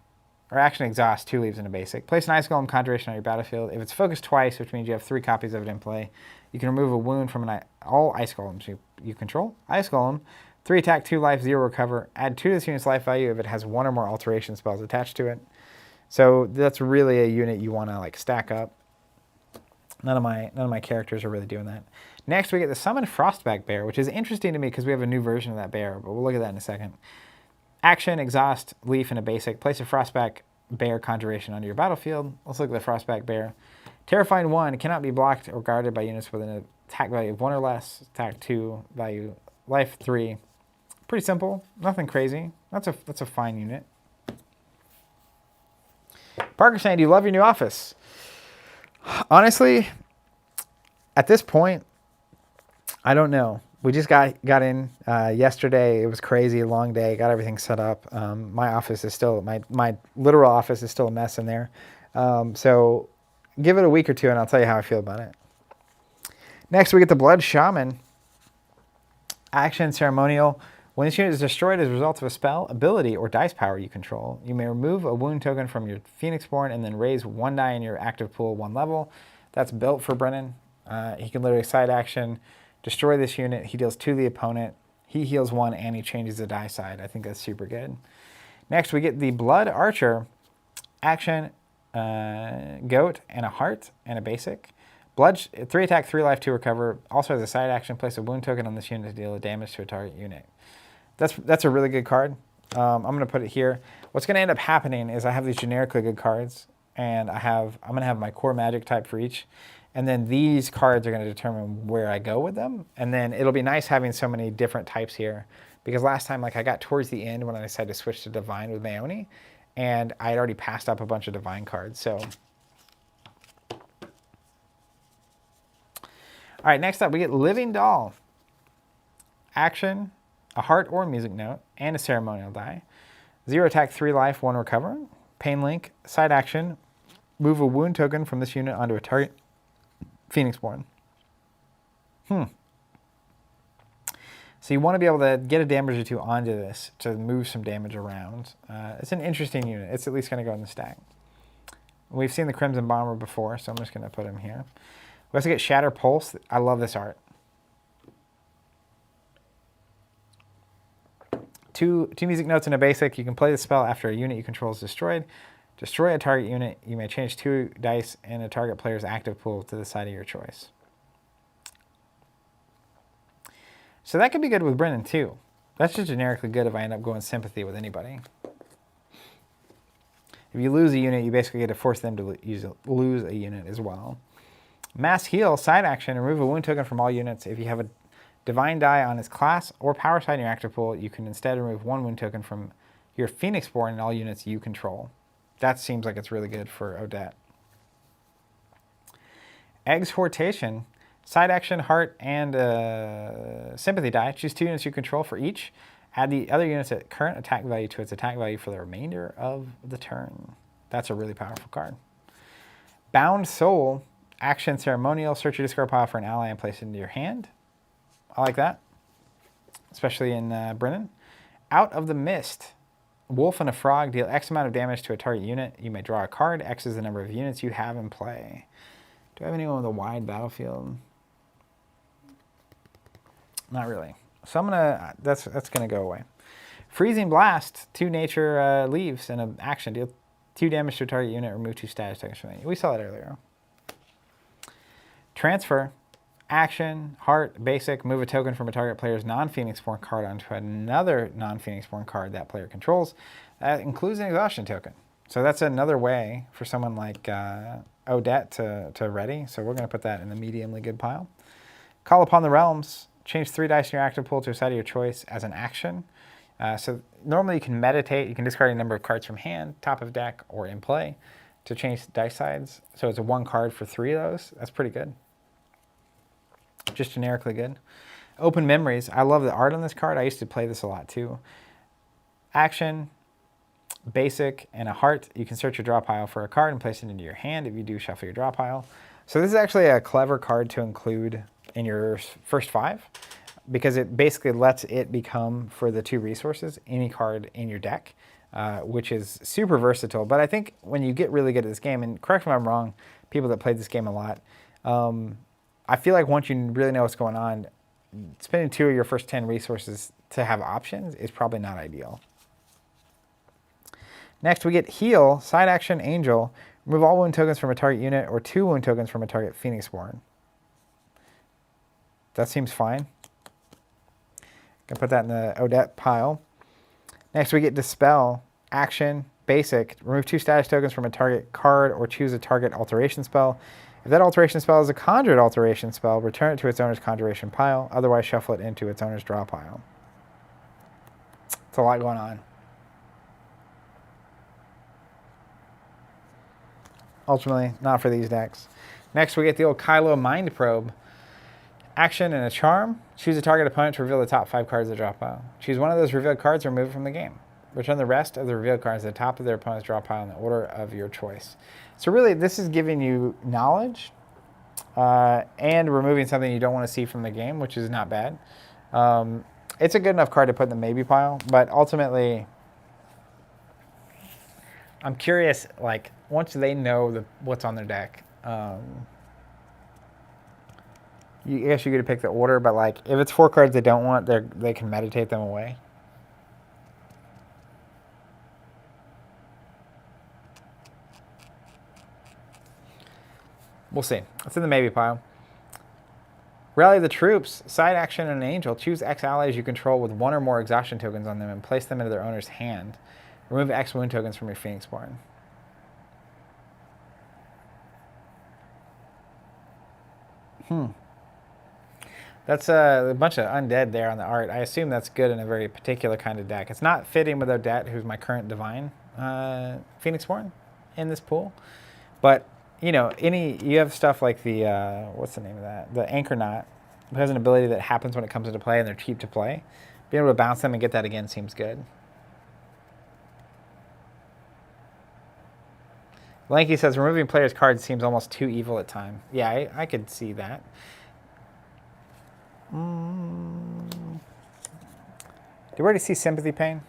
Or action exhaust, 2 leaves and a basic. Place an Ice Golem Conjuration on your battlefield. If it's focused twice, which means you have 3 copies of it in play, you can remove a wound from all Ice Golems you control. Ice Golem, 3 attack, 2 life, 0 recover. Add 2 to this unit's life value if it has 1 or more alteration spells attached to it. So that's really a unit you want to like stack up. None of my characters are really doing that. Next, we get the Summon Frostback Bear, which is interesting to me because we have a new version of that bear, but we'll look at that in a second. Action, exhaust, leaf, and a basic. Place a Frostback Bear Conjuration onto your battlefield. Let's look at the Frostback Bear. Terrifying 1, cannot be blocked or guarded by units with an attack value of 1 or less. Attack 2, value, life 3. Pretty simple, nothing crazy. That's a fine unit. Parker saying, do you love your new office? Honestly, at this point, I don't know. We just got in yesterday. It was crazy, a long day. Got everything set up. My office is still, my literal office is still a mess in there. So give it a week or 2 and I'll tell you how I feel about it. Next, we get the Blood Shaman. Action, ceremonial. When this unit is destroyed as a result of a spell, ability, or dice power you control, you may remove a wound token from your Phoenixborn and then raise 1 die in your active pool 1 level. That's built for Brennan. He can literally side action, destroy this unit. He deals 2 to the opponent. He heals 1 and he changes the die side. I think that's super good. Next, we get the Blood Archer. Action, goat, and a heart, and a basic. Blood, 3 attack, 3 life, 2 recover. Also has a side action. Place a wound token on this unit to deal damage to a target unit. That's a really good card. I'm going to put it here. What's going to end up happening is I have these generically good cards, and I'm going to have my core magic type for each. And then these cards are going to determine where I go with them. And then it'll be nice having so many different types here. Because last time, like I got towards the end when I decided to switch to Divine with Maoni, and I had already passed up a bunch of Divine cards. So, all right, next up we get Living Doll. Action, a heart or a music note, and a ceremonial die. 0 attack, 3 life, 1 recover. Pain Link, side action, move a wound token from this unit onto a target Phoenixborn. So you want to be able to get a damage or 2 onto this to move some damage around. It's an interesting unit. It's at least going to go in the stack. We've seen the Crimson Bomber before, so I'm just going to put him here. We also get Shatter Pulse. I love this art. Two music notes in a basic. You can play the spell after a unit you control is destroyed. Destroy a target unit. You may change 2 dice in a target player's active pool to the side of your choice. So that could be good with Brennan too. That's just generically good if I end up going Sympathy with anybody. If you lose a unit, you basically get to force them to lose a unit as well. Mass Heal, side action, remove a wound token from all units. If you have a Divine die on its class or power side in your active pool, you can instead remove 1 wound token from your Phoenixborn and all units you control. That seems like it's really good for Odette. Exhortation, side action, heart, and sympathy die. Choose 2 units you control for each. Add the other units at current attack value to its attack value for the remainder of the turn. That's a really powerful card. Bound Soul, action, ceremonial. Search your discard pile for an ally and place it into your hand. I like that, especially in Brennan. Out of the Mist, Wolf and a Frog deal X amount of damage to a target unit. You may draw a card. X is the number of units you have in play. Do I have anyone with a wide battlefield? Not really. So I'm gonna, that's gonna go away. Freezing Blast, 2 nature leaves and an action. Deal 2 damage to a target unit, remove 2 status tokens from it. We saw that earlier. Transfer, action, heart, basic, move a token from a target player's non-Phoenixborn card onto another non-Phoenixborn card that player controls. That includes an exhaustion token. So that's another way for someone like Odette to ready. So we're gonna put that in the mediumly good pile. Call Upon the Realms, change 3 dice in your active pool to a side of your choice as an action. So normally you can meditate, you can discard a number of cards from hand, top of deck, or in play to change dice sides. So it's a 1 card for 3 of those. That's pretty good. Just generically good. Open Memories. I love the art on this card. I used to play this a lot too. Action, basic, and a heart. You can search your draw pile for a card and place it into your hand. If you do, shuffle your draw pile. So this is actually a clever card to include in your first 5 because it basically lets it become, for the 2 resources, any card in your deck, which is super versatile. But I think when you get really good at this game, and correct me if I'm wrong, people that played this game a lot, I feel like once you really know what's going on, spending 2 of your first 10 resources to have options is probably not ideal. Next, we get Heal, side action, Angel. Remove all wound tokens from a target unit or 2 wound tokens from a target Phoenixborn. That seems fine. Gonna put that in the Odette pile. Next, we get Dispel, action, basic. Remove 2 status tokens from a target card or choose a target alteration spell. If that alteration spell is a conjured alteration spell, return it to its owner's conjuration pile. Otherwise, shuffle it into its owner's draw pile. It's a lot going on. Ultimately, not for these decks. Next, we get the old Kylo Mind Probe. Action and a charm. Choose a target opponent to reveal the top 5 cards of the draw pile. Choose one of those revealed cards or remove it from the game. Return the rest of the revealed cards to the top of their opponent's draw pile in the order of your choice. So really, this is giving you knowledge and removing something you don't want to see from the game, which is not bad. It's a good enough card to put in the maybe pile, but ultimately, I'm curious, like, once they know what's on their deck, I guess you get to pick the order, but like, if it's 4 cards they don't want, they can meditate them away. We'll see. It's in the maybe pile. Rally the Troops, side action and an Angel. Choose X allies you control with 1 or more exhaustion tokens on them and place them into their owner's hand. Remove X wound tokens from your Phoenixborn. That's a bunch of undead there on the art. I assume that's good in a very particular kind of deck. It's not fitting with Odette, who's my current Divine Phoenixborn in this pool. But, you know, you have stuff like the, what's the name of that? The Anchor Knot, who has an ability that happens when it comes into play and they're cheap to play. Being able to bounce them and get that again seems good. Blanky says removing players' cards seems almost too evil at times. Yeah, I could see that. Do you already see Sympathy Pain?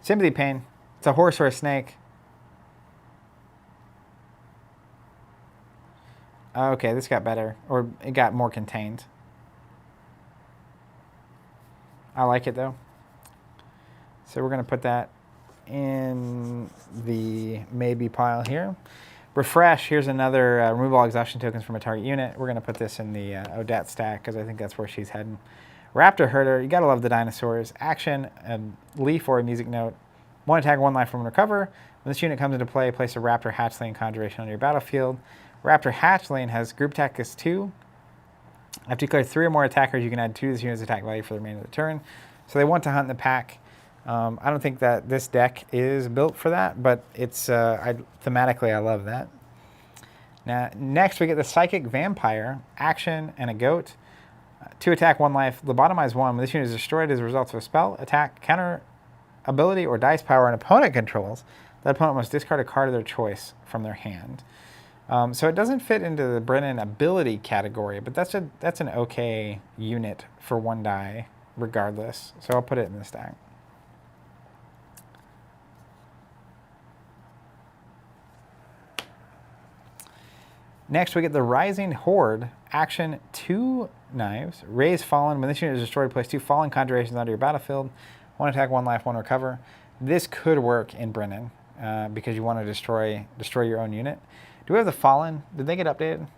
Sympathy Pain. It's a horse or a snake. Okay, this got better. Or it got more contained. I like it, though. So we're going to put that in the maybe pile here. Refresh. Here's another remove all exhaustion tokens from a target unit. We're going to put this in the Odette stack because I think that's where she's heading. Raptor Herder. You got to love the dinosaurs. Action, a leaf or a music note. 1 attack, 1 life, 1 recover. When this unit comes into play, place a Raptor Hatchling Conjuration on your battlefield. Raptor Hatchling has group attack is 2. After you declare 3 or more attackers, you can add 2 to this unit's attack value for the remainder of the turn. So they want to hunt in the pack. I don't think that this deck is built for that, but it's thematically I love that. Now, next we get the Psychic Vampire, action, and a goat. 2 attack, 1 life, lobotomize 1. When this unit is destroyed as a result of a spell, attack, counter ability, or dice power an opponent controls, that opponent must discard a card of their choice from their hand. So it doesn't fit into the Brennan ability category, but that's an okay unit for 1 die regardless. So I'll put it in the stack. Next, we get the Rising Horde. Action, 2 knives. Raise Fallen. When this unit is destroyed, place 2 Fallen Conjurations onto your battlefield. 1 attack, 1 life, 1 recover. This could work in Brennan because you want to destroy your own unit. Do we have the Fallen? Did they get updated?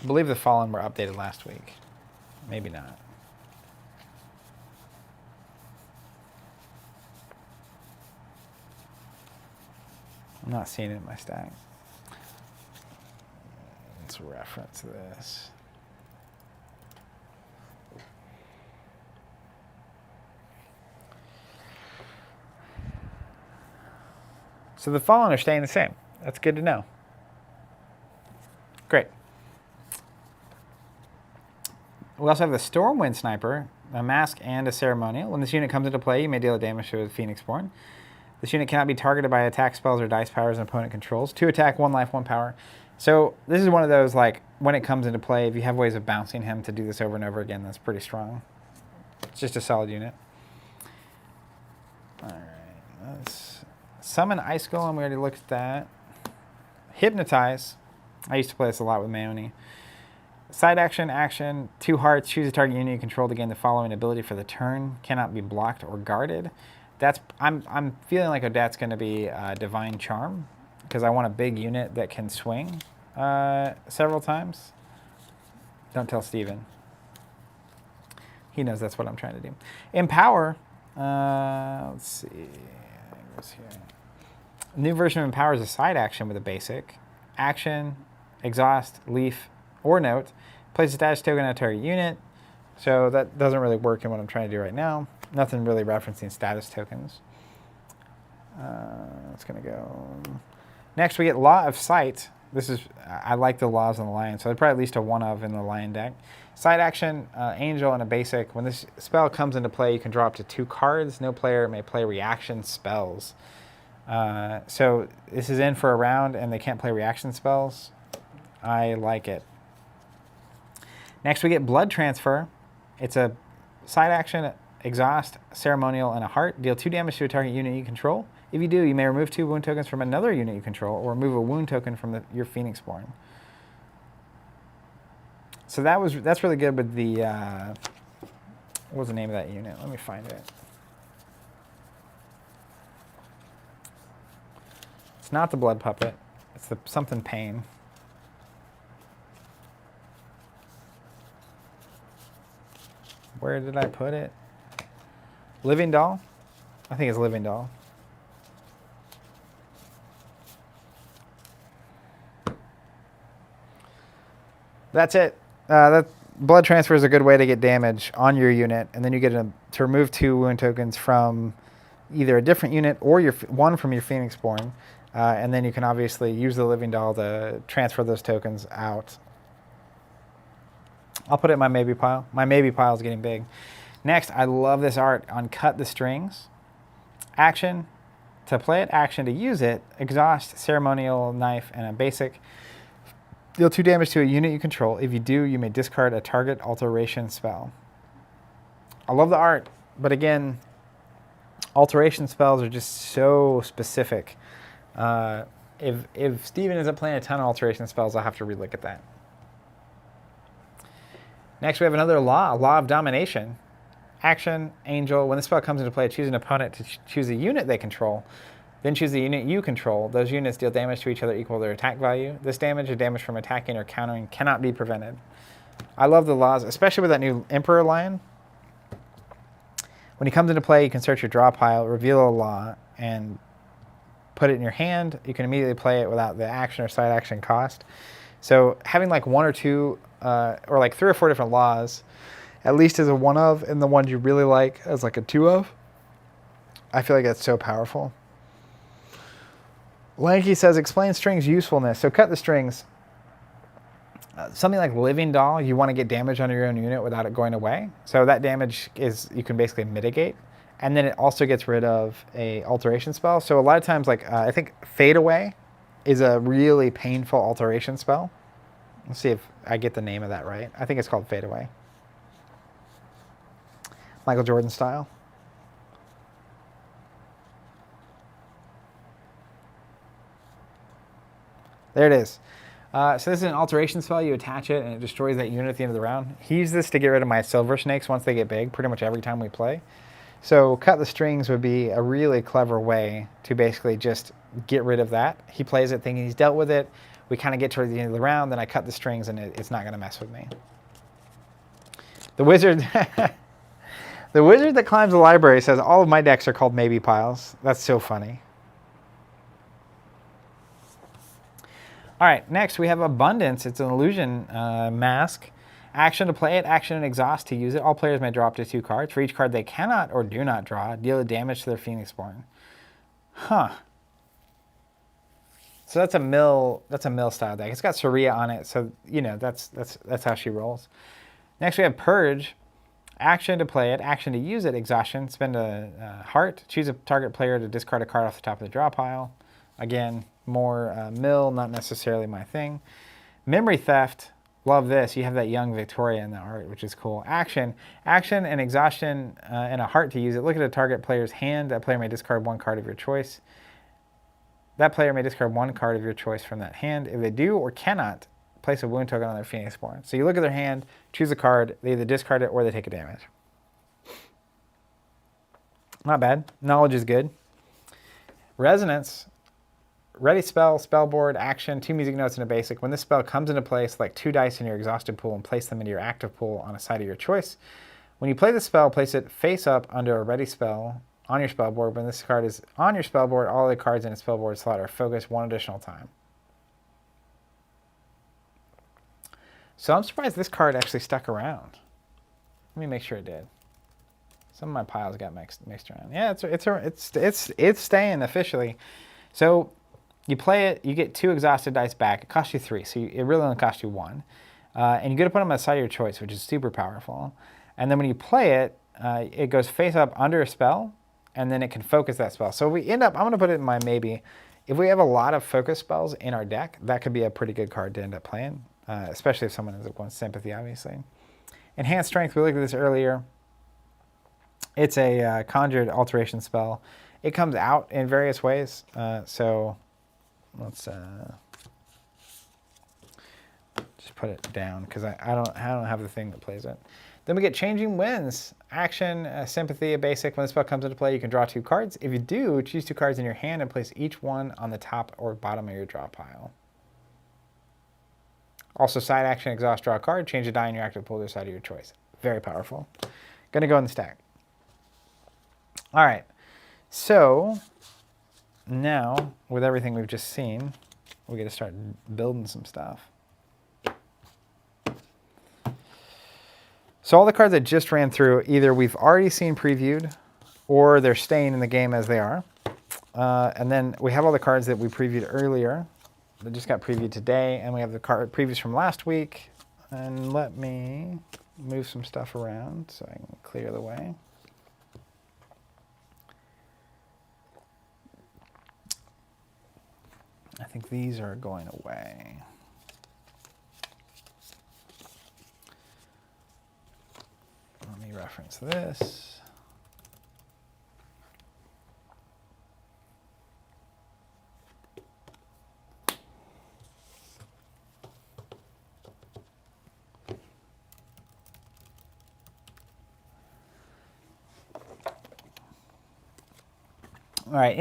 I believe the Fallen were updated last week. Maybe not. I'm not seeing it in my stack. Let's reference this. So the Fallen are staying the same. That's good to know. Great. We also have the Stormwind Sniper, a mask and a ceremonial. When this unit comes into play, you may deal damage to a Phoenixborn. This unit cannot be targeted by attack spells or dice powers an opponent controls. 2 attack, 1 life, 1 power. So this is one of those, like, when it comes into play, if you have ways of bouncing him to do this over and over again, that's pretty strong. It's just a solid unit. All right, let's summon Ice Golem. We already looked at that. Hypnotize. I used to play this a lot with Maoni. Side action, 2 hearts. Choose a target unit you control to gain the following ability for the turn. Cannot be blocked or guarded. I'm feeling like Odette's going to be Divine Charm because I want a big unit that can swing several times. Don't tell Steven. He knows that's what I'm trying to do. Empower. Let's see. What's here? New version of Empower is a side action with a basic. Action, exhaust, leaf, or note. Place a status token on a target unit. So that doesn't really work in what I'm trying to do right now. Nothing really referencing status tokens. It's going to go. Next, we get Law of Sight. This is, I like the laws on the lion, so they're probably at least a 1 of in the lion deck. Side action, angel, and a basic. When this spell comes into play, you can draw up to 2 cards. No player may play reaction spells. So this is in for a round, and they can't play reaction spells. I like it. Next, we get Blood Transfer. It's a side action, exhaust, ceremonial, and a heart. Deal 2 damage to a target unit you control. If you do, you may remove 2 wound tokens from another unit you control, or remove a wound token from your Phoenixborn. So that's really good with the what was the name of that unit? Let me find it. It's not the Blood Puppet. It's the something Pain. Where did I put it? Living Doll? I think it's Living Doll. That's it. That Blood Transfer is a good way to get damage on your unit, and then you get to remove 2 wound tokens from either a different unit or one from your Phoenixborn, and then you can obviously use the Living Doll to transfer those tokens out. I'll put it in my maybe pile. My maybe pile is getting big. Next, I love this art on Cut the Strings. Action to play it, action to use it, exhaust, ceremonial knife, and a basic. Deal 2 damage to a unit you control. If you do, you may discard a target alteration spell. I love the art, but again, alteration spells are just so specific. If Steven isn't playing a ton of alteration spells, I'll have to relook at that. Next, we have another law, a law of domination. Action, Angel. When the spell comes into play, choose an opponent to choose a unit they control. Then choose the unit you control. Those units deal damage to each other equal to their attack value. This damage or damage from attacking or countering cannot be prevented. I love the laws, especially with that new Emperor Lion. When he comes into play, you can search your draw pile, reveal a law, and put it in your hand. You can immediately play it without the action or side action cost. So having like 1 or 2, or like 3 or 4 different laws, at least as a 1 of, and the ones you really like as like a 2 of, I feel like that's so powerful. Lanky says, explain strings usefulness. So cut the strings. Something like Living Doll, you want to get damage on your own unit without it going away. So that damage is, you can basically mitigate. And then it also gets rid of a alteration spell. So a lot of times, like I think Fade Away is a really painful alteration spell. Let's see if I get the name of that right. I think it's called Fade Away. Michael Jordan style. There it is. So this is an alteration spell. You attach it and it destroys that unit at the end of the round. He used this to get rid of my silver snakes once they get big, pretty much every time we play. So Cut the Strings would be a really clever way to basically just get rid of that. He plays it thinking he's dealt with it. We kind of get towards the end of the round, then I cut the strings and it's not going to mess with me. The wizard... The wizard that climbs the library says, all of my decks are called maybe piles. That's so funny. All right, next we have Abundance. It's an illusion mask. Action to play it, action and exhaust to use it. All players may draw up to 2 cards. For each card they cannot or do not draw, deal damage to their Phoenixborn. Huh. So that's a mill style deck. It's got Saria on it, so you know that's how she rolls. Next we have Purge. Action to play it, action to use it, exhaustion. Spend a heart. Choose a target player to discard a card off the top of the draw pile. Again, more mill, not necessarily my thing. Memory Theft. Love this. You have that young Victoria in the art, which is cool. Action and exhaustion and a heart to use it. Look at a target player's hand. That player may discard 1 card of your choice. That player may discard 1 card of your choice from that hand. If they do or cannot, place a wound token on their Phoenixborn. So you look at their hand, choose a card, they either discard it or they take a damage. Not bad. Knowledge is good. Resonance. Ready spell, spell board, action, 2 music notes and a basic. When this spell comes into play, select 2 dice in your exhausted pool and place them into your active pool on a side of your choice. When you play the spell, place it face up under a ready spell on your spell board. When this card is on your spell board, all the cards in its spell board slot are focused 1 additional time. So I'm surprised this card actually stuck around. Let me make sure it did. Some of my piles got mixed around. Yeah, it's staying officially. So you play it, you get 2 exhausted dice back. It costs you 3, so it really only costs you 1. And you get to put them on the side of your choice, which is super powerful. And then when you play it, it goes face up under a spell, and then it can focus that spell. So we end up, I'm going to put it in my maybe. If we have a lot of focus spells in our deck, that could be a pretty good card to end up playing. Especially if someone ends up going Sympathy, obviously. Enhanced Strength, we looked at this earlier. It's a conjured alteration spell. It comes out in various ways. So let's just put it down because I don't have the thing that plays it. Then we get Changing Winds. Action, Sympathy, a basic. When the spell comes into play, you can draw 2 cards. If you do, choose 2 cards in your hand and place each one on the top or bottom of your draw pile. Also, side action, exhaust, draw a card, change a die in your active pool to the side of your choice. Very powerful. Gonna go in the stack. All right, so now with everything we've just seen, we got to start building some stuff. So all the cards I just ran through, either we've already seen previewed or they're staying in the game as they are. And then we have all the cards that we previewed earlier that just got previewed today, and we have the card previews from last week, And let me move some stuff around so I can clear the way. I think these are going away. Let me reference this. All right,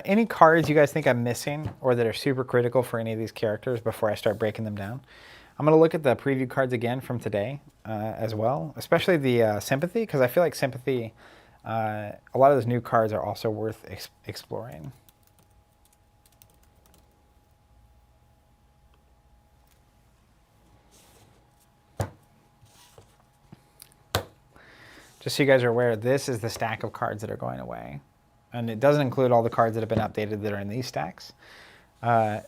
any cards you guys think I'm missing or that are super critical for any of these characters before I start breaking them down? I'm going to look at the preview cards again from today as well, especially the Sympathy, because I feel like Sympathy, a lot of those new cards are also worth exploring. Just so you guys are aware, this is the stack of cards that are going away. And it doesn't include all the cards that have been updated that are in these stacks.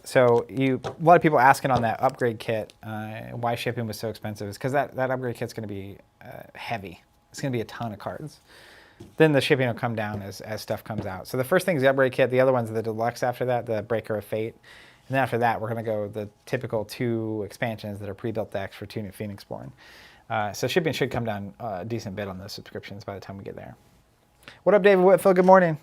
So a lot of people asking on that upgrade kit why shipping was so expensive is because that upgrade kit's going to be heavy. It's going to be a ton of cards. Then the shipping will come down as stuff comes out. So the first thing is the upgrade kit. The other one's the deluxe after that, the Breaker of Fate. And then after that, we're going to go the typical 2 expansions that are pre-built decks for 2 new Phoenixborn. So shipping should come down a decent bit on those subscriptions by the time we get there. What up, David Whitfield? Good morning.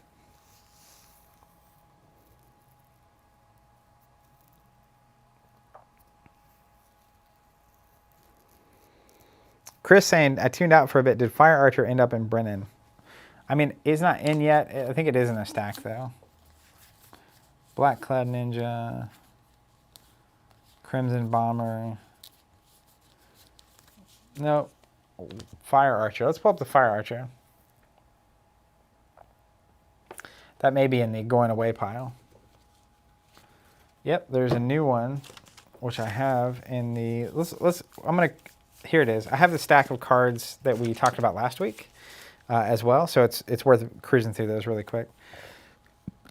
Chris saying, I tuned out for a bit. Did Fire Archer end up in Brennan? I mean, it's not in yet. I think it is in a stack, though. Black Cloud Ninja. Crimson Bomber. No. Fire Archer. Let's pull up the Fire Archer. That may be in the going away pile. Yep, there's a new one, which I have in the... I'm going to... Here it is. I have the stack of cards that we talked about last week as well, so it's worth cruising through those really quick.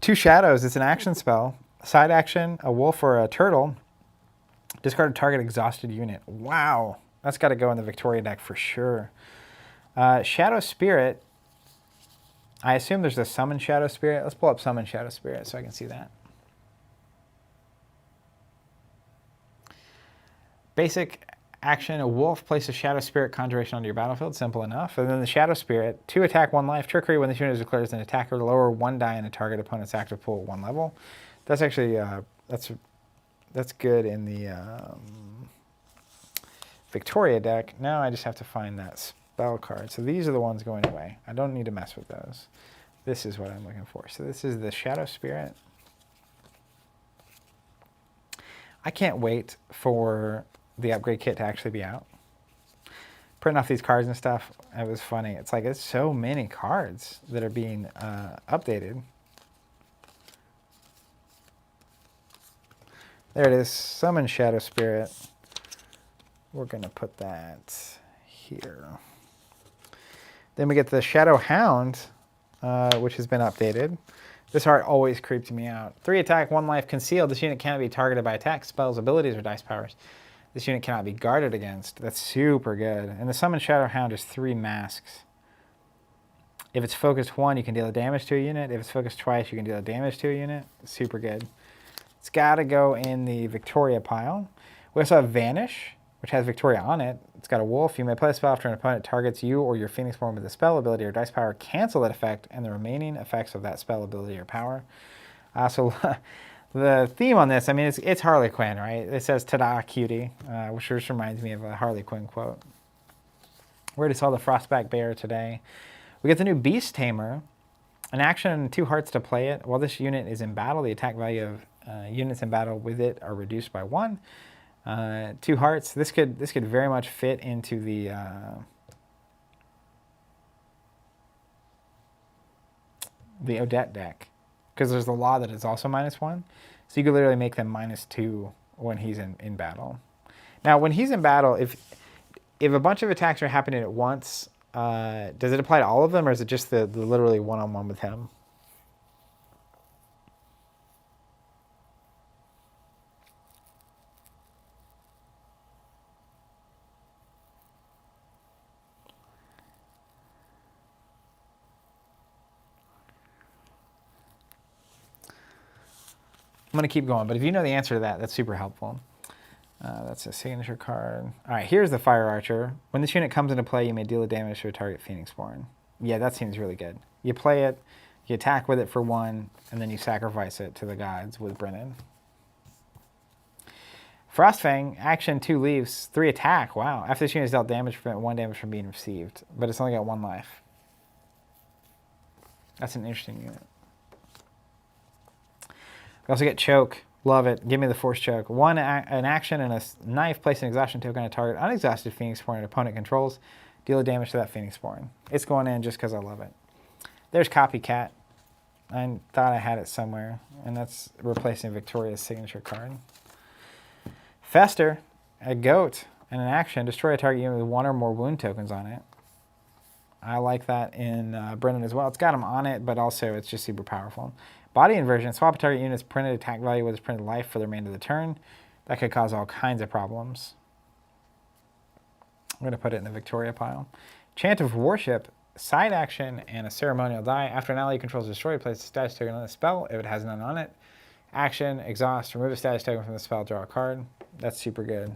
2 Shadows. It's an action spell. Side action, a wolf or a turtle. Discard a target exhausted unit. Wow. That's got to go in the Victoria deck for sure. Shadow Spirit. I assume there's a Summon Shadow Spirit. Let's pull up Summon Shadow Spirit so I can see that. Basic action, a wolf, place a Shadow Spirit Conjuration onto your battlefield. Simple enough. And then the Shadow Spirit, 2 attack, 1 life. Trickery, when this unit is declared as an attacker, lower 1 die in a target opponent's active pool at 1 level. That's actually, that's good in the Victoria deck. Now I just have to find that spell card. So these are the ones going away. I don't need to mess with those. This is what I'm looking for. So this is the Shadow Spirit. I can't wait for the upgrade kit to actually be out. Printing off these cards and stuff, it was funny. It's like, it's so many cards that are being updated. There it is, Summon Shadow Spirit. We're gonna put that here. Then we get the Shadow Hound, which has been updated. This art always creeped me out. 3 attack, 1 life, concealed. This unit cannot be targeted by attacks, spells, abilities, or dice powers. This unit cannot be guarded against. That's super good. And the Summon Shadow Hound is 3 masks. If it's focused 1, you can deal damage to a unit. If it's focused twice, you can deal damage to a unit. Super good. It's got to go in the Victoria pile. We also have Vanish, which has Victoria on it. It's got a wolf. You may play a spell after an opponent targets you or your Phoenixborn with a spell, ability, or dice power. Cancel that effect and the remaining effects of that spell, ability, or power. So the theme on this, I mean, it's Harley Quinn, right? It says, "Ta-da, cutie," which just reminds me of a Harley Quinn quote. We already saw the Frostback Bear today. We get the new Beast Tamer. An action and 2 hearts to play it. While this unit is in battle, the attack value of units in battle with it are reduced by 1. 2 hearts. This could very much fit into the Odette deck, because there's the law that it's also -1. So you could literally make them -2 when he's in battle. Now, when he's in battle, if a bunch of attacks are happening at once, does it apply to all of them, or is it just the literally one-on-one with him? I'm going to keep going, but if you know the answer to that, that's super helpful. That's a signature card. All right, here's the Fire Archer. When this unit comes into play, you may deal a damage to a target Phoenixborn. Yeah, that seems really good. You play it, you attack with it for 1, and then you sacrifice it to the gods with Brennan. Frostfang, action 2 leaves, 3 attack. Wow. After this unit is dealt damage, prevent 1 damage from being received. But it's only got 1 life. That's an interesting unit. We also get Choke. Love it. Give me the Force Choke. An action and a knife. Place an exhaustion token on a target unexhausted Phoenixborn an opponent controls. Deal damage to that Phoenixborn. It's going in just because I love it. There's Copycat. I thought I had it somewhere. And that's replacing Victoria's signature card. Fester. A goat. And an action. Destroy a target unit with 1 or more wound tokens on it. I like that in Brennan as well. It's got them on it, but also it's just super powerful. Body inversion. Swap a target unit's printed attack value with its printed life for the remainder of the turn. That could cause all kinds of problems. I'm going to put it in the Victoria pile. Chant of Worship. Side action and a ceremonial die. After an ally controls a destroyed, place a status token on the spell if it has none on it. Action, exhaust, remove a status token from the spell, draw a card. That's super good.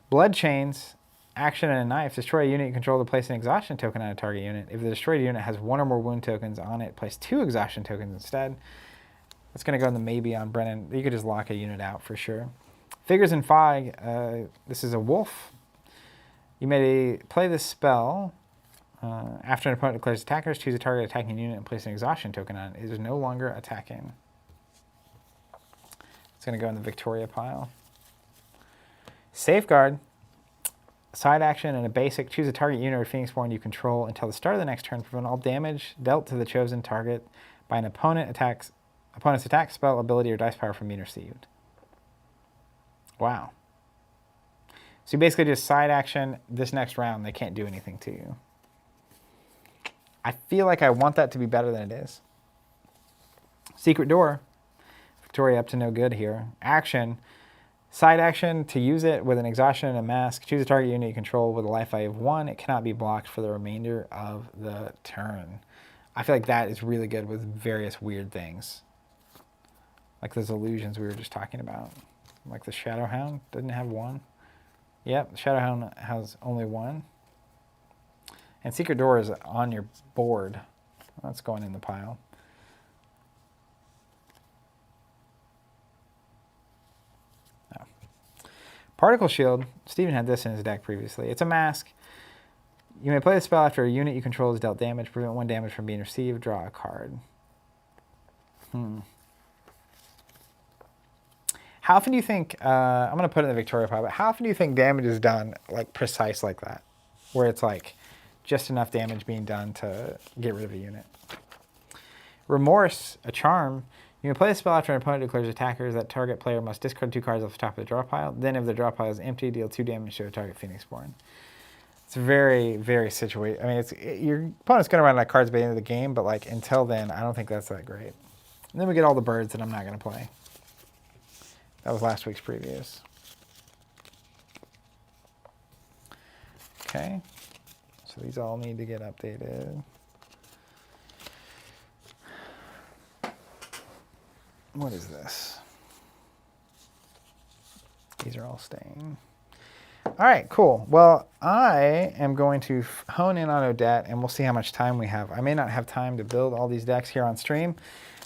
Blood Chains. Action and a knife. Destroy a unit you control to place an exhaustion token on a target unit. If the destroyed unit has 1 or more wound tokens on it, place 2 exhaustion tokens instead. That's going to go in the maybe on Brennan. You could just lock a unit out for sure. Figures in Fog. This is a wolf. You may play this spell. After an opponent declares attackers, choose a target attacking unit and place an exhaustion token on it. It is no longer attacking. It's going to go in the Victoria pile. Safeguard. Side action and a basic. Choose a target unit or Phoenixborn you control until the start of the next turn. Prevent all damage dealt to the chosen target by an opponent's attack, spell, ability, or dice power from being received. Wow. So you basically just side action this next round. They can't do anything to you. I feel like I want that to be better than it is. Secret Door. Victoria up to no good here. Action. Side action, to use it with an exhaustion and a mask. Choose a target unit you control with a life value of 1. It cannot be blocked for the remainder of the turn. I feel like that is really good with various weird things. Like those illusions we were just talking about. Like the Shadowhound, doesn't it have 1? Yep, the Shadowhound has only 1. And Secret Door is on your board. That's going in the pile. Particle Shield. Steven had this in his deck previously. It's a mask. You may play the spell after a unit you control is dealt damage. Prevent 1 damage from being received. Draw a card. How often do you think, I'm going to put it in the Victoria pile, but how often do you think damage is done like precise like that? Where it's like just enough damage being done to get rid of a unit. Remorse, a charm. You can play a spell after an opponent declares attackers. That target player must discard 2 cards off the top of the draw pile. Then if the draw pile is empty, deal 2 damage to a target Phoenixborn. It's very, very situated. I mean, your opponent's going to run out of cards by the end of the game, but like until then, I don't think that's that great. And then we get all the birds that I'm not going to play. That was last week's previews. Okay. So these all need to get updated. What is this? These are all staying. All right, cool. Well, I am going to hone in on Odette, and we'll see how much time we have. I may not have time to build all these decks here on stream,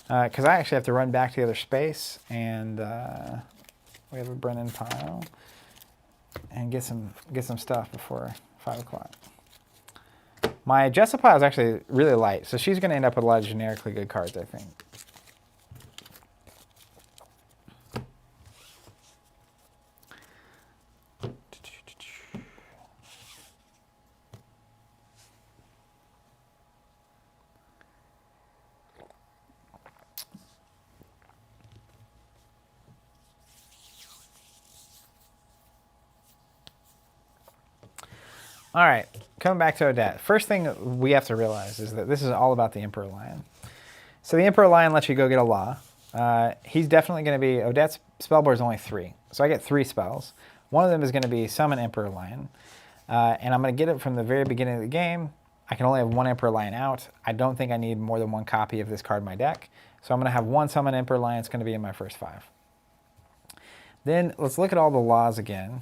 because I actually have to run back to the other space, and we have a Brennan pile, and get some stuff before 5 o'clock. My Jessa pile is actually really light, so she's going to end up with a lot of generically good cards, I think. All right, coming back to Odette. First thing we have to realize is that this is all about the Emperor Lion. So the Emperor Lion lets you go get a law. He's definitely going to be, Odette's spell board is only 3. So I get 3 spells. One of them is going to be Summon Emperor Lion. And I'm going to get it from the very beginning of the game. I can only have one Emperor Lion out. I don't think I need more than one copy of this card in my deck. So I'm going to have one summon Emperor Lion. It's going to be in my first 5. Then let's look at all the laws again.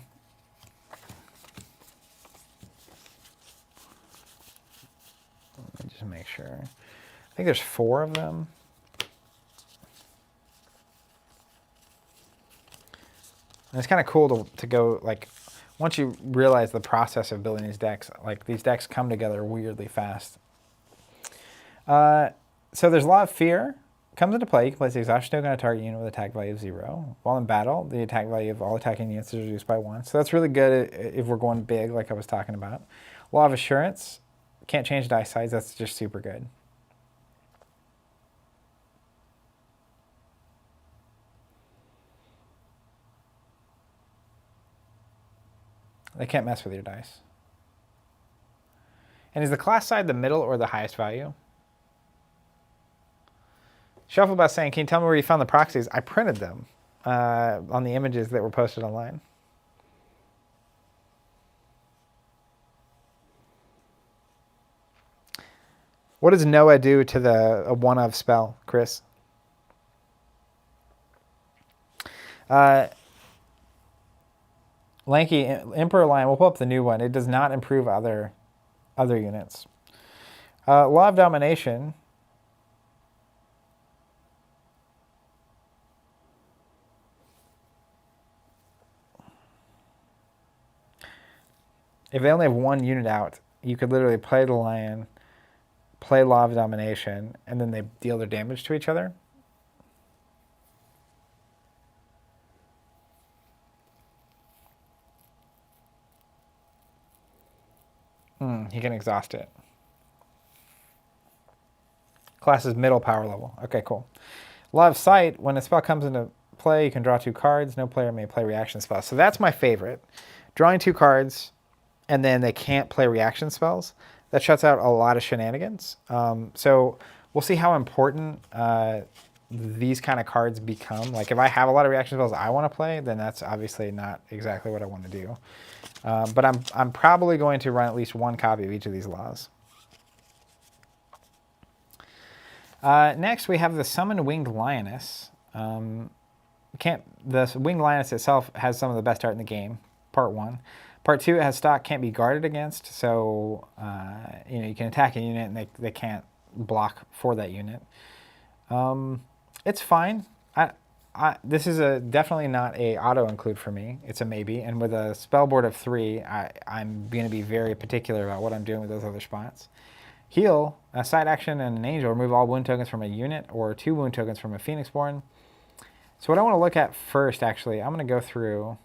Let me just make sure. I think there's 4 of them. And it's kind of cool to go, like, once you realize the process of building these decks, like, these decks come together weirdly fast. So there's Law of Fear. Comes into play. You can place the exhaustion token on a target unit with attack value of 0. While in battle, the attack value of all attacking units is reduced by 1. So that's really good if we're going big, like I was talking about. Law of Assurance. Can't change dice size. That's just super good. They can't mess with your dice. And is the class side the middle or the highest value? Shufflebus saying, can you tell me where you found the proxies? I printed them on the images that were posted online. What does Noah do to a one-of spell, Chris? Lanky Emperor Lion, we'll pull up the new one. It does not improve other units. Law of Domination. If they only have one unit out, you could literally play the Lion, play Law of Domination, and then they deal their damage to each other. He can exhaust it. Class is middle power level. Okay, cool. Law of Sight, when a spell comes into play, you can draw 2 cards. No player may play reaction spells. So that's my favorite. Drawing 2 cards, and then they can't play reaction spells. That shuts out a lot of shenanigans. So we'll see how important these kind of cards become. Like if I have a lot of reaction spells I want to play, then that's obviously not exactly what I want to do. But I'm probably going to run at least one copy of each of these laws. Next, we have the Summon Winged Lioness. The Winged Lioness itself has some of the best art in the game, part 1. Part 2, it has stock can't be guarded against, so you can attack a unit and they can't block for that unit. It's fine. This is definitely not a auto include for me. It's a maybe, and with a spell board of 3, I'm going to be very particular about what I'm doing with those other spots. Heal, a side action and an angel, remove all wound tokens from a unit or 2 wound tokens from a Phoenixborn. So what I want to look at first, actually, I'm going to go through.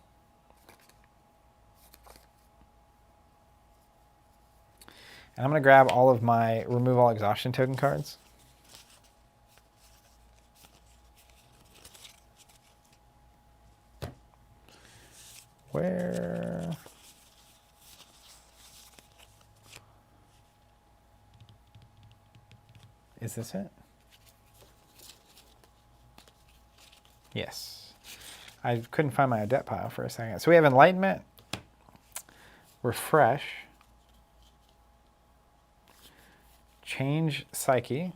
And I'm going to grab all of my remove all exhaustion token cards. Where? Is this it? Yes. I couldn't find my Odette pile for a second. So we have Enlightenment, Refresh, Change Psyche,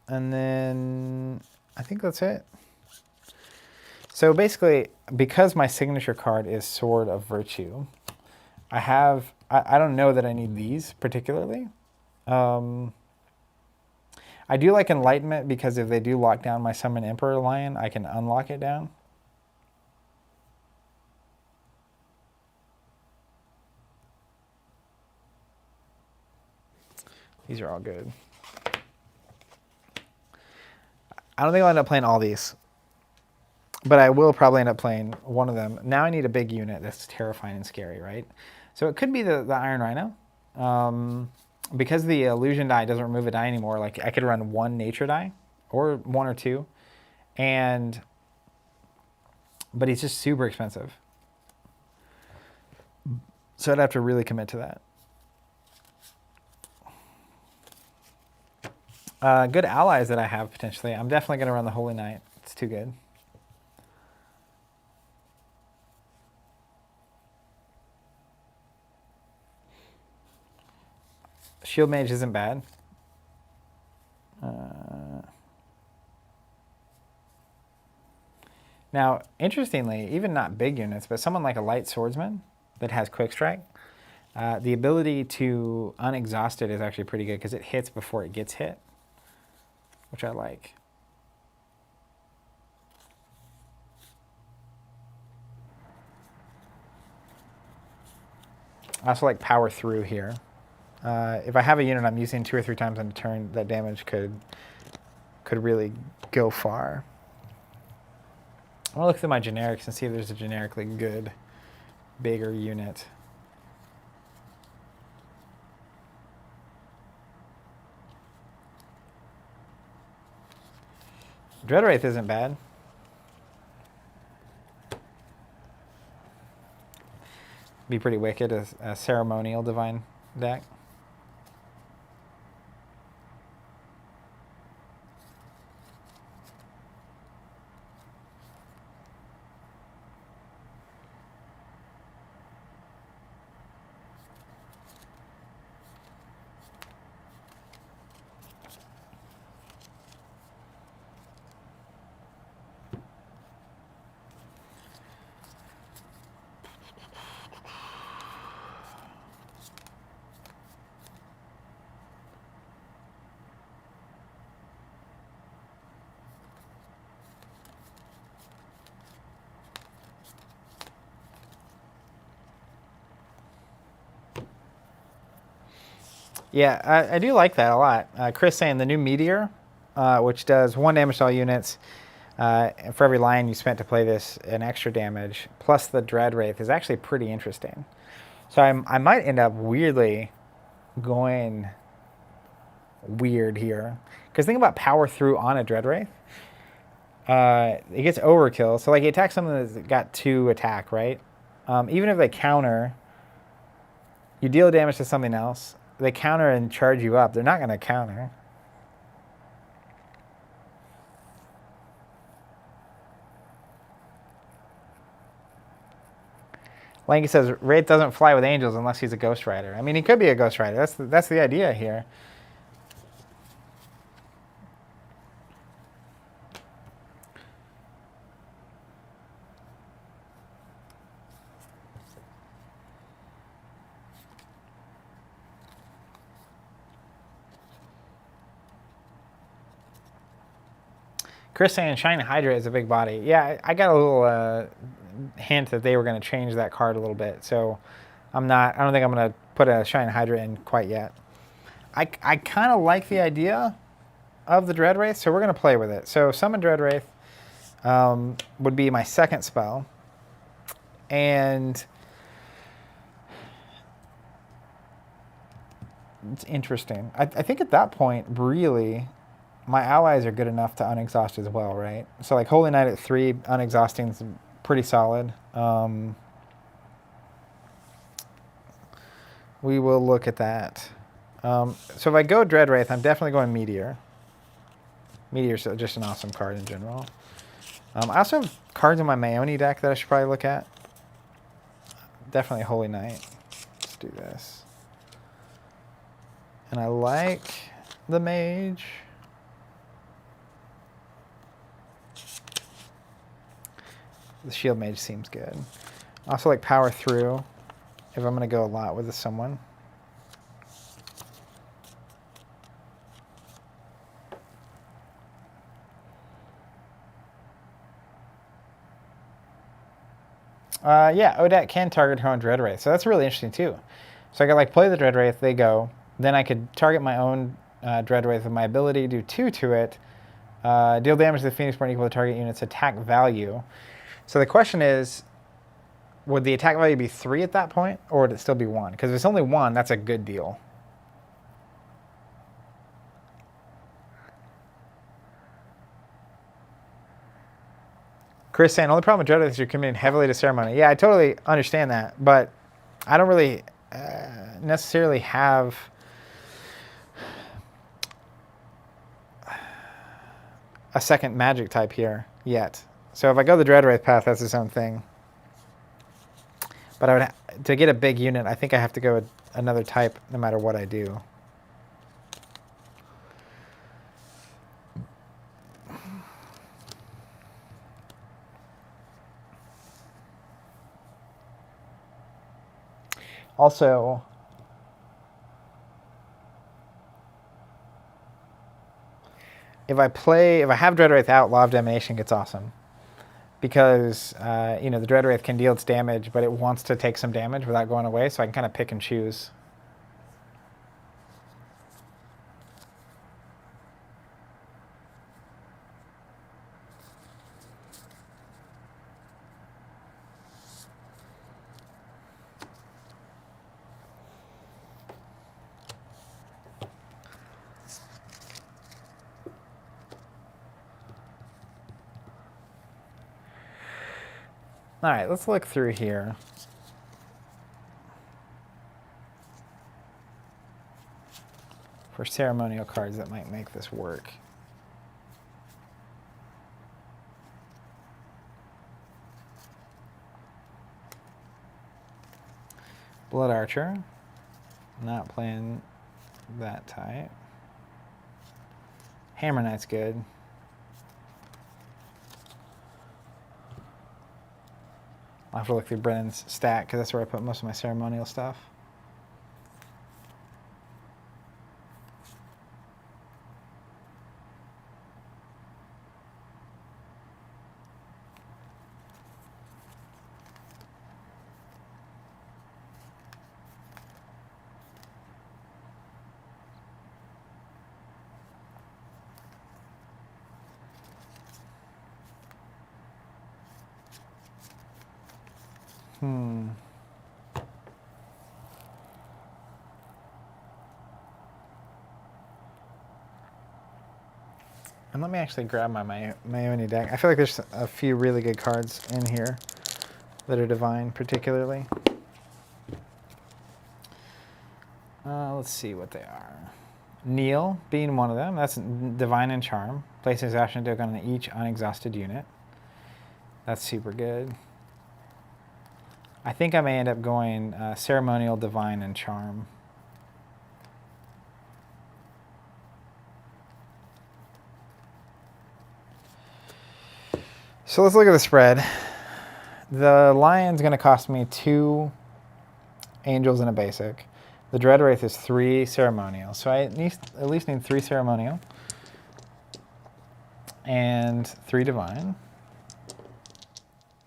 and then I think that's it. So basically, because my signature card is Sword of Virtue, I don't know that I need these particularly. I do like Enlightenment because if they do lock down my Summon Emperor Lion, I can unlock it down. These are all good. I don't think I'll end up playing all these, but I will probably end up playing one of them. Now I need a big unit that's terrifying and scary, right? So it could be the Iron Rhino. Because the illusion die doesn't remove a die anymore, like I could run 1 nature die or 1 or 2, but he's just super expensive. So I'd have to really commit to that. Good allies that I have potentially. I'm definitely going to run the Holy Knight. It's too good. Shield Mage isn't bad. Now, interestingly, even not big units, but someone like a Light Swordsman that has Quick Strike, the ability to unexhaust it is actually pretty good because it hits before it gets hit, which I like. I also like Power Through here. If I have a unit I'm using 2 or 3 times on a turn, that damage could really go far. I want to look through my generics and see if there's a generically good, bigger unit. Dreadwraith isn't bad. Be pretty wicked, a ceremonial divine deck. Yeah, I do like that a lot. Chris saying the new Meteor, which does 1 damage to all units. For every lion you spent to play this, an extra damage, plus the Dreadwraith is actually pretty interesting. So I might end up weirdly going weird here. Because think about Power Through on a Dreadwraith. It gets overkill. So like you attack something that's got 2 attack, right? Even if they counter, you deal damage to something else. They counter and charge you up. They're not going to counter. Lanky says Wraith doesn't fly with angels unless he's a Ghost Rider. I mean, he could be a Ghost Rider. That's the idea here. Chris saying Shine Hydra is a big body. Yeah, I got a little hint that they were going to change that card a little bit. So I don't think I'm going to put a Shine Hydra in quite yet. I kind of like the idea of the Dreadwraith, so we're going to play with it. So Summon Dreadwraith would be my second spell. And it's interesting. I think at that point, really, my allies are good enough to unexhaust as well, right? So like Holy Knight at 3, unexhausting is pretty solid. We will look at that. So if I go Dreadwraith, I'm definitely going Meteor. Meteor's just an awesome card in general. I also have cards in my Maoni deck that I should probably look at. Definitely Holy Knight. Let's do this. And I like the Mage. The Shield Mage seems good. I also like Power Through if I'm going to go a lot with someone. Yeah, Odette can target her own Dreadwraith, so that's really interesting too. So I could like play the Dreadwraith, they go. Then I could target my own Dreadwraith with my ability, do 2 to it, deal damage to the Phoenixborn equal to target unit's attack value. So the question is, would the attack value be 3 at that point, or would it still be 1? Because if it's only 1, that's a good deal. Chris saying, only problem with Dreadwraith is you're committing heavily to ceremony. Yeah, I totally understand that, but I don't really necessarily have a second magic type here yet. So if I go the Dreadwraith path, that's its own thing. But I would to get a big unit, I think I have to go with another type no matter what I do. Also, if I have Dreadwraith out, Law of Domination gets awesome. Because, you know, the Dreadwraith can deal its damage, but it wants to take some damage without going away, so I can kind of pick and choose. All right, let's look through here. For ceremonial cards that might make this work. Blood Archer. Not playing that type. Hammer Knight's good. I'll have to look through Brennan's stack because that's where I put most of my ceremonial stuff. And let me actually grab my Maoni deck. I feel like there's a few really good cards in here that are divine, particularly. Let's see what they are. Kneel being one of them. That's divine and charm. Places Ashen token on each unexhausted unit. That's super good. I think I may end up going ceremonial, divine, and charm. So let's look at the spread. The Lion's going to cost me 2 angels and a basic. The Dreadwraith is 3 ceremonial. So I at least need 3 ceremonial and 3 divine.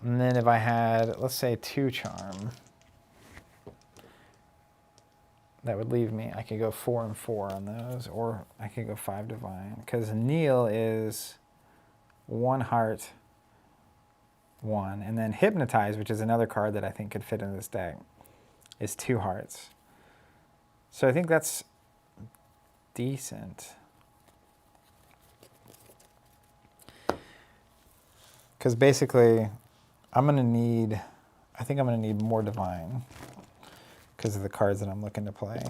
And then if I had, let's say, 2 charm, that would leave me, I could go 4 and 4 on those, or I could go 5 divine. Because Kneel is 1 heart, 1. And then Hypnotize, which is another card that I think could fit in this deck, is 2 hearts. So I think that's decent. Because basically, I think I'm going to need more divine because of the cards that I'm looking to play.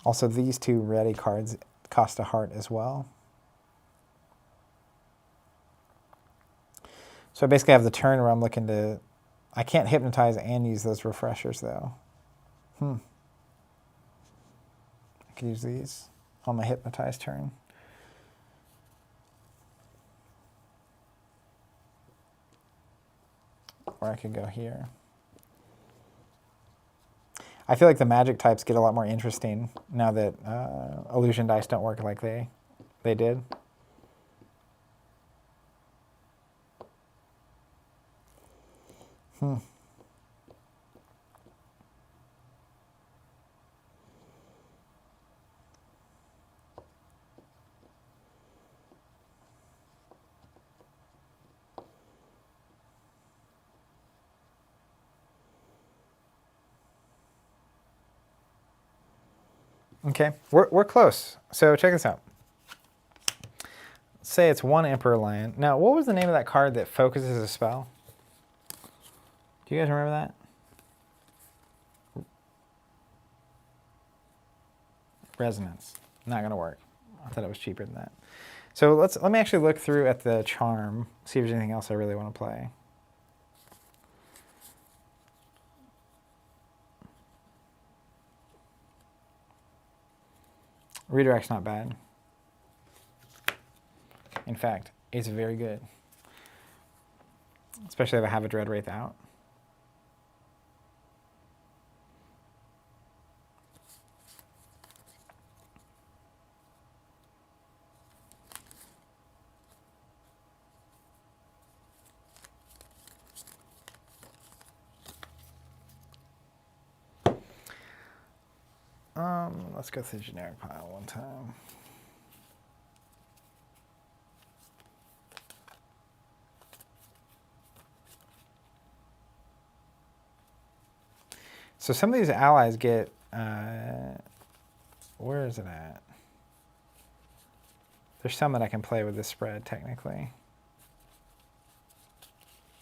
Also, these 2 ready cards cost a heart as well. So I basically have the turn where I'm looking to... I can't hypnotize and use those refreshers, though. I could use these on my hypnotize turn. Or I could go here. I feel like the magic types get a lot more interesting now that illusion dice don't work like they did. Okay, we're close. So check this out. Let's say it's 1 Emperor Lion. Now, what was the name of that card that focuses a spell? Do you guys remember that? Resonance. Not going to work. I thought it was cheaper than that. So let me actually look through at the charm, see if there's anything else I really want to play. Redirect's not bad. In fact, it's very good. Especially if I have a Dread Wraith out. Let's go through the generic pile one time. So some of these allies get, where is it at? There's some that I can play with this spread, technically,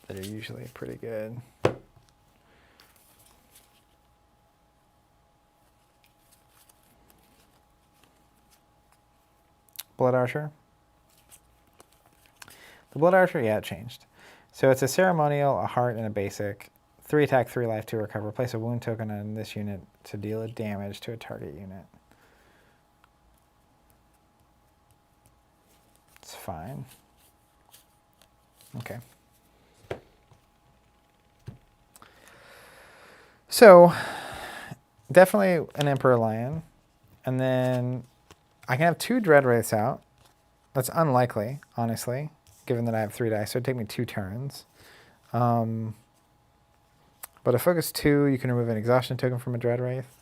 that are usually pretty good. Blood Archer. The Blood Archer, yeah, it changed. So it's a ceremonial, a heart, and a basic. 3 attack, 3 life to recover. Place a wound token on this unit to deal a damage to a target unit. It's fine. Okay. So, definitely an Emperor Lion. And then I can have 2 Dread Wraiths out. That's unlikely, honestly, given that I have 3 dice. So it'd take me 2 turns. But a focus 2, you can remove an exhaustion token from a Dread Wraith.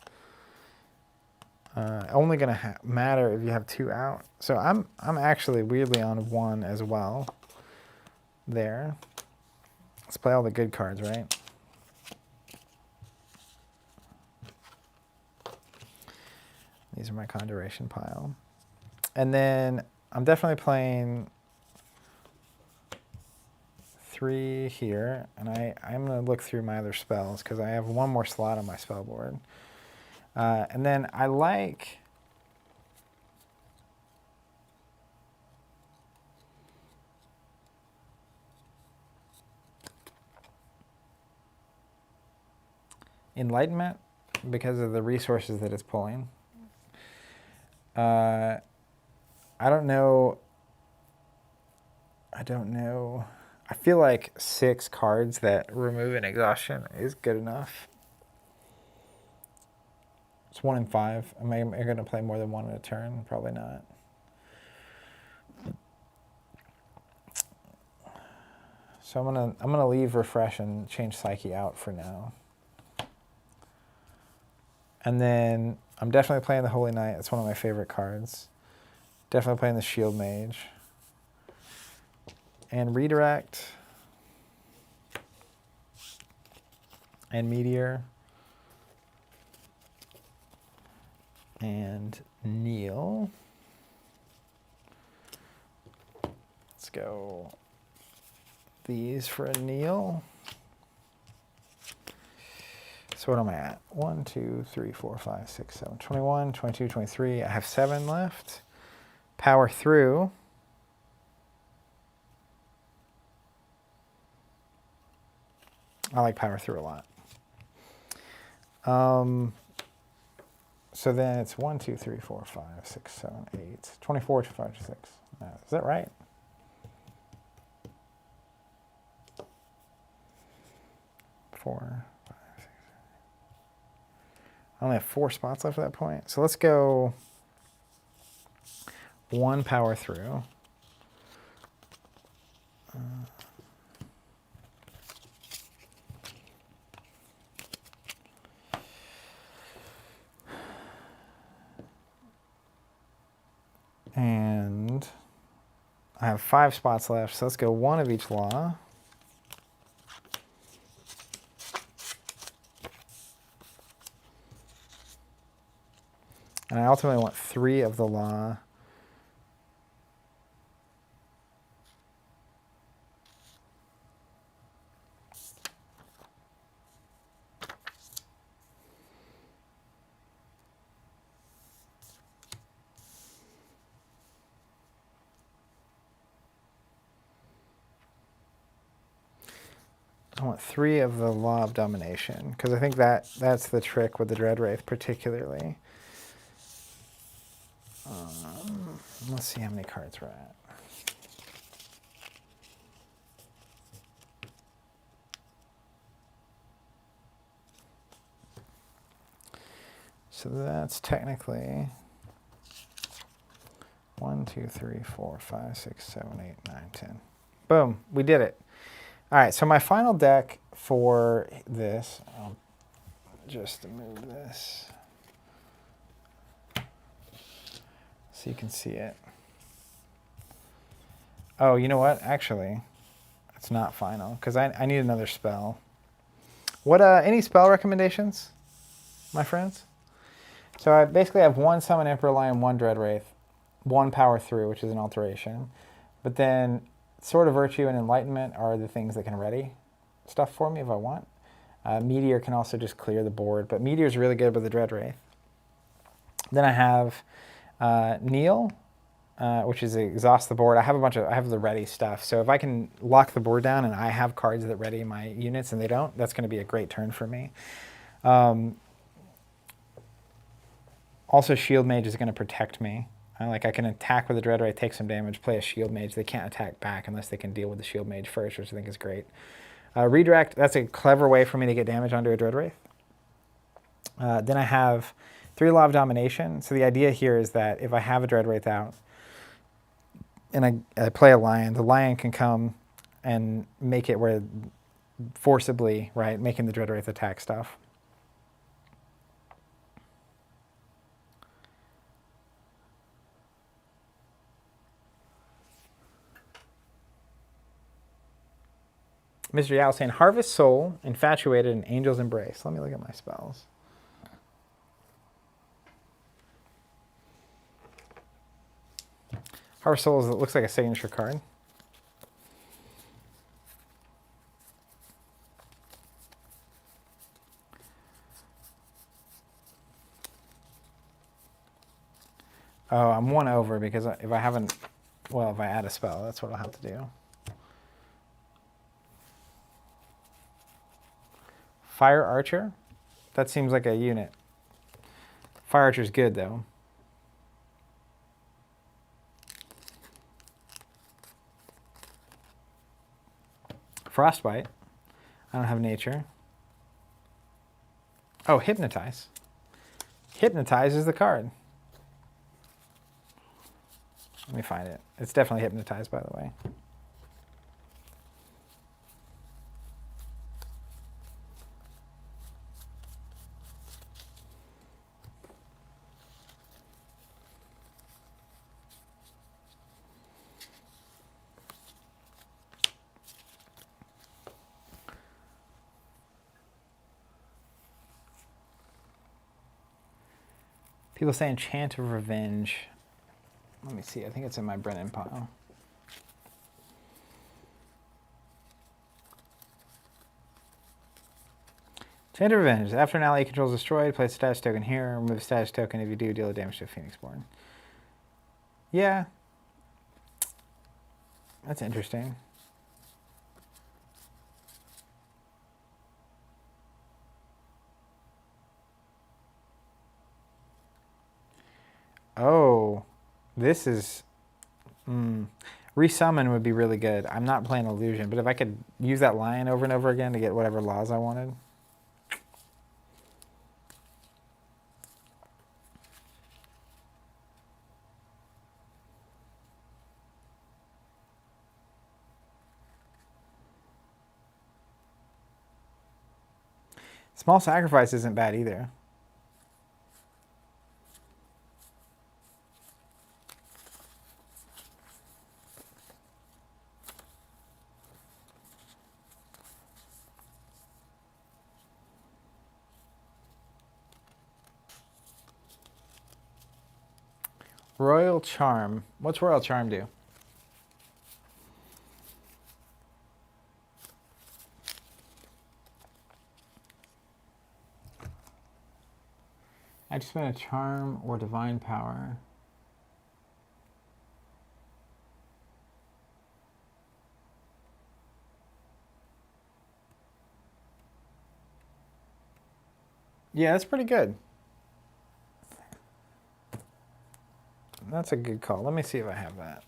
Only going to matter if you have 2 out. So I'm actually weirdly on 1 as well. There. Let's play all the good cards, right? These are my Conjuration pile. And then I'm definitely playing 3 here, and I'm going to look through my other spells because I have 1 more slot on my spell board. And then I like Enlightenment because of the resources that it's pulling. I don't know. I feel like 6 cards that remove an exhaustion is good enough. It's 1 in 5. Am I going to play more than 1 at a turn? Probably not. So I'm gonna leave Refresh and change Psyche out for now. And then I'm definitely playing the Holy Knight. It's one of my favorite cards. Definitely playing the Shield Mage. And Redirect. And Meteor. And Kneel. Let's go these for a Kneel. So what am I at? 1, 2, 3, 4, 5, 6, 7, 21, 22, 23. I have 7 left. Power through. I like power through a lot. So then it's 1, 2, 3, 4, 5, 6, 7, 8, 24, 25, 26. Is that right? Four, 5, 6. I only have 4 spots left at that point. So let's go 1 power through. And I have 5 spots left, so let's go 1 of each law. And I ultimately want 3 of the law. I want 3 of the Law of Domination, because I think that's the trick with the Dreadwraith particularly. Let's see how many cards we're at. So that's technically 1, 2, 3, 4, 5, 6, 7, 8, 9, 10. Boom, we did it. All right, so my final deck for this, I'll just move this so you can see it. Oh, you know what? Actually, it's not final because I need another spell. What? Any spell recommendations, my friends? So I basically have 1 Summon Emperor Lion, 1 Dreadwraith, 1 Power Through, which is an alteration. But then Sword of Virtue and Enlightenment are the things that can ready stuff for me if I want. Meteor can also just clear the board, but Meteor is really good with the Dreadwraith. Then I have Kneel, which is exhaust the board. I have the ready stuff. So if I can lock the board down and I have cards that ready my units and they don't, that's going to be a great turn for me. Also, Shield Mage is going to protect me. I can attack with the Dreadwraith, take some damage, play a Shield Mage. They can't attack back unless they can deal with the Shield Mage first, which I think is great. Redirect, that's a clever way for me to get damage onto a Dreadwraith. Then I have 3 Law of Domination. So the idea here is that if I have a Dreadwraith out and I play a Lion, the Lion can come and make it where forcibly, right, making the Dreadwraith attack stuff. Mr. Yao saying, Harvest Soul, Infatuated, and Angel's Embrace. Let me look at my spells. Harvest Soul looks like a signature card. Oh, I'm 1 over because if I add a spell, that's what I'll have to do. Fire Archer, that seems like a unit. Fire Archer's good though. Frostbite, I don't have nature. Oh, Hypnotize. Hypnotize is the card. Let me find it. It's definitely Hypnotize, by the way. People saying Chant of Revenge. Let me see. I think it's in my Brennan pile. Chant of Revenge. After an ally controls destroyed, place a status token here. Remove a status token. If you do, deal damage to Phoenixborn. Yeah. That's interesting. Oh, this is... Resummon would be really good. I'm not playing Illusion, but if I could use that Lion over and over again to get whatever laws I wanted. Small Sacrifice isn't bad either. Royal Charm. What's Royal Charm do? I just spent a Charm or Divine Power. Yeah, that's pretty good. That's a good call. Let me see if I have that.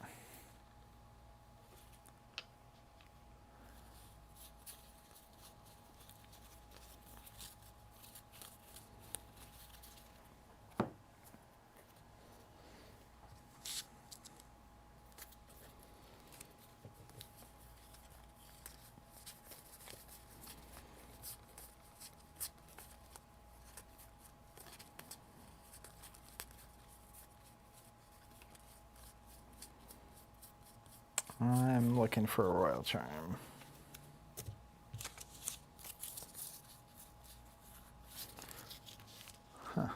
I'm looking for a Royal Charm. Huh.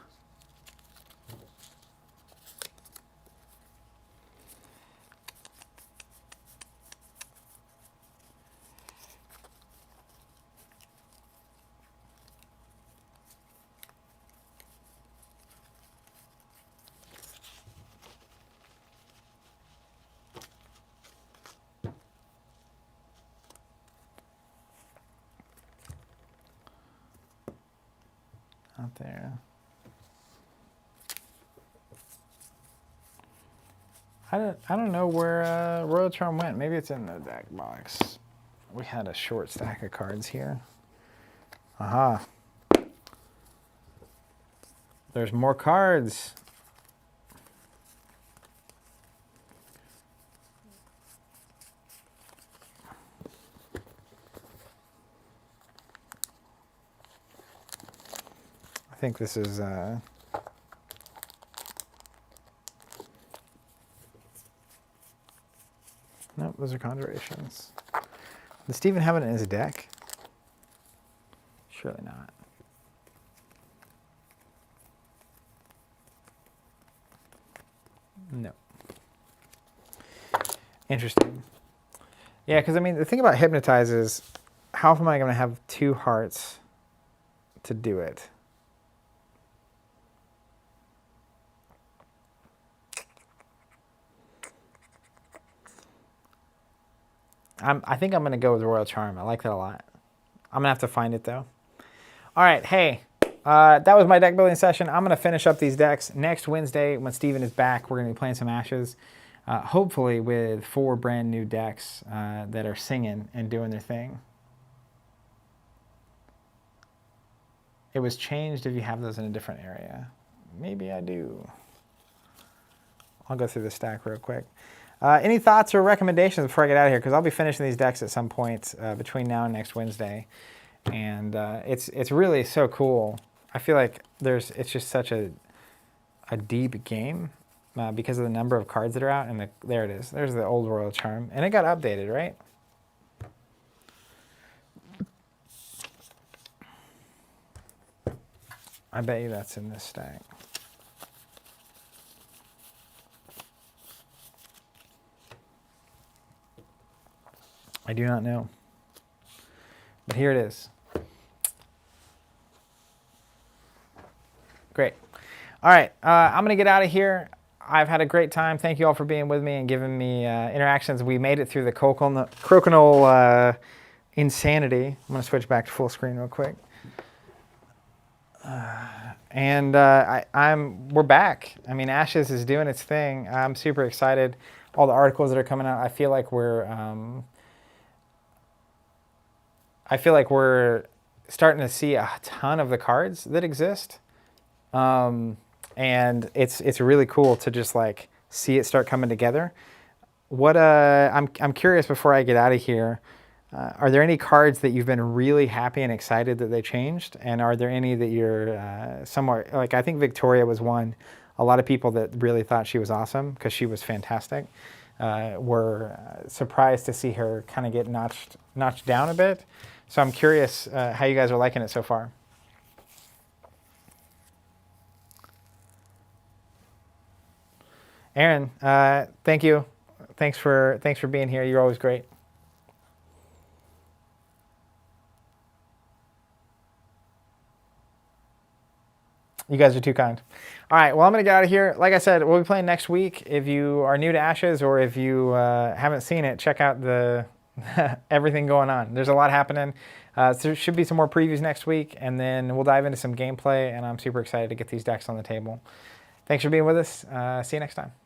Out there. I don't know where Royal Charm went. Maybe it's in the deck box. We had a short stack of cards here. Aha. There's more cards. I think this is nope, those are Conjurations. Does Steven have it in his deck? Surely not. No. Interesting. Yeah, because I mean, the thing about Hypnotize is, how often am I going to have 2 hearts to do it? I think I'm going to go with Royal Charm. I like that a lot. I'm going to have to find it, though. All right, hey, that was my deck building session. I'm going to finish up these decks. Next Wednesday, when Steven is back, we're going to be playing some Ashes, hopefully with 4 brand new decks that are singing and doing their thing. It was changed if you have those in a different area. Maybe I do. I'll go through the stack real quick. Any thoughts or recommendations before I get out of here? Because I'll be finishing these decks at some point between now and next Wednesday. And it's really so cool. I feel like it's just such a deep game because of the number of cards that are out. And there it is. There's the old Royal Charm. And it got updated, right? I bet you that's in this stack. I do not know. But here it is. Great. All right, I'm going to get out of here. I've had a great time. Thank you all for being with me and giving me interactions. We made it through the Crokinole insanity. I'm going to switch back to full screen real quick. We're back. I mean, Ashes is doing its thing. I'm super excited. All the articles that are coming out, I feel like we're starting to see a ton of the cards that exist. And it's really cool to just like see it start coming together. I'm curious before I get out of here, are there any cards that you've been really happy and excited that they changed? And are there any that you're somewhat, like I think Victoria was one. A lot of people that really thought she was awesome because she was fantastic were surprised to see her kind of get notched down a bit. So I'm curious how you guys are liking it so far. Aaron, thank you. Thanks for being here. You're always great. You guys are too kind. All right, well, I'm going to get out of here. Like I said, we'll be playing next week. If you are new to Ashes or if you haven't seen it, check out the everything going on. There's a lot happening. So there should be some more previews next week, and then we'll dive into some gameplay, and I'm super excited to get these decks on the table. Thanks for being with us. See you next time.